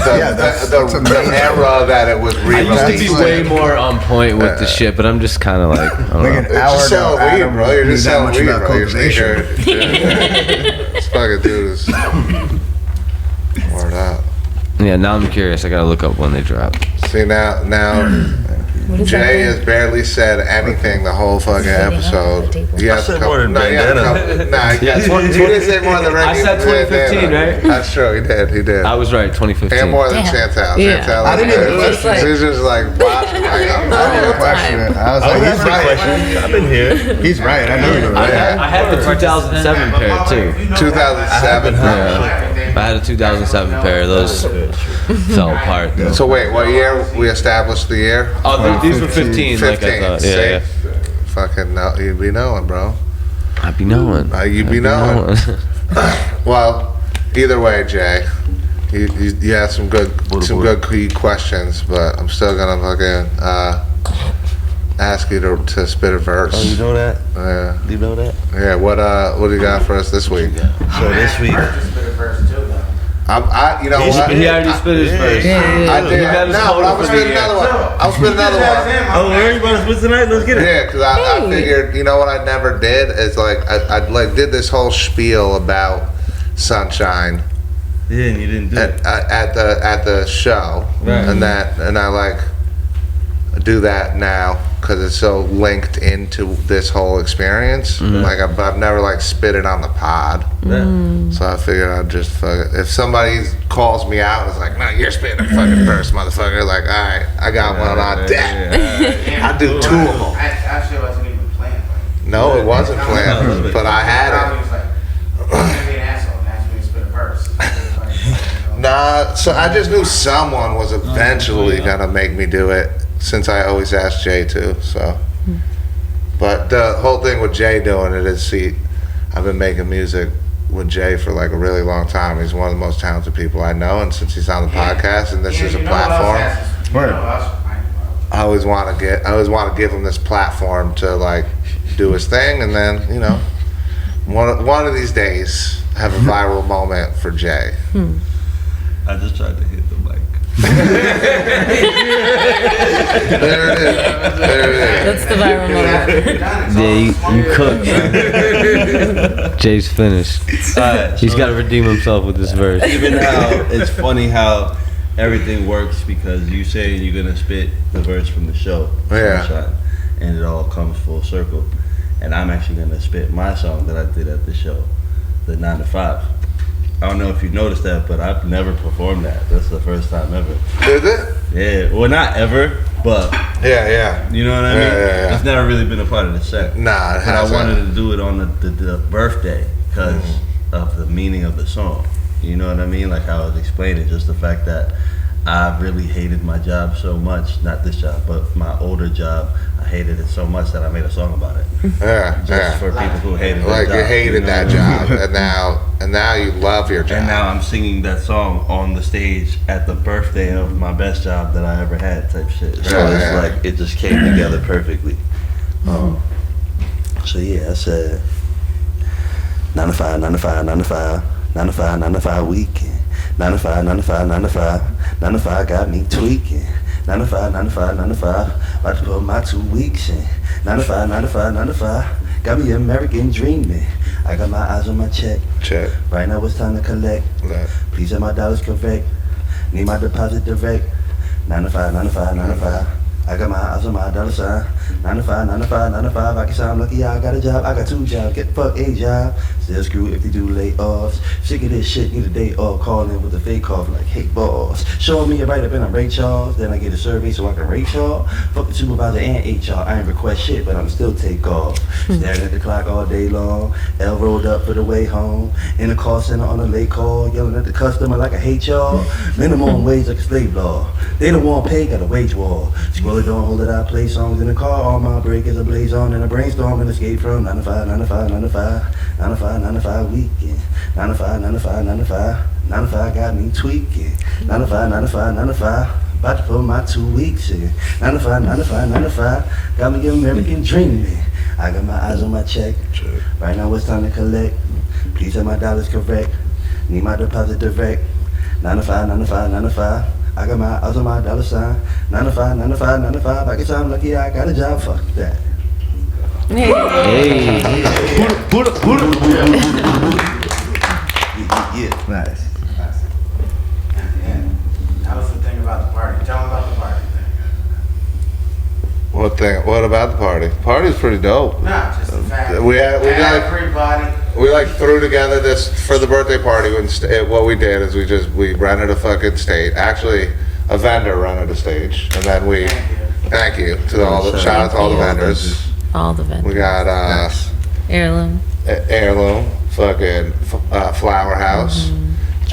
era that it was re-released. I used to be way more on point with the shit, but I'm just kind of like, I don't know. You're just selling weed, bro. You're just selling weed, bro. You're this fucking dude is word out. Yeah, now I'm curious. I gotta look up when they drop. See now What is Jay that has barely said anything the whole fucking episode. I said more than Nah, he didn't say more than Ricky. I said 2015, right? That's true. He did. I was right, 2015. And more than Damn. Chantal. Yeah. Chantal. I didn't even question it. He's just like watching. Like, I'm I didn't even question it. I was like, he's right. I've been here. He's right. I know you're right. I had the 2007 pair too. 2007. I had a 2007 pair. Those fell apart. So wait, what year we established the year? Oh, these were 15. Like I thought. Yeah. Fucking no, you'd be knowing, bro. I'd be knowing. You'd be knowing. Well, either way, Jay, you had some good key questions, but I'm still gonna fucking ask you to spit a verse. Oh, you know that? Yeah. You know that? Yeah. What do you got for us this week? So this week, You know what? He already spit his verse. I did. He got his No, but quota I'm gonna for spit the another one. I'll spit another one. oh, where you about to spit tonight? Let's get it. Yeah, because I figured, you know what I never did is like I like did this whole spiel about Sunshine Yeah, and you didn't do it. at the show, Right. and I like do that now because it's so linked into this whole experience. Like I've never like spit it on the pod, so I figured I'd just fuck it. If somebody calls me out and is like, "No, you're spitting a fucking verse, motherfucker," like, all right, I got one on deck. I do two of them. Actually, I wasn't even planned. No, it wasn't planned, but I had it. He was like, "I'm gonna be an asshole and ask me to spit a verse." Nah, so I just knew someone was eventually gonna make me do it, since I always asked Jay to. So, but the whole thing with Jay doing it is, see, I've been making music with Jay for like a really long time. He's one of the most talented people I know, and since he's on the podcast and this is a platform, I always want to give him this platform to like do his thing, and then one of these days have a viral moment for Jay. I just tried to hit the mic. There it is. That's the viral moment. Yeah, you cooked. Jay's finished. He's got to redeem himself with this verse. Even how it's funny how everything works because you say you're gonna spit the verse from the show, Yeah. Sunshine, and it all comes full circle. And I'm actually gonna spit my song that I did at the show, the 9 to 5. I don't know if you noticed that, but I've never performed that. That's the first time ever. Is it? Yeah, well, not ever, but Yeah. you know what I mean? Yeah. It's never really been a part of the set. Nah, it But I hasn't. wanted to do it on the birthday because of the meaning of the song. You know what I mean? Like I was explaining, just the fact that I really hated my job so much, not this job, but my older job. I hated it so much that I made a song about it. Just for people who hated their Like job, you hated know that what I mean? job, and now you love your job. And now I'm singing that song on the stage at the birthday of my best job that I ever had, type shit. So Yeah, it's yeah. like it just came together perfectly. So yeah, I said 9 to 5, 9 to 5, 9 to 5, 9 to 5, 9 to 5 weekend. 9 to 5, 9 to 5, 9 to 5, 9 to 5 got me tweaking. 9 to 5, 9 to 5, 9 to 5, about to put my 2 weeks in. 9 to 5, 9 to 5, 9 to 5, got me American dreaming. I got my eyes on my check. Right now it's time to collect. Please have my dollars correct. Need my deposit direct. 9 to 5, 9 to 5, 9 to 5. I got my eyes on my dollar sign. 9 to 5, 9 to 5, 9 to 5. I can sound lucky, I got a job. I got 2 jobs. Get the fuck a job. Still screw if they do layoffs. Sick of this shit, need a day off. Calling with a fake cough like, hey boss. Showing me a write up and I rate y'all. Then I get a survey so I can rate y'all. Fuck the supervisor and HR. I ain't request shit, but I'm still take off. Staring at the clock all day long. L rolled up for the way home. In the call center on a late call. Yelling at the customer like I hate y'all. Minimum wage like a slave law. They don't want pay, got a wage war. Scroll it don't hold it, I play songs in the car. All my breakers are blaze on and a brainstorm and escape from 9 to 5, 9 to 5, 9 to 5, 9 to 5, 9 to 5 weekend. 9 to 5, 9 to 5, 9 to 5, 9 to 5 got me tweaking. 9 to 5, 9 to 5, 9 to 5, about to put my 2 weeks in. 9 to 5, 9 to 5, 9 to 5, got me American dreaming. I got my eyes on my check. Right now it's time to collect. Please have my dollars correct. Need my deposit direct. 9 to 5, 9 to 5, 9 to 5. I got my eyes on my dollar sign. 9 to 5, 9 to 5, 9 to 5. I guess I'm lucky I got a job. Fuck that. Hey. Yeah. Nice. That was the thing about the party. Tell me about the party thing. What about the party? Party's pretty dope. No, just the fact. We Everybody. threw together this for the birthday party. What we did is we rented a fucking stage. Actually, a vendor rented a stage, and then we. Thank you to all the shout out to all the vendors. All the vendors. We got Heirloom. Heirloom, fucking Flower House,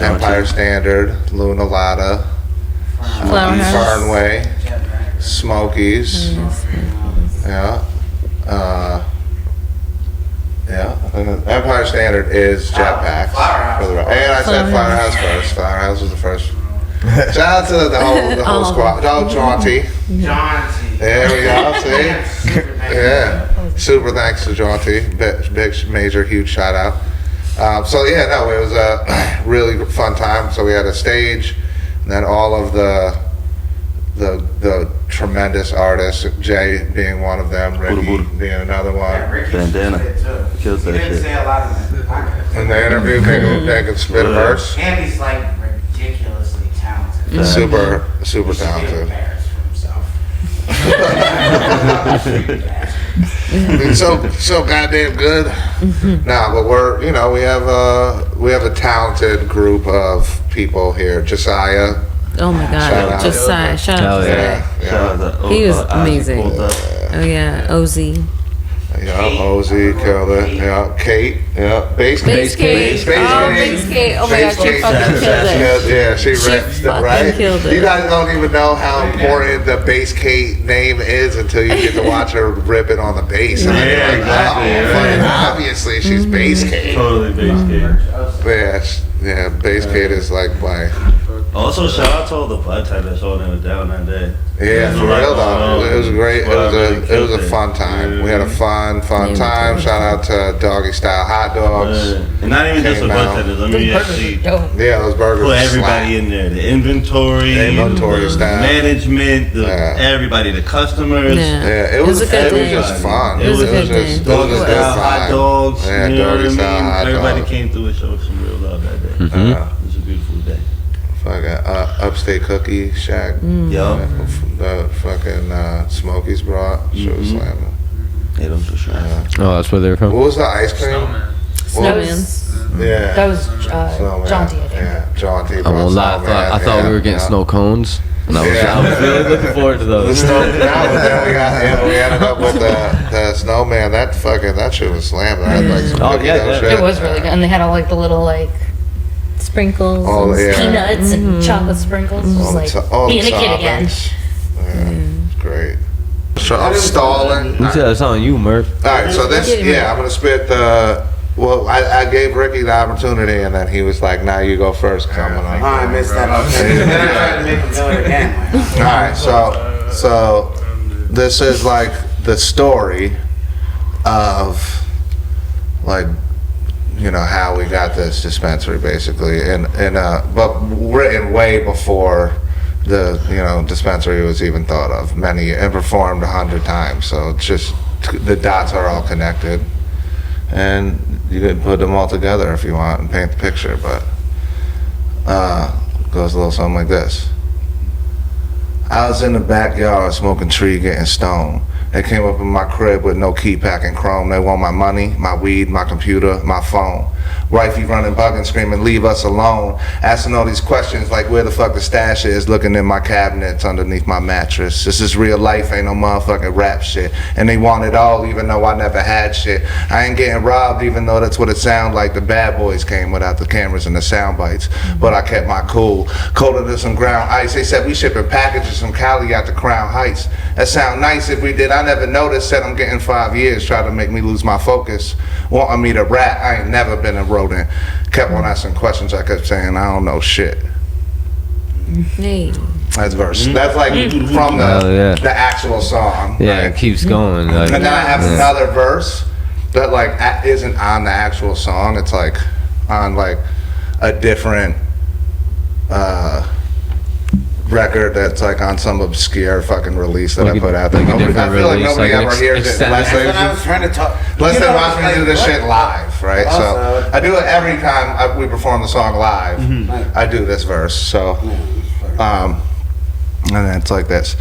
Empire Standard, Luna Lotta, Flower House. Fernway, Smokies. Yeah. Empire Standard is Jetpacks. And I said Flower House first. Flower House was the first. Shout out to the whole squad. Oh, Jaunty. There we go. See? Yeah. Super thanks to Jaunty. Big, major, huge shout out. It was a really fun time. So we had a stage, and then all of the tremendous artists, Jay being one of them, Ricky being another one. Bandana. Kills that shit. Say a lot of In the interview, they could spit a verse. And he's like ridiculously talented. Super talented. It's so goddamn good. But we have a talented group of people here. Josiah. Oh my God, Josiah! Shout out to Yeah. He was amazing. Oh yeah, Ozzy. Yeah, Ozzy killed it. Yeah, Kate. Yeah, Bass Kate. Bass Kate. Oh my God, she fucking killed it. Yeah, she ripped it, right? Killed it. You guys don't even know how important the Bass Kate name is until you get to watch her rip it on the bass. And obviously she's Bass Kate. Totally Bass Kate. Yeah, Bass Kate is like my. Also, shout out to all the bartenders holding it down that day. Yeah, for real though. It was great. It was a fun time. We had a fun time. Shout out to Doggy Style Hot Dogs. And not even just the bartenders. I mean, actually, those burgers. Put everybody in there. The inventory staff, management, everybody, the customers. Yeah, it was just fun. It was a good day. Doggy Style Hot Dogs. Yeah, you know Doggy Style Hot Dogs. Everybody came through and showed some real love that day. It was a beautiful day. Fucking Upstate Cookie Shack. The fucking Smokies brought. She was slamming. Yeah, them for sure. That's where they're from. What was the ice cream? Snowman's. Yeah. That was Jaunty, I think. Yeah, Jaunty. I won't lie. I thought we were getting snow cones. And I was really looking forward to those. We ended up with the snowman. That shit was slamming. I had like some shit. It was really good. And they had all like the little like sprinkles, peanuts and chocolate sprinkles. It was like being a kid again. Yeah, it's great. So I'm stalling. It's on you, Murph. All right, so this, I'm gonna spit the. Well, I gave Ricky the opportunity, and then he was like, "Now you go first, cause I'm gonna." I missed that opportunity. Then I tried to make him do it again. All right, so this is like the story of like, how we got this dispensary basically, but written way before the dispensary was even thought of, and performed 100 times. So it's just the dots are all connected, and you can put them all together if you want and paint the picture. But it goes a little something like this. I was in the backyard smoking tree, getting stoned. They came up in my crib with no key packing chrome. They want my money, my weed, my computer, my phone. Wifey running, bugging, screaming, leave us alone. Asking all these questions like where the fuck the stash is, looking in my cabinets underneath my mattress. This is real life, ain't no motherfucking rap shit. And they want it all even though I never had shit. I ain't getting robbed even though that's what it sound like. The bad boys came without the cameras and the sound bites. But I kept my cool. Colder than some ground ice. They said we shipping packages from Cali out to Crown Heights. That sound nice if we did. I never noticed. Said I'm getting 5 years. Tried to make me lose my focus. Wanting me to rap. I ain't never been a rodent. Kept on asking questions. I kept saying I don't know shit. Hey. That's verse. That's like from the actual song. Yeah, it keeps going. And then I have another verse that like isn't on the actual song. It's like on like a different record that's like on some obscure fucking release that I put out there. I feel like nobody ever hears it unless they watch me do this shit live, right? So I do it every time we perform the song live. I do this verse. So and then it's like this.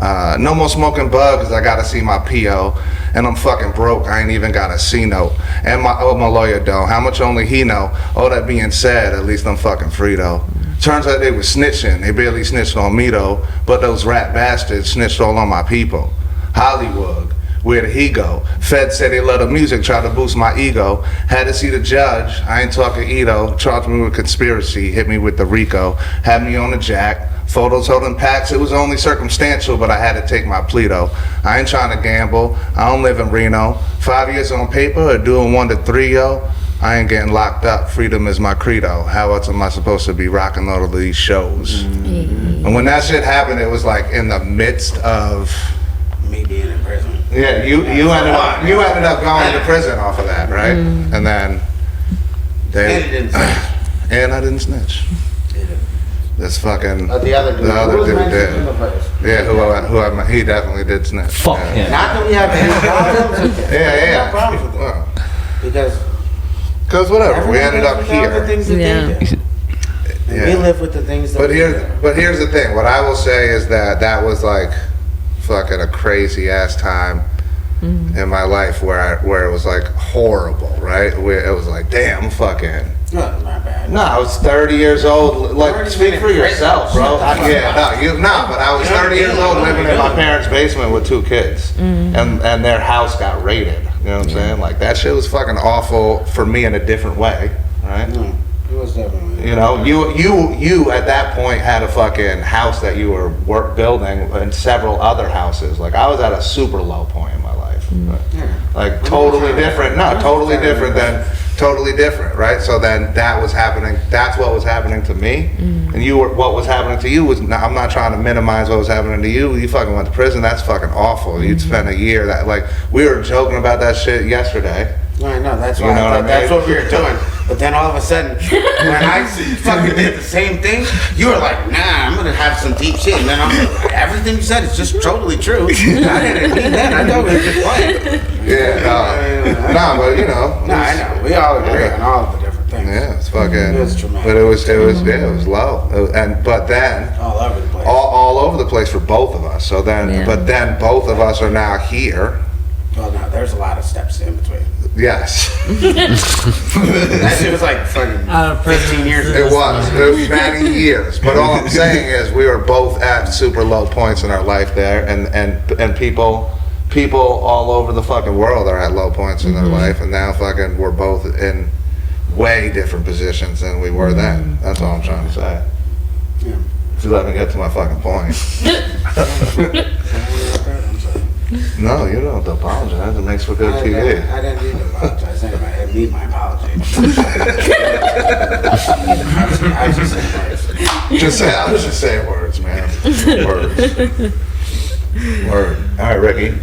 No more smoking bud because I gotta see my PO, and I'm fucking broke. I ain't even got a C note, and my lawyer don't. How much only he know? All that being said, at least I'm fucking free though. Turns out they was snitching. They barely snitched on me though, but those rat bastards snitched all on my people. Hollywood, where did he go? Fed said they love the music, tried to boost my ego. Had to see the judge. I ain't talking Edo. Charged me with conspiracy. Hit me with the RICO. Had me on the jack. Photos holding packs, it was only circumstantial, but I had to take my plea though. I ain't trying to gamble, I don't live in Reno. 5 years on paper or doing 1 to 3, yo. I ain't getting locked up, freedom is my credo. How else am I supposed to be rocking all of these shows? And when that shit happened, it was like in the midst of me being in prison. Yeah, you ended up going to prison off of that, right? And then and I didn't snitch. This fucking the other dude did. Yeah, he definitely did snitch. Fuck him. Not that we have any problems. Yeah. Problems with that. Because whatever, we ended up here. The things that they do. We live with the things that but here's the thing. What I will say is that was like fucking a crazy ass time in my life where it was like horrible, right? Where it was like, damn, fucking. Not bad. No, I was 30 years old. Like, speak for yourself, bro. But I was 30 years old living in my parents' basement with 2 kids, and their house got raided. You know what I'm saying? Like, that shit was fucking awful for me in a different way, right? It was definitely. You know, you at that point had a fucking house that you were building, and several other houses. Like, I was at a super low point in my life, like totally different. No, totally different than. Totally different, right? So then that was happening. That's what was happening to me, and what was happening to you was. I'm not trying to minimize what was happening to you. You fucking went to prison. That's fucking awful. You'd spend a year. That like we were joking about that shit yesterday. I know. That's why. That's what we were doing. But then all of a sudden, when I fucking did the same thing, you were like, "Nah, I'm gonna have some deep shit." And then everything you said is just totally true. I didn't mean that. I thought we were just playing. Yeah, but you know. No, I know. We all agree on all of the different things. Yeah, it's fucking. It was traumatic. But it was low, but then all over the place. All over the place for both of us. So then, but then both of us are now here. Well, no, there's a lot of steps in between. Yes. That shit was like fucking 15 years ago. It was many years. But all I'm saying is we were both at super low points in our life there, and people all over the fucking world are at low points in their life, and now fucking we're both in way different positions than we were then. That's all I'm trying to say. Yeah. If you let me get to my fucking point. No, you don't have to apologize. It makes for good TV. I didn't need to apologize anyway. I didn't need my apology. I was just saying I was just saying words, man. Words. Word. All right, Ricky.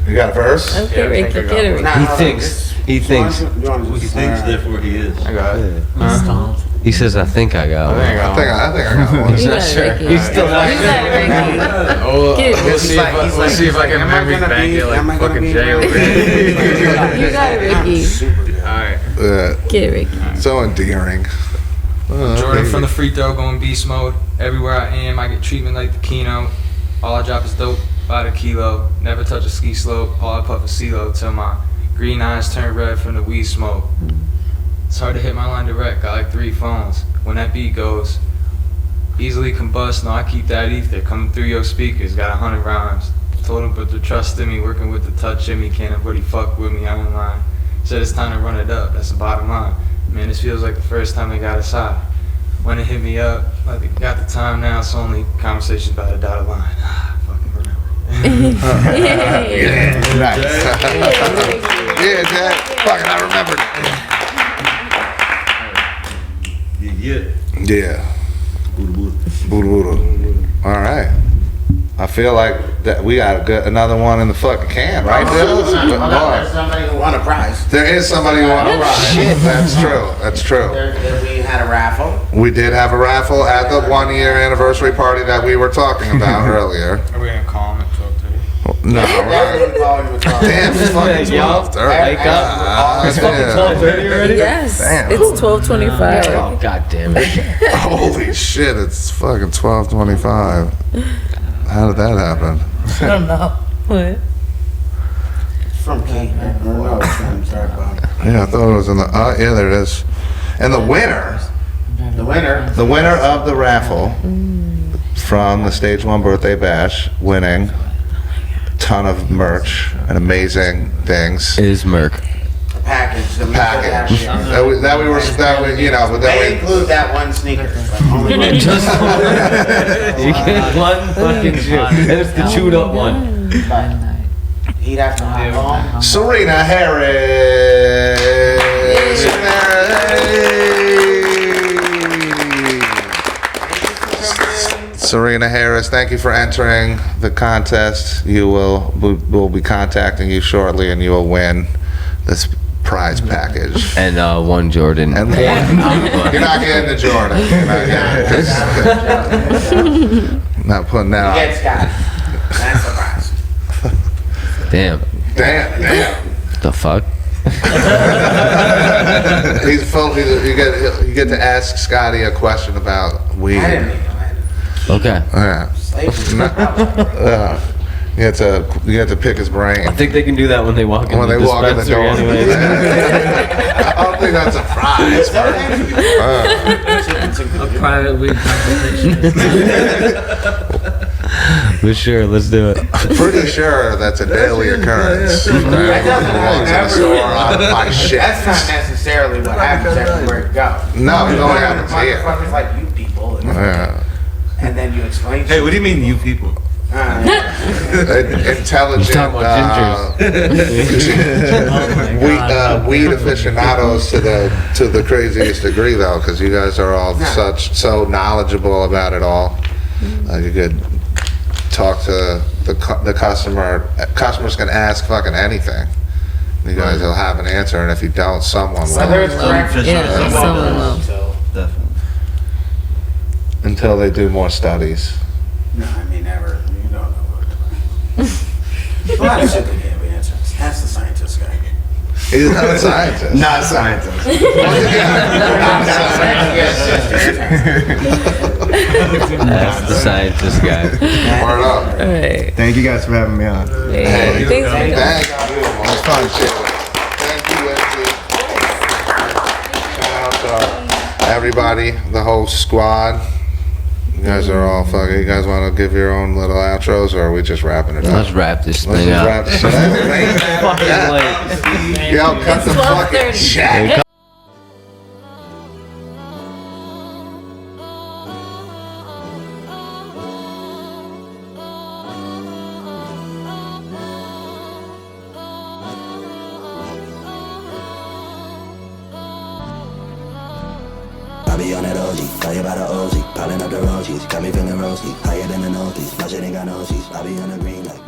You got a verse? Okay, Ricky, get it, Ricky. He thinks. Therefore he is. I got it. He says, I think I got one. I think I got one. He's not sure. He's still not sure. Let's see if I can memory bank it like fucking jail. You got it, Ricky. Alright. Get it, Ricky. So endearing. Jordan from the free throw going beast mode. Everywhere I am, I get treatment like the keynote. All I drop is dope by the kilo. Never touch a ski slope. All I puff is CeeLo till my green eyes turn red from the weed smoke. It's hard to hit my line direct. Got like 3 phones. When that beat goes, easily combust. No, I keep that ether coming through your speakers. Got 100 rhymes. Told him put the trust in me. Working with the touch in me. Can't nobody fuck with me. I don't mind. Said it's time to run it up. That's the bottom line. Man, this feels like the first time they got aside. When it hit me up, like they got the time now. It's only conversations about a dotted line. Fucking remember. Yeah, nice. Yeah, Jack. Fucking, I remembered. Yeah. Buddha. All right. I feel like that we got another one in the fucking can, right? There's somebody who won a prize. There is somebody who won a prize. That's true. That's true. We had a raffle. We did have a raffle at the 1-year anniversary party that we were talking about earlier. Are we gonna call him at 12:30? No. Damn, it's fucking 12:30. It's fucking 12:30 already? Yes. Damn. It's 12:25. Oh, God damn it. Holy shit, it's fucking 12:25. How did that happen? I don't know. What? From Keaton. Yeah, I thought it was in the, yeah, there it is. And the winner of the raffle from the Stage 1 Birthday Bash, winning a ton of merch and amazing things. Is Merc. Package. The Package. That we you know, but They then include that one sneaker. Like only one. You get one fucking shoe. And it's the chewed up one. He'd have to hop home. Serena Harris. Serena Harris, thank you for entering the contest. We'll be contacting you shortly, and you will win this prize package. And one Jordan. And one. You're not getting the Jordan. You're not getting not putting that You on. get Scott. That's the prize. Damn. Damn. The fuck? He's full. You get to ask Scotty a question about weed. I didn't even know. Okay. Yeah. You have to pick his brain. I think they can do that when they walk in When the they walk in the door. dispensary I don't think that's a prize. A private weed consultation. But sure, let's do it. Pretty sure that's a daily occurrence. That doesn't Walks in the store on my shit. That's not necessarily what happens everywhere you go. No, it only happens here. Motherfuckers like you people. Yeah. And then you explain. Hey, what do you mean, you people? Intelligent weed aficionados to the craziest degree, though, because you guys are all so knowledgeable about it all. You could talk to the customer. Customers can ask fucking anything. You guys will have an answer, and if you don't, someone will. Whether it's breakfast or someone will. Definitely. Until they do more studies. No, I mean never. You don't know what. A lot of shit they can't be answered. Ask the scientist guy. He's not a scientist. Not a scientist. That's the scientist guy. Word up. All right. Thank you guys for having me on. Hey, thanks for Thank coming. you. It's fun. Thank you, Lindsay. Shout out to everybody, the whole squad. You guys are all fucking. You guys want to give your own little outros, or are we just wrapping it up? Let's wrap this Let's thing just up. wrap this shit up. Yo, cut the fucking check. I be on that OG, fire by the OZ, piling up the roaches, got me feeling rosy, higher than the northeast, my shit ain't got no seats, I be on the green like